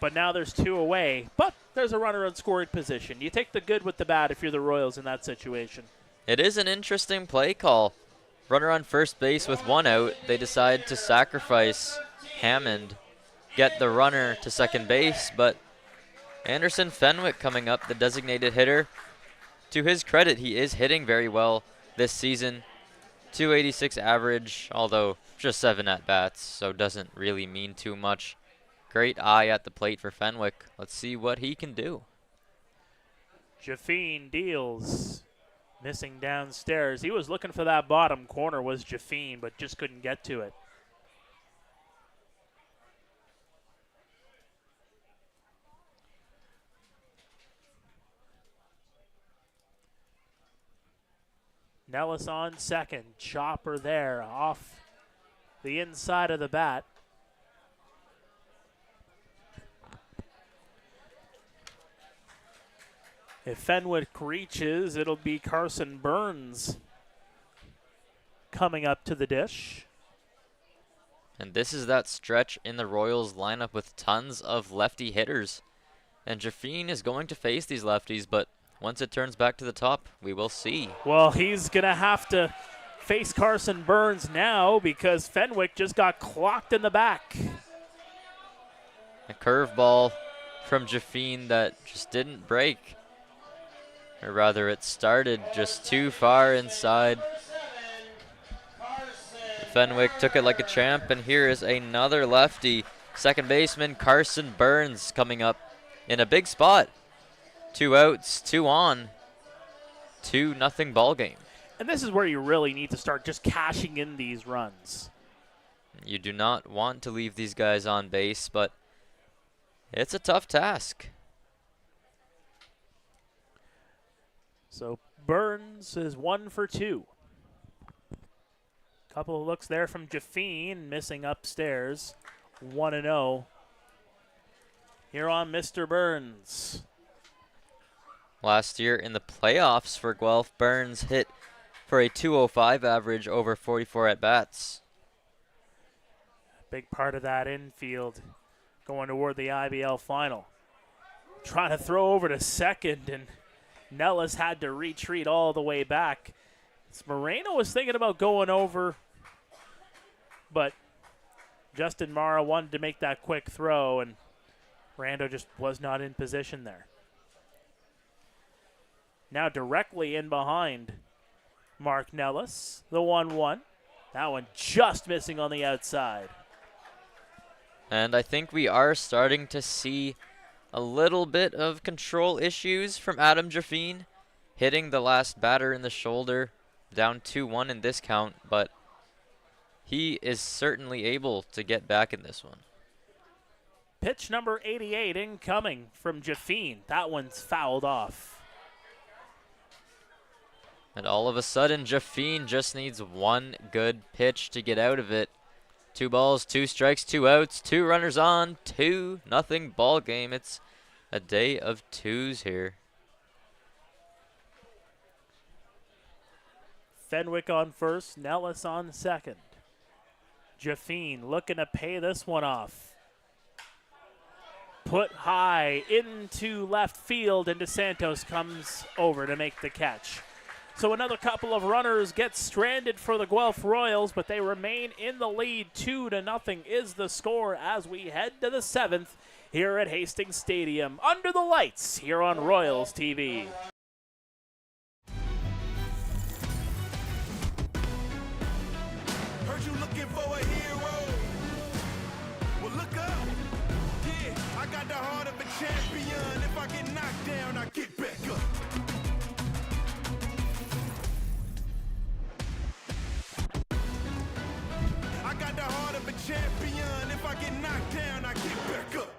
But now there's 2 away, but there's a runner in scoring position. You take the good with the bad if you're the Royals in that situation. It is an interesting play call. Runner on first base with 1 out. They decide to sacrifice Hammond, get the runner to second base, but Anderson Fenwick coming up, the designated hitter. To his credit, he is hitting very well this season. 286 average, although just 7 at-bats, so doesn't really mean too much. Great eye at the plate for Fenwick. Let's see what he can do. Jaffine deals. Missing downstairs. He was looking for that bottom corner, was Jaffine, but just couldn't get to it. Nellis on second. Chopper there off the inside of the bat. If Fenwick reaches, it'll be Carson Burns coming up to the dish. And this is that stretch in the Royals lineup with tons of lefty hitters. And Jaffine is going to face these lefties, but once it turns back to the top, we will see. Well, he's going to have to face Carson Burns now because Fenwick just got clocked in the back. A curveball from Jaffine that just didn't break. Or rather, it started just too far inside. Fenwick took it like a champ, and here is another lefty. Second baseman Carson Burns coming up in a big spot. 2 outs, 2 on. 2-0 ball game. And this is where you really need to start just cashing in these runs. You do not want to leave these guys on base, but it's a tough task. So Burns is 1 for 2. Couple of looks there from Jaffine, missing upstairs. 1-0. Here on Mr. Burns. Last year in the playoffs for Guelph, Burns hit for a 205 average over 44 at-bats. Big part of that infield going toward the IBL final. Trying to throw over to second, and Nellis had to retreat all the way back. Moreno was thinking about going over, but Justin Mara wanted to make that quick throw, and Rando just was not in position there. Now directly in behind Mark Nellis, the 1-1. That one just missing on the outside. And I think we are starting to see a little bit of control issues from Adam Jaffine, hitting the last batter in the shoulder, down 2-1 in this count, but he is certainly able to get back in this one. Pitch number 88 incoming from Jaffine. That one's fouled off. And all of a sudden, Jaffine just needs one good pitch to get out of it. 2 balls, 2 strikes, 2 outs, 2 runners on, 2-0 ball game. It's a day of twos here. Fenwick on first, Nellis on second. Jaffine looking to pay this one off. Put high into left field, and DeSantos comes over to make the catch. So another couple of runners get stranded for the Guelph Royals, but they remain in the lead. 2-0 is the score as we head to the 7th here at Hastings Stadium. Under the lights here on Royals TV. Heard you looking for a hero. Well, look up. Yeah, I got the heart of a champion. If I get knocked down, I get back up. I got the heart of a champion. If I get knocked down, I get back up.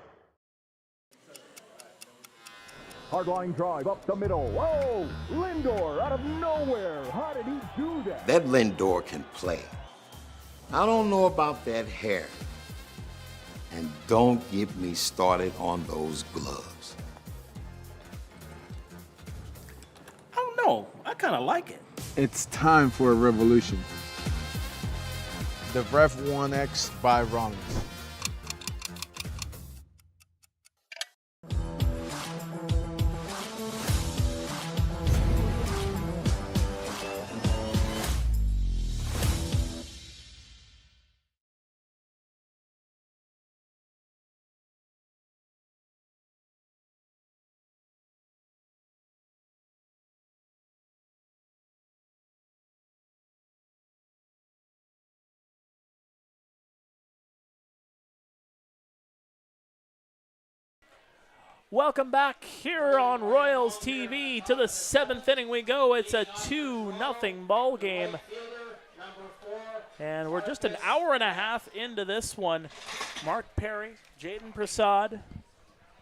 Hard line drive up the middle. Whoa! Lindor out of nowhere. How did he do that? That Lindor can play. I don't know about that hair. And don't get me started on those gloves. I don't know. I kind of like it. It's time for a revolution. The Ref 1X by Rollins. Welcome back here on Royals TV. To the 7th inning we go. It's a 2-0 ball game. And we're just an hour and a half into this one. Mark Pare, Jayden Prasad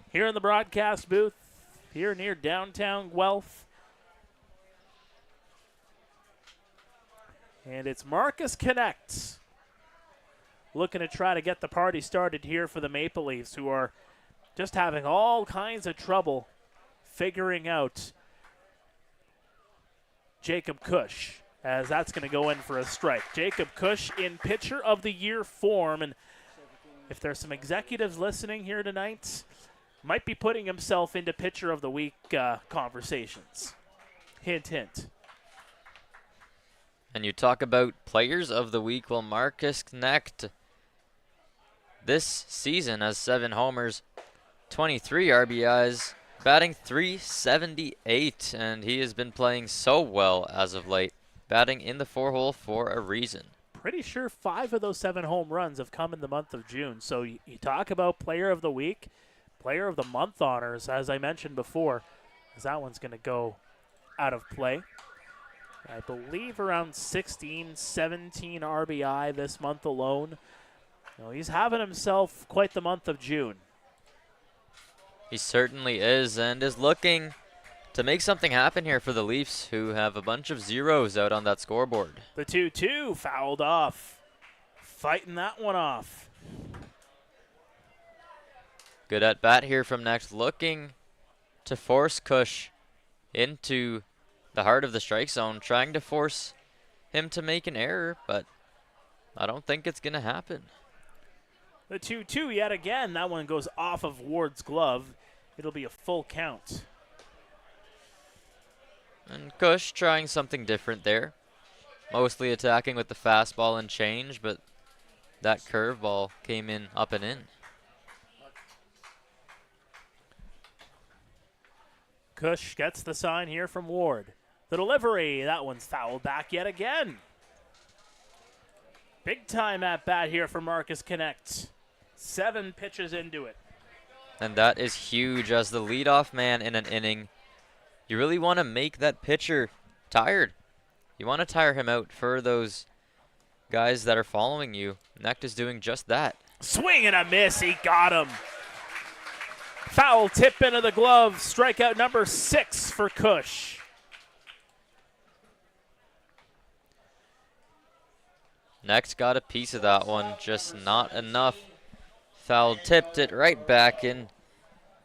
here in the broadcast booth here near downtown Guelph. And it's Marcus Connect looking to try to get the party started here for the Maple Leafs, who are just having all kinds of trouble figuring out Jacob Cush, as that's going to go in for a strike. Jacob Cush in Pitcher of the Year form, and if there's some executives listening here tonight, might be putting himself into Pitcher of the Week conversations. Hint, hint. And you talk about players of the week. Well, Marcus Knecht this season has 7 homers, 23 RBIs, batting .378, and he has been playing so well as of late, batting in the 4-hole for a reason. Pretty sure 5 of those 7 home runs have come in the month of June. So you talk about Player of the Week, Player of the Month honors, as I mentioned before, as that one's going to go out of play. I believe around 16, 17 RBI this month alone. He's having himself quite the month of June. He certainly is, and is looking to make something happen here for the Leafs, who have a bunch of zeros out on that scoreboard. The 2-2 fouled off. Fighting that one off. Good at bat here from Next, looking to force Cush into the heart of the strike zone, trying to force him to make an error, but I don't think it's going to happen. The 2-2 yet again. That one goes off of Ward's glove. It'll be a full count. 2-2 the 2-2 yet again. That one goes off of Ward's glove. It'll be a full count. 2-2 the 2-2 yet again. That one goes off of Ward's glove. It'll be a full count. 2-2 the 2-2 yet again. That one goes off of Ward's glove. It'll be a full count. And Kush trying something different there. Mostly attacking with the fastball and change, but that curveball came in up and in. Kush gets the sign here from Ward. The delivery, that one's fouled back yet again. Big time at bat here for Marcus Connect. 7 pitches into it. And that is huge as the leadoff man in an inning. You really want to make that pitcher tired. You want to tire him out for those guys that are following you. Knecht is doing just that. Swing and a miss, he got him. Foul tip into the glove, strikeout number 6 for Kush. Knecht got a piece of that one, just not enough. Foul tipped it right back in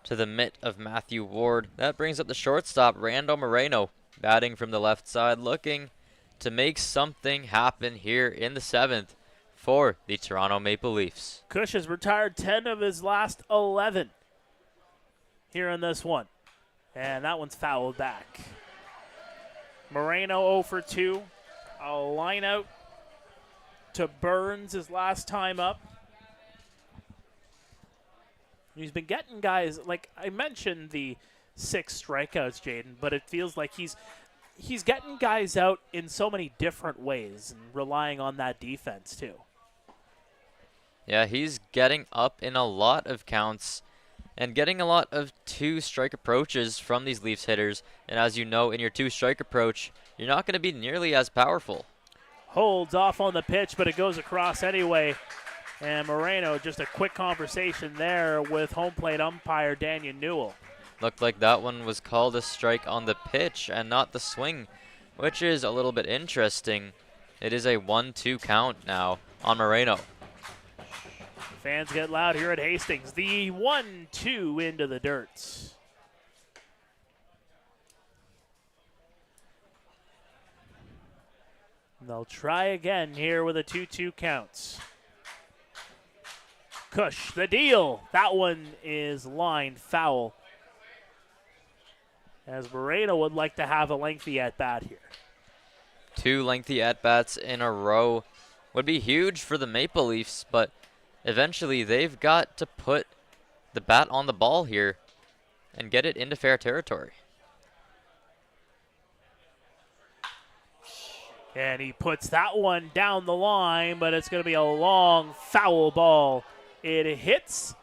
to the mitt of Matthew Ward. That brings up the shortstop, Randall Moreno, batting from the left side, looking to make something happen here in the 7th for the Toronto Maple Leafs. Kush has retired 10 of his last 11 here in this one. And that one's fouled back. Moreno 0 for 2. A line out to Burns his last time up. He's been getting guys, like I mentioned the 6 strikeouts, Jayden, but it feels like he's getting guys out in so many different ways and relying on that defense too. Yeah, he's getting up in a lot of counts and getting a lot of 2-strike approaches from these Leafs hitters. And as you know, in your 2-strike approach, you're not going to be nearly as powerful. Holds off on the pitch, but it goes across anyway. And Moreno, just a quick conversation there with home plate umpire Daniel Newell. Looked like that one was called a strike on the pitch and not the swing, which is a little bit interesting. It is a 1-2 count now on Moreno. Fans get loud here at Hastings. The 1-2 into the dirt. They'll try again here with a 2-2 count. Kush, the deal. That one is lined foul. As Moreno would like to have a lengthy at-bat here. 2 lengthy at-bats in a row would be huge for the Maple Leafs, but eventually they've got to put the bat on the ball here and get it into fair territory. And he puts that one down the line, but it's going to be a long foul ball. It hits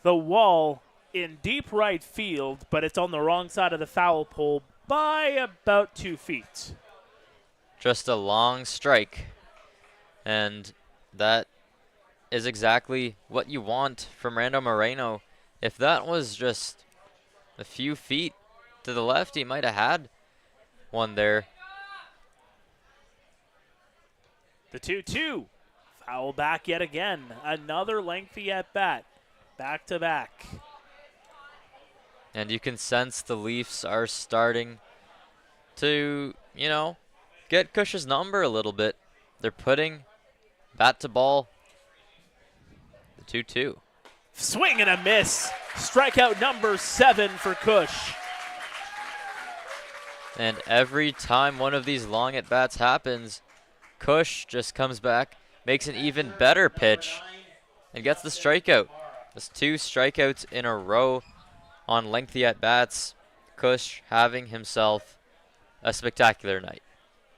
the wall in deep right field, but it's on the wrong side of the foul pole by about 2 feet. Just a long strike, and that is exactly what you want from Randall Moreno. If that was just a few feet to the left, he might have had one there. The 2-2. Foul back yet again. Another lengthy at-bat. Back to back. And you can sense the Leafs are starting to, get Kush's number a little bit. They're putting bat to ball. The 2-2. Swing and a miss. Strikeout number 7 for Kush. And every time one of these long at-bats happens, Kush just comes back, makes an even better pitch, and gets the strikeout. That's 2 strikeouts in a row on lengthy at-bats. Kush having himself a spectacular night.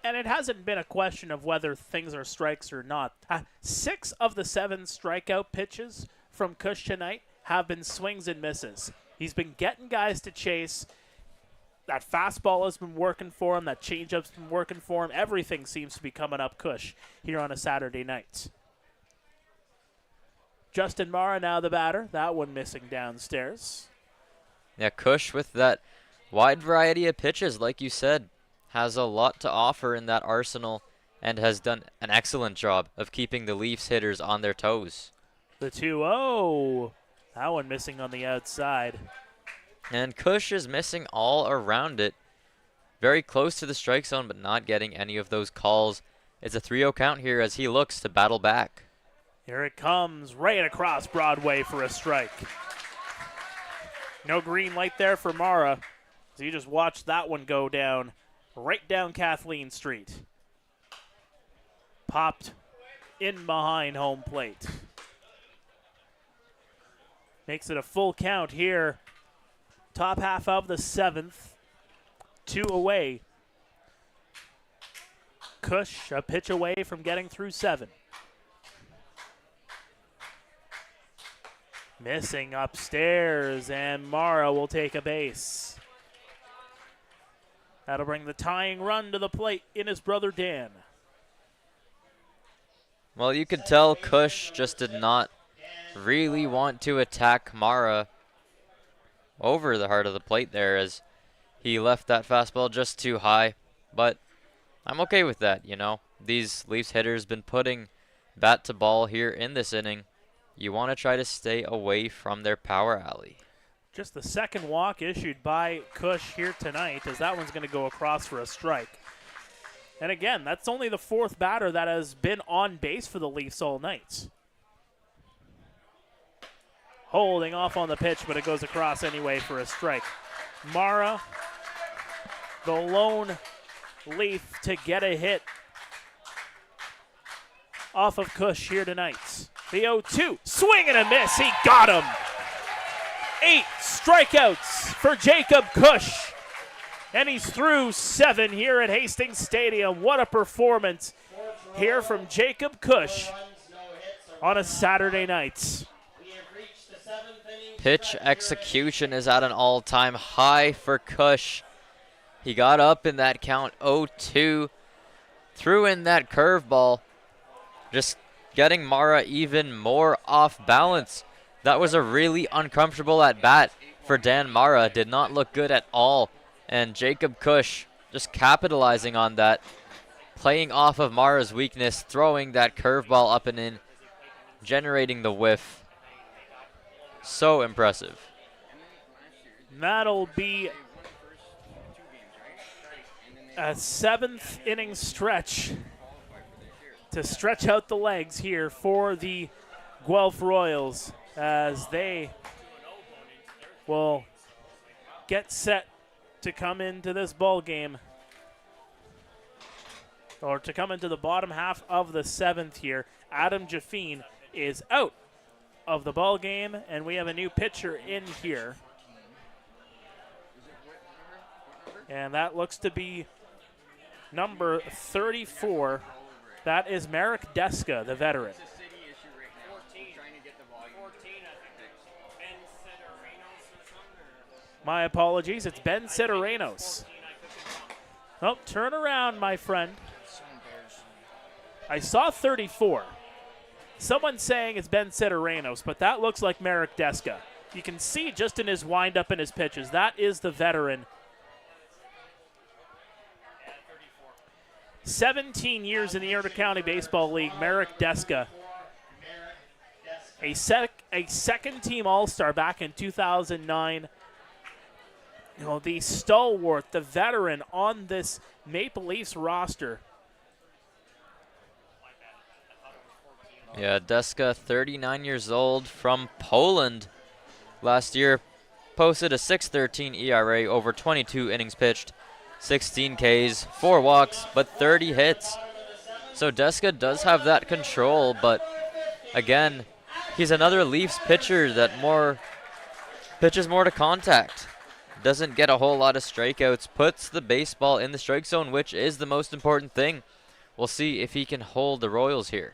And it hasn't been a question of whether things are strikes or not. 6 of the 7 strikeout pitches from Kush tonight have been swings and misses. He's been getting guys to chase. That fastball has been working for him. That changeup's been working for him. Everything seems to be coming up Kush here on a Saturday night. Justin Mara now the batter. That one missing downstairs. Yeah, Kush with that wide variety of pitches, like you said, has a lot to offer in that arsenal and has done an excellent job of keeping the Leafs hitters on their toes. The 2-0. That one missing on the outside. And Kush is missing all around it. Very close to the strike zone, but not getting any of those calls. It's a 3-0 count here as he looks to battle back. Here it comes, right across Broadway for a strike. No green light there for Mara. So you just watched that one go down, right down Kathleen Street. Popped in behind home plate. Makes it a full count here. Top half of the 7th. 2 away. Cush a pitch away from getting through 7. Missing upstairs, and Mara will take a base. That'll bring the tying run to the plate in his brother Dan. Well, you could tell Cush just did not really want to attack Mara over the heart of the plate there, as he left that fastball just too high. But I'm okay with that, you know. These Leafs hitters been putting bat to ball here in this inning. You want to try to stay away from their power alley. Just the second walk issued by Cush here tonight, as that one's going to go across for a strike. And again, that's only the 4th batter that has been on base for the Leafs all night. Holding off on the pitch, but it goes across anyway for a strike. Mara, the lone Leaf to get a hit off of Cush here tonight. The 0-2, swing and a miss, he got him. 8 strikeouts for Jacob Cush. And he's through 7 here at Hastings Stadium. What a performance here from Jacob Cush on a Saturday night. Pitch execution is at an all-time high for Cush. He got up in that count 0-2, threw in that curveball, just getting Mara even more off balance. That was a really uncomfortable at bat for Dan Mara. Did not look good at all. And Jacob Cush just capitalizing on that, playing off of Mara's weakness, throwing that curveball up and in, generating the whiff. So impressive. That'll be a 7th inning stretch to stretch out the legs here for the Guelph Royals, as they will get set to come into this ball game, or to come into the bottom half of the 7th here. Adam Jaffine is out of the ball game, and we have a new pitcher in here. And that looks to be number 34. That is Marek Deska, the veteran. My apologies, it's Ben Sideranos. Oh, turn around, my friend. I saw 34. Someone's saying it's Ben Sideranos, but that looks like Marek Deska. You can see just in his windup and his pitches, that is the veteran. 17 years in the Intercounty Baseball League, Marek Deska. A second-team All-Star back in 2009. You know, the stalwart, the veteran on this Maple Leafs roster. Yeah, Deska, 39 years old, from Poland. Last year, posted a 6.13 ERA over 22 innings pitched, 16 Ks, 4 walks, but 30 hits. So Deska does have that control, but again, he's another Leafs pitcher that pitches more to contact. Doesn't get a whole lot of strikeouts, puts the baseball in the strike zone, which is the most important thing. We'll see if he can hold the Royals here.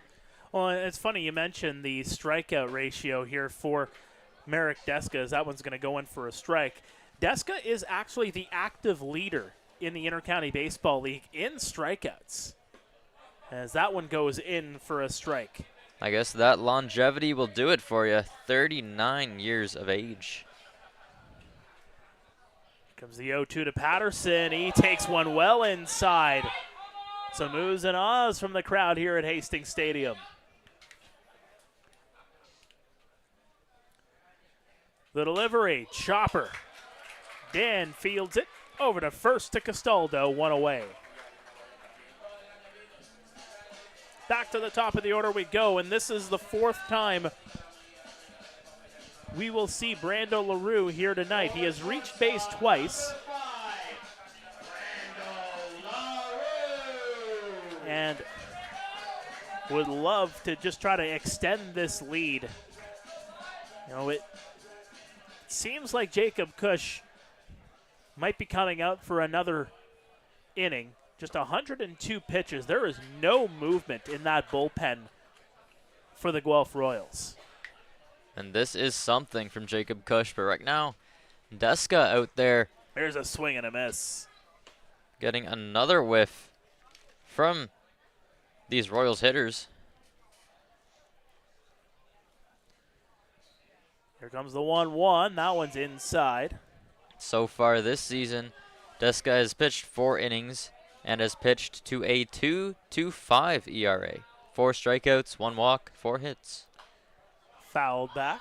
Well, it's funny you mentioned the strikeout ratio here for Marek Deska, as that one's going to go in for a strike. Deska is actually the active leader in the Intercounty Baseball League in strikeouts, as that one goes in for a strike. I guess that longevity will do it for you. 39 years of age. Comes the 0-2 to Patterson. He takes one well inside. Some oohs and ahs from the crowd here at Hastings Stadium. The delivery, chopper. Dan fields it over to first to Castaldo, one away. Back to the top of the order we go, and this is the 4th time we will see Brando LaRue here tonight. He has reached base twice. and would love to just try to extend this lead. You know, it seems like Jacob Cush might be coming out for another inning. Just 102 pitches. There is no movement in that bullpen for the Guelph Royals. And this is something from Jacob Cush, but right now, Deska out there. There's a swing and a miss. Getting another whiff from these Royals hitters. Here comes the 1-1. That one's inside. So far this season, Deska has pitched 4 innings and has pitched to a 2.25 ERA. 4 strikeouts, 1 walk, 4 hits. Fouled back.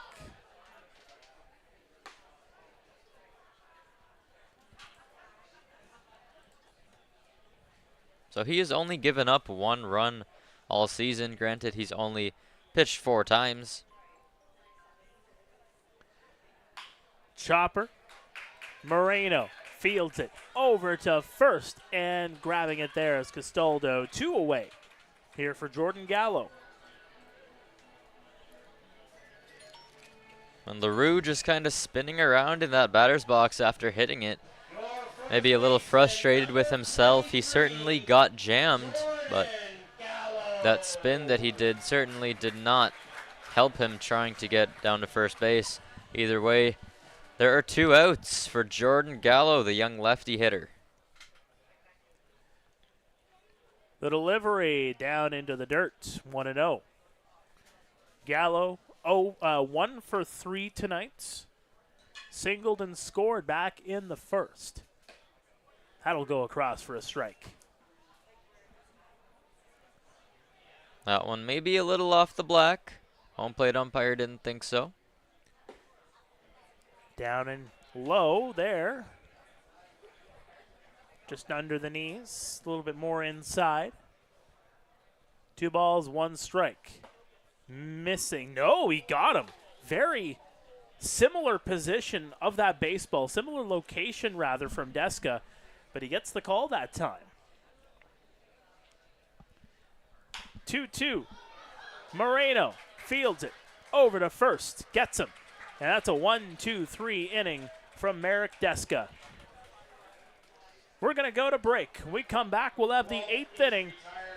So he has only given up 1 run all season. Granted, he's only pitched 4 times. Chopper. Moreno fields it over to first, and grabbing it there is Castaldo. 2 away here for Jordan Gallo. And LaRue just kind of spinning around in that batter's box after hitting it. Maybe a little frustrated with himself. He certainly got jammed, but that spin that he did certainly did not help him trying to get down to first base. Either way, there are 2 outs for Jordan Gallo, the young lefty hitter. The delivery down into the dirt, 1-0. Gallo, 1 for 3 tonight. Singled and scored back in the first. That'll go across for a strike. That one may be a little off the black. Home plate umpire didn't think so. Down and low there. Just under the knees. A little bit more inside. 2 balls, 1 strike. Missing. No, he got him. Very similar position of that baseball. Similar location, rather, from Deska. But he gets the call that time. 2-2. Moreno fields it over to first. Gets him. And that's a 1-2-3 inning from Merrick Deska. We're going to go to break. When we come back, we'll have the 8th inning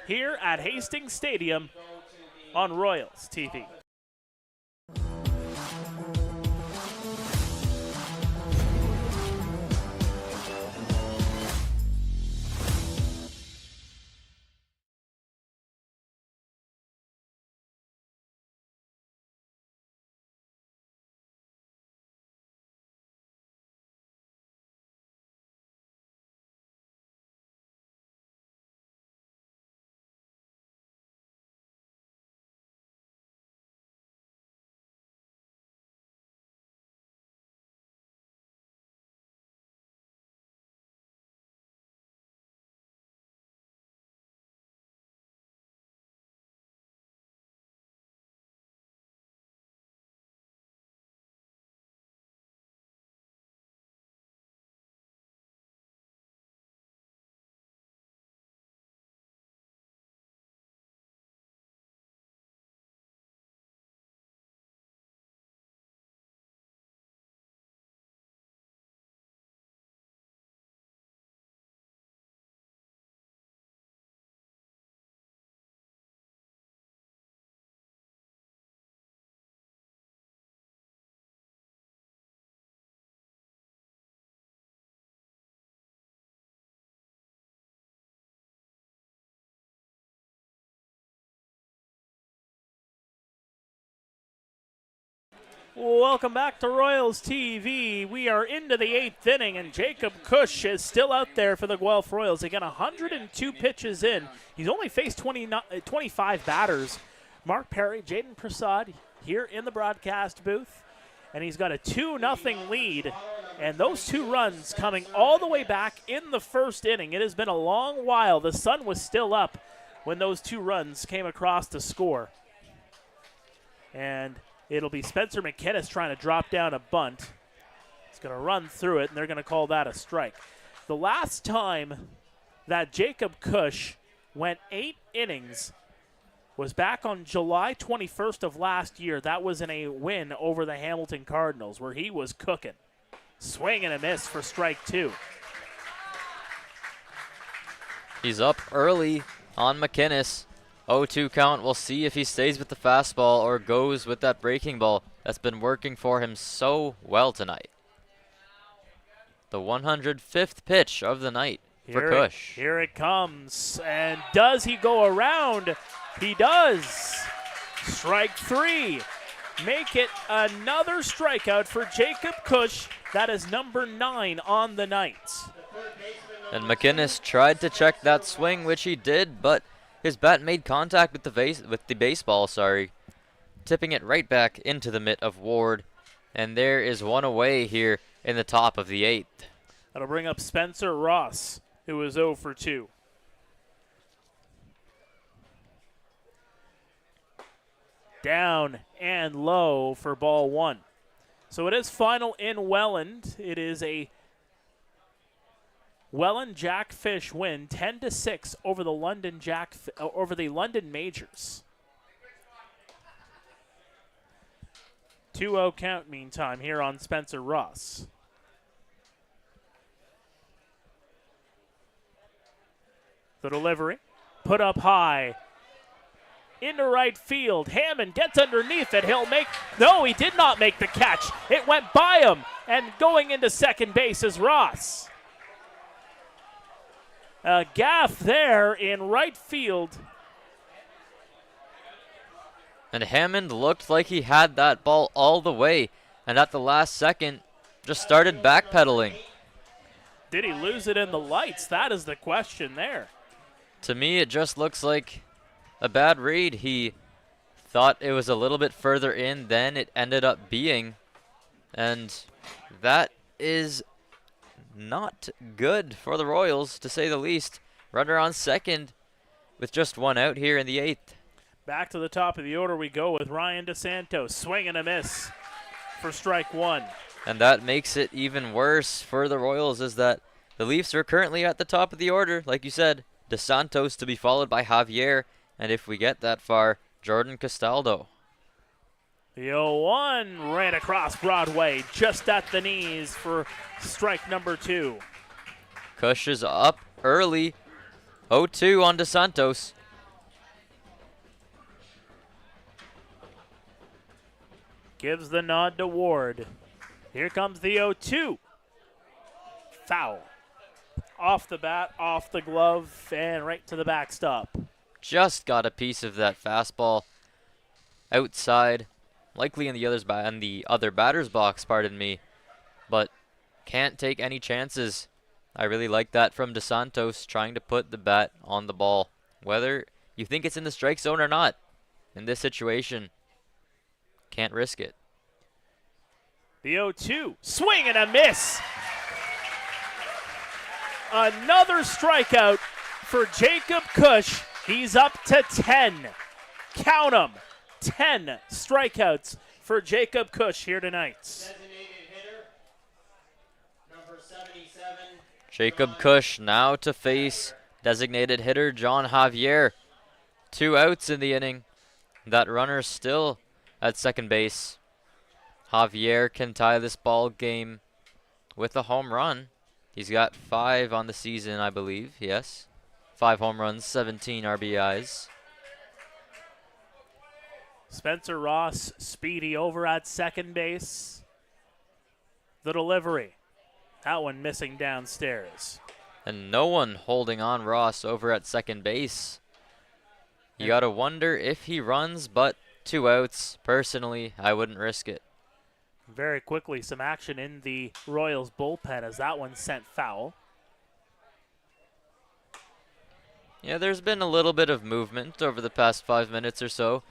here at Hastings Stadium on Royals TV. Welcome back to Royals TV. We are into the 8th inning, and Jacob Cush is still out there for the Guelph Royals. Again, 102 pitches in. He's only faced 25 batters. Mark Pare, Jayden Prasad here in the broadcast booth, and he's got a 2-0 lead, and those 2 runs coming all the way back in the first inning. It has been a long while. The sun was still up when those 2 runs came across to score. And it'll be Spencer McKinnis trying to drop down a bunt. He's going to run through it, and they're going to call that a strike. The last time that Jacob Cush went 8 innings, was back on July 21st of last year. That was in a win over the Hamilton Cardinals where he was cooking. Swing and a miss for strike 2. He's up early on McInnes. 0-2 count. We'll see if he stays with the fastball or goes with that breaking ball that's been working for him so well tonight. The 105th pitch of the night for Kush. Here it comes. And does he go around? He does. Strike 3. Make it another strikeout for Jacob Kush. That is number 9 on the night. And McInnes tried to check that swing, which he did, but his bat made contact with the baseball, tipping it right back into the mitt of Ward. And there is one away here in the top of the 8th. That'll bring up Spencer Ross, who is 0 for 2. Down and low for ball 1. So it is final in Welland. It is a Welland Jack Fish win, 10-6 over the London Majors. 2-0 count meantime here on Spencer Ross. The delivery, put up high, into right field. Hammond gets underneath it. He'll make, no, he did not make the catch. It went by him, and going into second base is Ross. A gaff there in right field. And Hammond looked like he had that ball all the way, and at the last second, just started backpedaling. Did he lose it in the lights? That is the question there. To me, it just looks like a bad read. He thought it was a little bit further in than it ended up being, and that is not good for the Royals, to say the least. Runner on second with just 1 out here in the 8th. Back to the top of the order we go with Ryan DeSantos. Swing and a miss for strike 1. And that makes it even worse for the Royals, is that the Leafs are currently at the top of the order. Like you said, DeSantos to be followed by Javier, and if we get that far, Jordan Castaldo. The 0-1 right across Broadway, just at the knees for strike number 2. Kush is up early. 0-2 on DeSantos. Gives the nod to Ward. Here comes the 0-2. Foul. Off the bat, off the glove, and right to the backstop. Just got a piece of that fastball outside, likely in the other batter's box, pardon me, but can't take any chances. I really like that from DeSantos, trying to put the bat on the ball, whether you think it's in the strike zone or not. In this situation, can't risk it. The 0-2, swing and a miss. Another strikeout for Jacob Kush. He's up to 10. Count them. 10 strikeouts for Jacob Kush here tonight. Designated hitter, number 77. Jacob Kush now to face designated hitter John Javier. 2 outs in the inning. That runner still at second base. Javier can tie this ball game with a home run. He's got 5 on the season, I believe. Yes. 5 home runs, 17 RBIs. Spencer Ross, speedy over at second base. The delivery. That one missing downstairs. And no one holding on Ross over at second base. You got to wonder if he runs, but 2 outs. Personally, I wouldn't risk it. Very quickly, some action in the Royals bullpen as that one sent foul. Yeah, there's been a little bit of movement over the past 5 minutes or so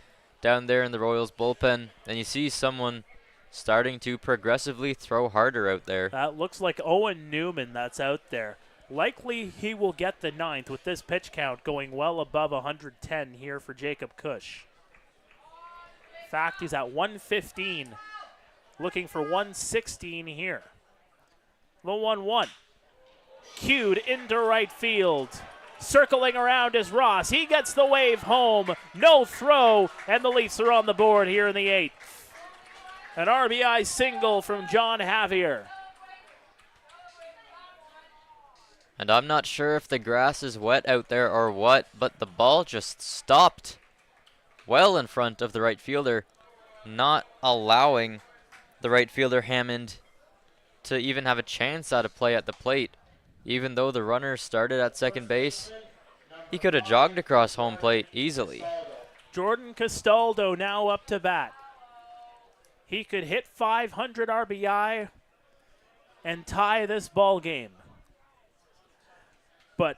down there in the Royals bullpen, and you see someone starting to progressively throw harder out there. That looks like Owen Newman that's out there. Likely he will get the 9th with this pitch count going well above 110 here for Jacob Kush. In fact, he's at 115, looking for 116 here. The 1-1. Cued into right field. Circling around is Ross. He gets the wave home. No throw, and the Leafs are on the board here in the 8th. An RBI single from John Javier. And I'm not sure if the grass is wet out there or what, but the ball just stopped well in front of the right fielder, not allowing the right fielder Hammond to even have a chance at a play at the plate. Even though the runner started at second base, he could have jogged across home plate easily. Jordan Castaldo now up to bat. He could hit 500 RBI and tie this ball game. But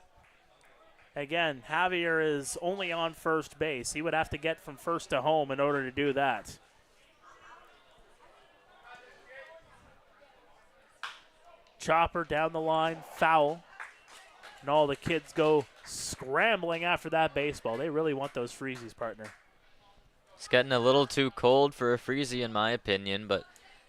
again, Javier is only on first base. He would have to get from first to home in order to do that. Chopper down the line, foul. And all the kids go scrambling after that baseball. They really want those freezies, partner. It's getting a little too cold for a freezy in my opinion, but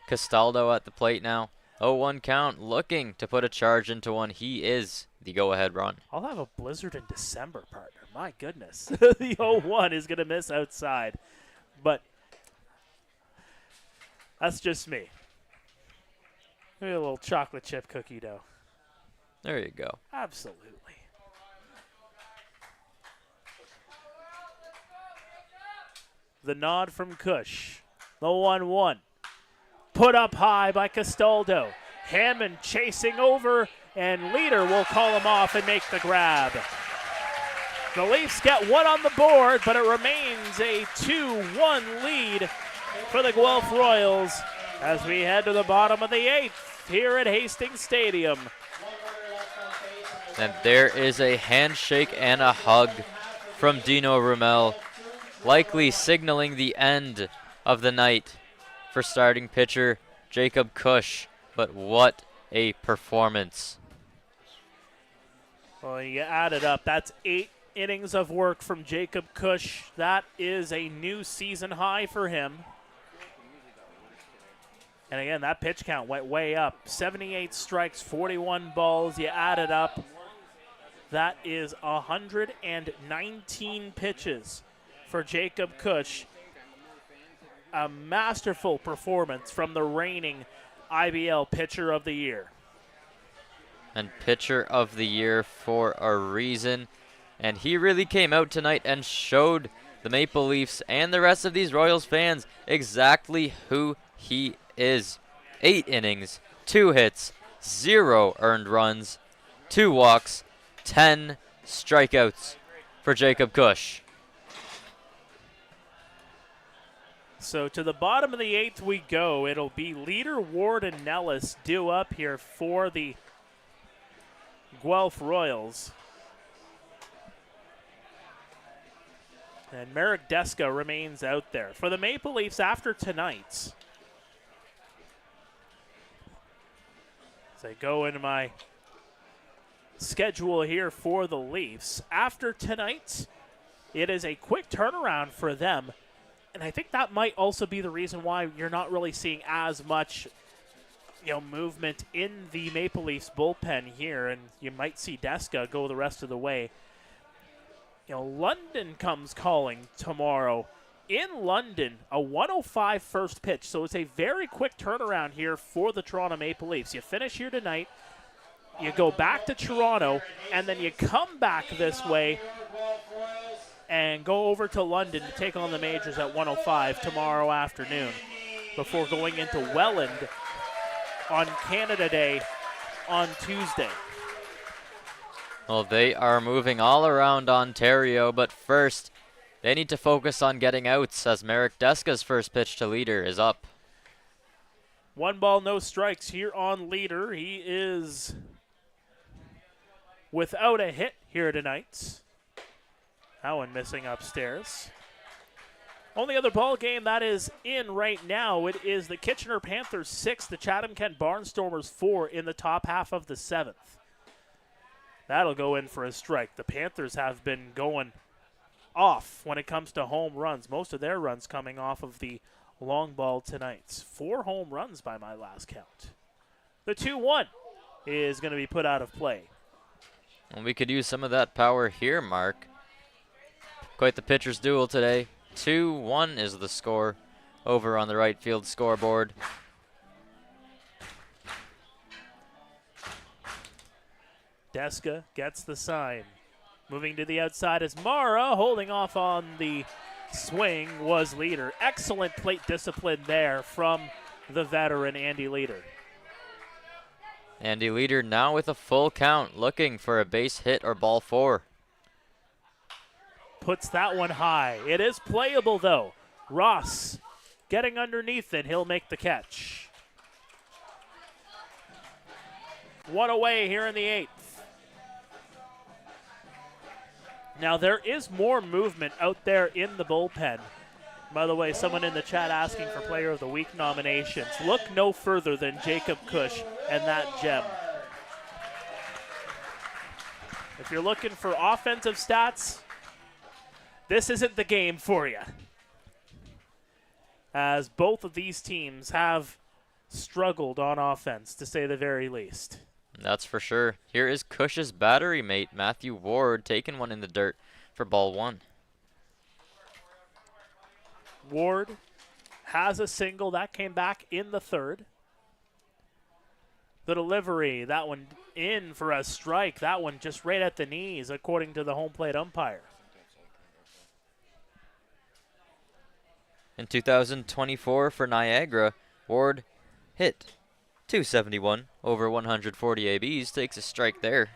Castaldo at the plate now. 0-1 count, looking to put a charge into one. He is the go-ahead run. I'll have a blizzard in December, partner. My goodness. The 0-1 is going to miss outside. But that's just me. Maybe a little chocolate chip cookie dough. There you go. Absolutely. The nod from Cush. The 1-1. Put up high by Castaldo. Hammond chasing over, and Leader will call him off and make the grab. The Leafs get one on the board, but it remains a 2-1 lead for the Guelph Royals as we head to the bottom of the 8th here at Hastings Stadium. And there is a handshake and a hug from Dino Rumel, likely signaling the end of the night for starting pitcher Jacob Cush. But what a performance. Well, you add it up. That's 8 innings of work from Jacob Cush. That is a new season high for him. And again, that pitch count went way up. 78 strikes, 41 balls. You add it up. That is 119 pitches for Jacob Cush. A masterful performance from the reigning IBL Pitcher of the Year. And Pitcher of the Year for a reason. And he really came out tonight and showed the Maple Leafs and the rest of these Royals fans exactly who he is. 8 innings, 2 hits, 0 earned runs, 2 walks, 10 strikeouts for Jacob Cush. So to the bottom of the 8th we go. It'll be Leader, Ward, and Nellis due up here for the Guelph Royals. And Merrick Deska remains out there. For the Maple Leafs after tonight's, as I go into my schedule here for the Leafs, after tonight's, it is a quick turnaround for them. And I think that might also be the reason why you're not really seeing as much, movement in the Maple Leafs bullpen here, and you might see Deska go the rest of the way. London comes calling tomorrow. In London, a 105 first pitch, so it's a very quick turnaround here for the Toronto Maple Leafs. You finish here tonight, you go back to Toronto, and then you come back this way and go over to London to take on the Majors at 105 tomorrow afternoon before going into Welland on Canada Day on Tuesday. Well, they are moving all around Ontario, but first, they need to focus on getting outs as Merrick Deska's first pitch to Leader is up. 1 ball, no strikes here on Leader. He is without a hit here tonight. That one missing upstairs. Only other ball game that is in right now, it is the Kitchener Panthers 6, the Chatham-Kent Barnstormers 4 in the top half of the 7th. That'll go in for a strike. The Panthers have been going off when it comes to home runs. Most of their runs coming off of the long ball tonight. 4 home runs by my last count. The 2-1 is going to be put out of play. Well, we could use some of that power here, Mark. Quite the pitcher's duel today. 2-1 is the score over on the right field scoreboard. Deska gets the sign. Moving to the outside is Mara, holding off on the swing was Leader. Excellent plate discipline there from the veteran Andy Leader. Andy Leader now with a full count, looking for a base hit or ball 4. Puts that one high. It is playable though. Ross getting underneath it. He'll make the catch. One away here in the 8th. Now there is more movement out there in the bullpen. By the way, someone in the chat asking for Player of the Week nominations. Look no further than Jacob Cush and that gem. If you're looking for offensive stats, this isn't the game for you. As both of these teams have struggled on offense, to say the very least. That's for sure. Here is Cush's battery mate, Matthew Ward, taking one in the dirt for ball 1. Ward has a single. That came back in the 3rd. The delivery, that one in for a strike. That one just right at the knees, according to the home plate umpire. In 2024 for Niagara, Ward hit .271 over 140 ABs, takes a strike there.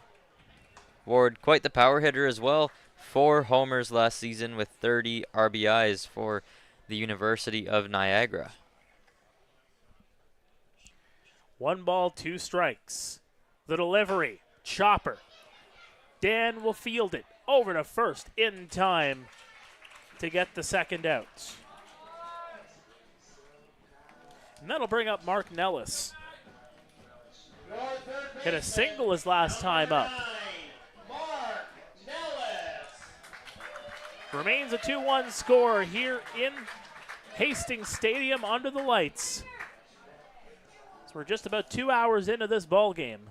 Ward, quite the power hitter as well. 4 homers last season with 30 RBIs for the University of Niagara. 1 ball, 2 strikes. The delivery, chopper. Dan will field it over to first in time to get the second out. And that'll bring up Mark Nellis. Hit a single his last time up. Remains a 2-1 score here in Hastings Stadium under the lights. So we're just about 2 hours into this ball game.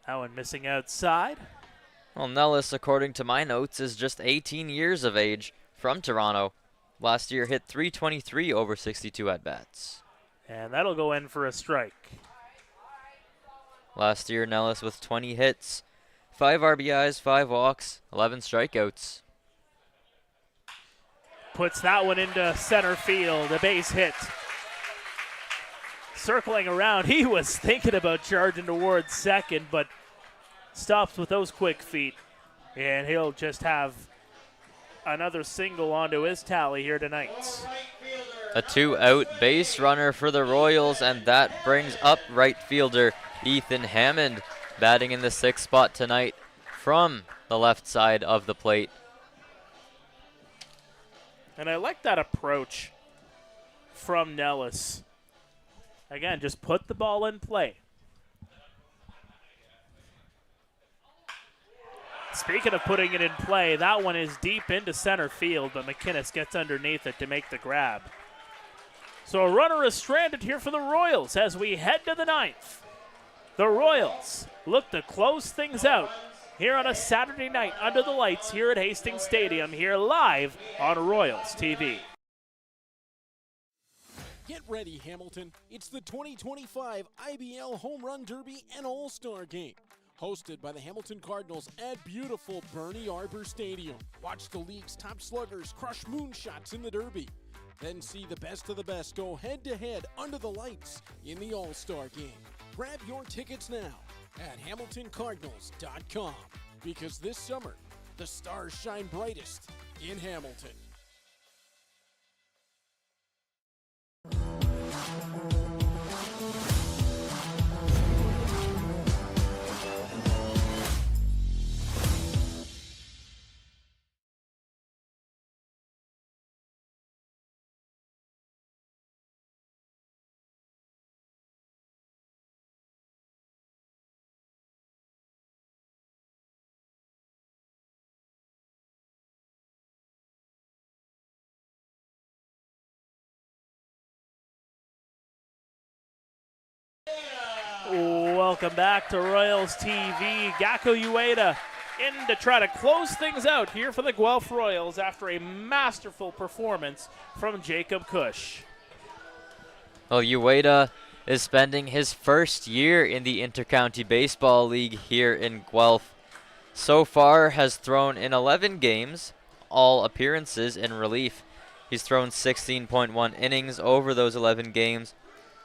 That one missing outside. Well, Nellis, according to my notes, is just 18 years of age, from Toronto. Last year hit .323 over 62 at-bats. And that'll go in for a strike. Last year, Nellis with 20 hits, 5 RBIs, 5 walks, 11 strikeouts. Puts that one into center field, a base hit. Circling around, he was thinking about charging towards second, but stops with those quick feet. And he'll just have another single onto his tally here tonight. A 2-out base runner for the Royals, and that brings up right fielder Ethan Hammond, batting in the 6th spot tonight from the left side of the plate. And I like that approach from Nellis. Again, just put the ball in play. Speaking of putting it in play, that one is deep into center field, but McInnes gets underneath it to make the grab. So a runner is stranded here for the Royals as we head to the 9th. The Royals look to close things out here on a Saturday night under the lights here at Hastings Stadium, here live on Royals TV. Get ready, Hamilton. It's the 2025 IBL Home Run Derby and All-Star Game. Hosted by the Hamilton Cardinals at beautiful Bernie Arbor Stadium. Watch the league's top sluggers crush moonshots in the Derby. Then see the best of the best go head-to-head under the lights in the All-Star Game. Grab your tickets now at HamiltonCardinals.com, because this summer, the stars shine brightest in Hamilton. Welcome back to Royals TV. Gakko Ueda in to try to close things out here for the Guelph Royals after a masterful performance from Jacob Cush. Well, Ueda is spending his first year in the Intercounty Baseball League here in Guelph. So far has thrown in 11 games, all appearances in relief. He's thrown 16.1 innings over those 11 games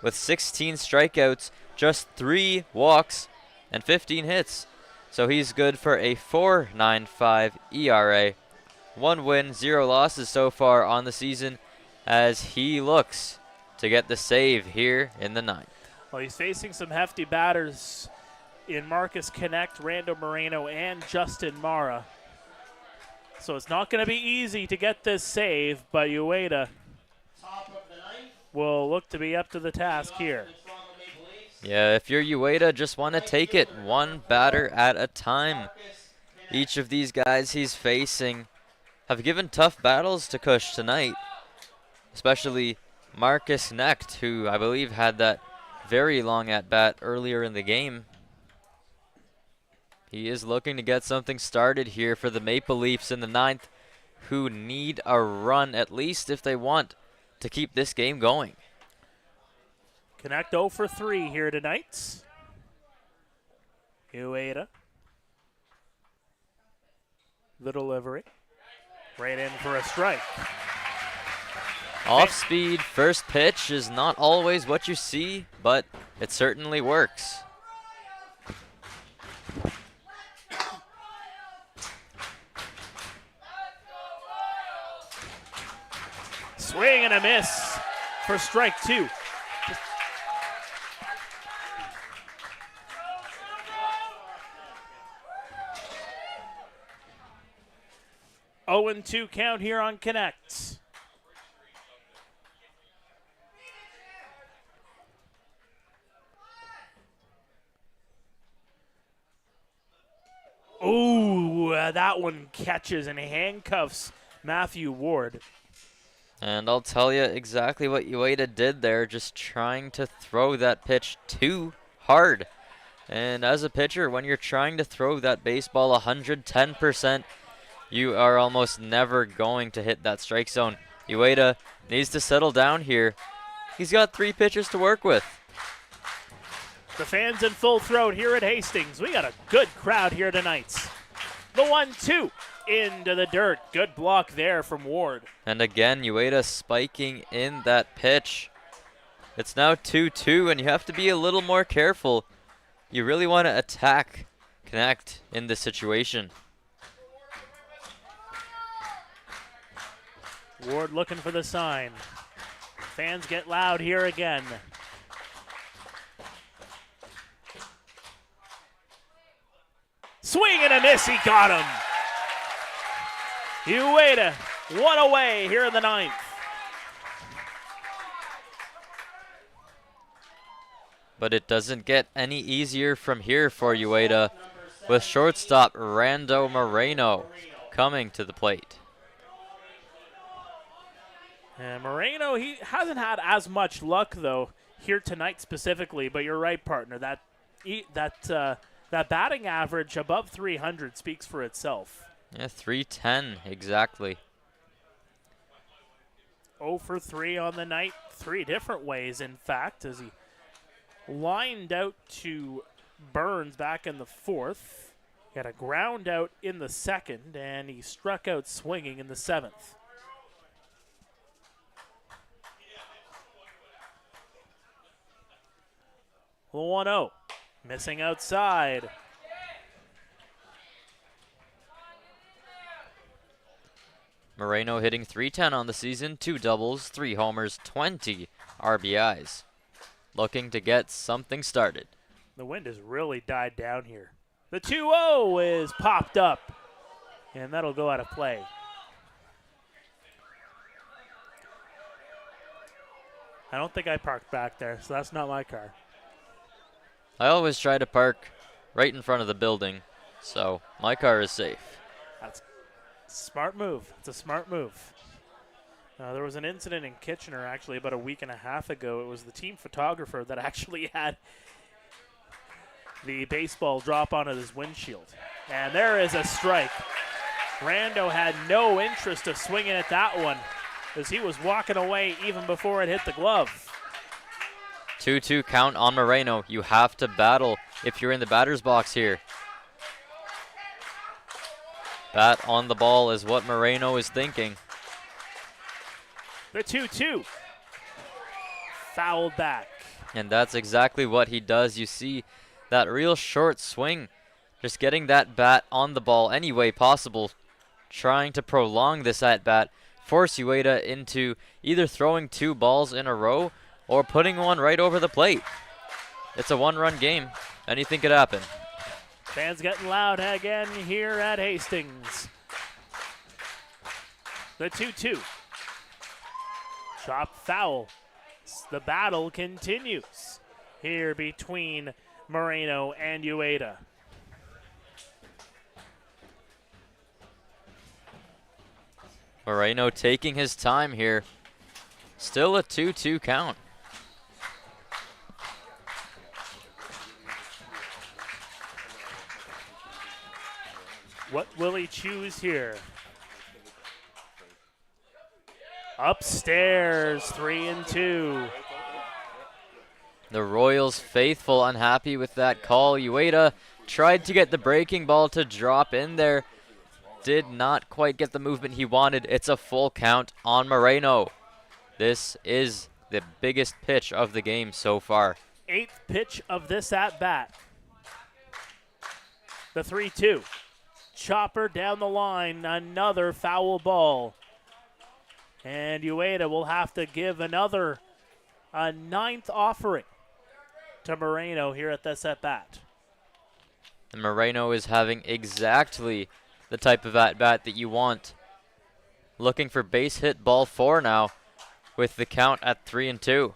with 16 strikeouts, just 3 walks, and 15 hits. So he's good for a 4.95 ERA. 1 win, 0 losses so far on the season as he looks to get the save here in the ninth. Well, he's facing some hefty batters in Marcus Connect, Rando Moreno, and Justin Mara. So it's not going to be easy to get this save, but Ueda will look to be up to the task here. Yeah, if you're Ueda, just want to take it one batter at a time. Each of these guys he's facing have given tough battles to Cush tonight, especially Marcus Knecht, who I believe had that very long at-bat earlier in the game. He is looking to get something started here for the Maple Leafs in the ninth, who need a run at least if they want to keep this game going. Connect 0 for 3 here tonight. Ueda. The delivery. Right in for a strike. Off speed first pitch is not always what you see, but it certainly works. Swing and a miss for strike 2. Oh and 2 count here on Connect. Ooh, that one catches and handcuffs Matthew Ward. And I'll tell you exactly what Ueda did there, just trying to throw that pitch too hard. And as a pitcher, when you're trying to throw that baseball 110%, you are almost never going to hit that strike zone. Ueda needs to settle down here. He's got 3 pitches to work with. The fans in full throat here at Hastings. We got a good crowd here tonight. The 1-2 into the dirt. Good block there from Ward. And again, Ueda spiking in that pitch. It's now 2-2, and you have to be a little more careful. You really want to attack Connect in this situation. Ward looking for the sign. Fans get loud here again. Swing and a miss, he got him. Ueda, 1 away here in the ninth. But it doesn't get any easier from here for Ueda, with shortstop Rando Moreno coming to the plate. And Moreno, he hasn't had as much luck though here tonight specifically. But you're right, partner. That batting average above 300 speaks for itself. Yeah, 310 exactly. 0 for 3 on the night, 3 different ways, in fact, as he lined out to Burns back in the 4th. He had a ground out in the 2nd, and he struck out swinging in the 7th. The 1-0, missing outside. Moreno hitting .310 on the season, 2 doubles, 3 homers, 20 RBIs. Looking to get something started. The wind has really died down here. The 2-0 is popped up, and that'll go out of play. I don't think I parked back there, so that's not my car. I always try to park right in front of the building, so my car is safe. That's a smart move. It's a smart move. There was an incident in Kitchener actually about a week and a half ago. It was the team photographer that actually had the baseball drop onto his windshield. And there is a strike. Rando had no interest of swinging at that one as he was walking away even before it hit the glove. 2-2 count on Moreno. You have to battle if you're in the batter's box here. Bat on the ball is what Moreno is thinking. The 2-2. Fouled back. And that's exactly what he does. You see that real short swing. Just getting that bat on the ball any way possible. Trying to prolong this at-bat. Force Ueda into either throwing 2 balls in a row or putting one right over the plate. It's a 1-run game. Anything could happen. Fans getting loud again here at Hastings. The 2-2. Chop foul. The battle continues here between Moreno and Ueda. Moreno taking his time here. Still a 2-2 count. What will he choose here? Upstairs, 3-2. The Royals faithful unhappy with that call. Ueda tried to get the breaking ball to drop in there. Did not quite get the movement he wanted. It's a full count on Moreno. This is the biggest pitch of the game so far. 8th pitch of this at-bat. The 3-2. Chopper down the line, another foul ball. And Ueda will have to give a 9th offering to Moreno here at this at-bat. And Moreno is having exactly the type of at-bat that you want. Looking for base hit ball 4 now with the count at 3-2.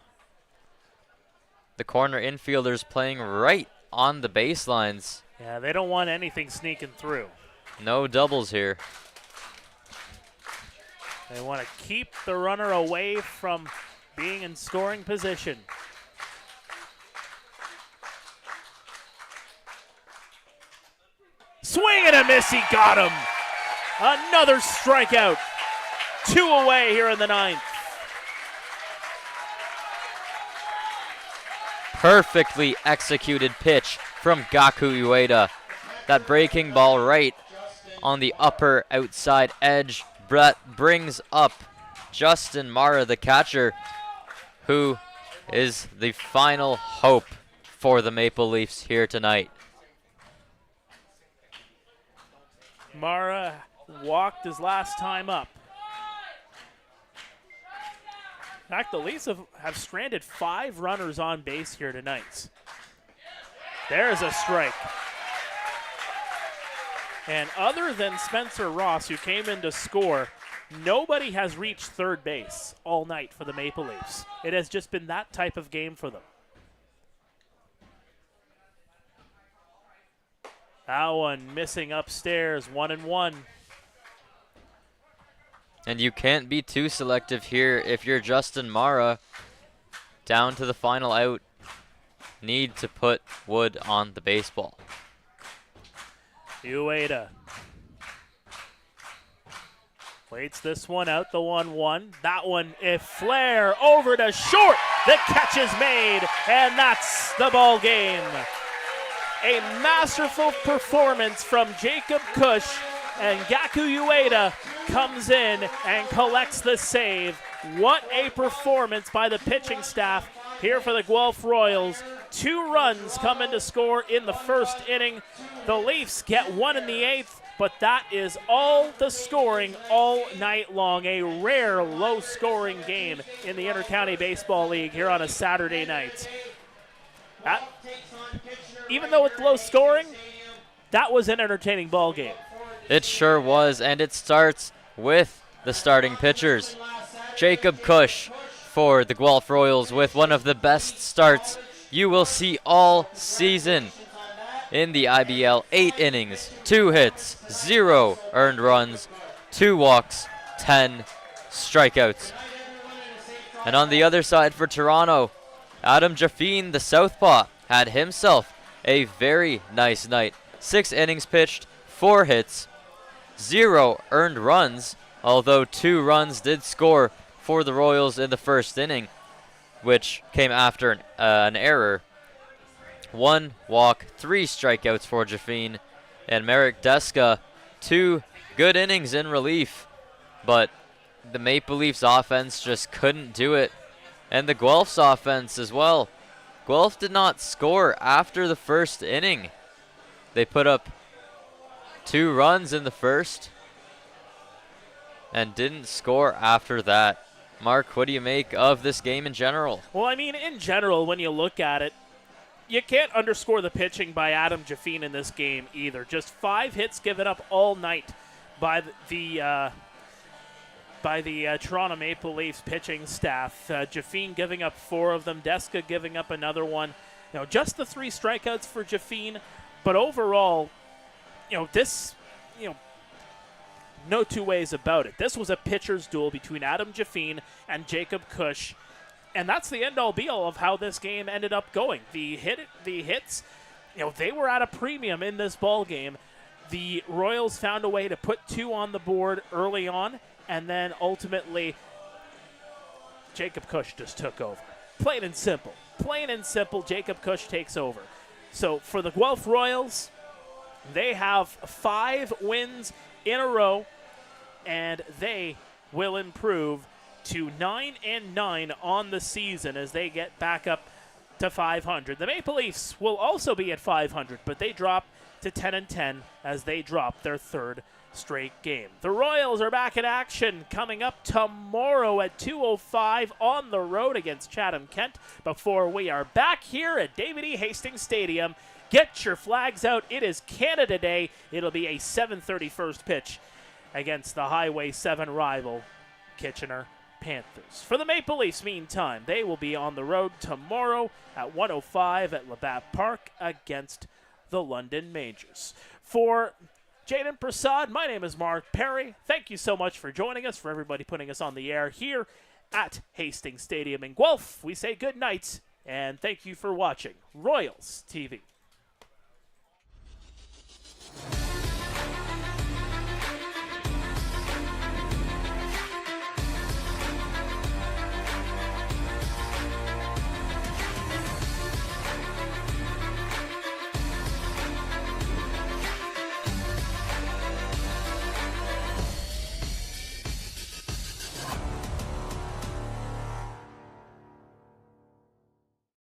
The corner infielders playing right on the baselines. Yeah, they don't want anything sneaking through. No doubles here. They want to keep the runner away from being in scoring position. Swing and a miss, he got him. Another strikeout. 2 away here in the 9th. Perfectly executed pitch from Gaku Ueda. That breaking ball right on the upper outside edge. Brett brings up Justin Mara, the catcher, who is the final hope for the Maple Leafs here tonight. Mara walked his last time up. In fact, the Leafs have stranded 5 runners on base here tonight. There's a strike. And other than Spencer Ross, who came in to score, nobody has reached third base all night for the Maple Leafs. It has just been that type of game for them. That one missing upstairs, 1-1. And you can't be too selective here if you're Justin Mara. Down to the final out. Need to put wood on the baseball. Ueda waits this one out, the 1-1. That one, if flare over to short. The catch is made, and that's the ball game. A masterful performance from Jacob Cush, and Gaku Ueda comes in and collects the save. What a performance by the pitching staff here for the Guelph Royals. 2 runs come in to score in the first inning. The Leafs get 1 in the 8th, but that is all the scoring all night long. A rare low-scoring game in the Intercounty Baseball League here on a Saturday night. Even though it's low scoring, that was an entertaining ball game. It sure was, and it starts with the starting pitchers. Jacob Cush for the Guelph Royals with one of the best starts you will see all season in the IBL. 8 innings, 2 hits, 0 earned runs, 2 walks, 10 strikeouts. And on the other side for Toronto, Adam Jaffine, the southpaw, had himself a very nice night. 6 innings pitched, 4 hits, 0 earned runs, although 2 runs did score for the Royals in the first inning, which came after an error. 1 walk, 3 strikeouts for Jafine, and Merrick Deska, 2 good innings in relief, but the Maple Leafs offense just couldn't do it, and the Guelph's offense as well. Guelph did not score after the first inning. They put up 2 runs in the first and didn't score after that. Mark, what do you make of this game in general? Well, I mean, in general, when you look at it, you can't underscore the pitching by Adam Jafine in this game either. Just 5 hits given up all night by the Toronto Maple Leafs pitching staff. Jafine giving up 4 of them. Deska giving up another one. Just the 3 strikeouts for Jafine. But overall, this, no two ways about it. This was a pitcher's duel between Adam Jafine and Jacob Cush. And that's the end-all be-all of how this game ended up going. The hits, they were at a premium in this ball game. The Royals found a way to put 2 on the board early on, and then ultimately Jacob Cush just took over. Plain and simple. Jacob Cush takes over. So for the Guelph Royals, they have 5 wins in a row, and they will improve to 9-9 on the season as they get back up to 500. The Maple Leafs will also be at 500, but they drop to 10-10 as they drop their 3rd straight game. The Royals are back in action coming up tomorrow at 2:05 on the road against Chatham-Kent before we are back here at David E. Hastings Stadium. Get your flags out. It is Canada Day. It'll be a 7:30 first pitch against the Highway 7 rival Kitchener Panthers. For the Maple Leafs, meantime, they will be on the road tomorrow at 1:05 at Labatt Park against the London Majors. For Jayden Prasad, my name is Mark Perry. Thank you so much for joining us, for everybody putting us on the air here at Hastings Stadium in Guelph. We say good night, and thank you for watching Royals TV.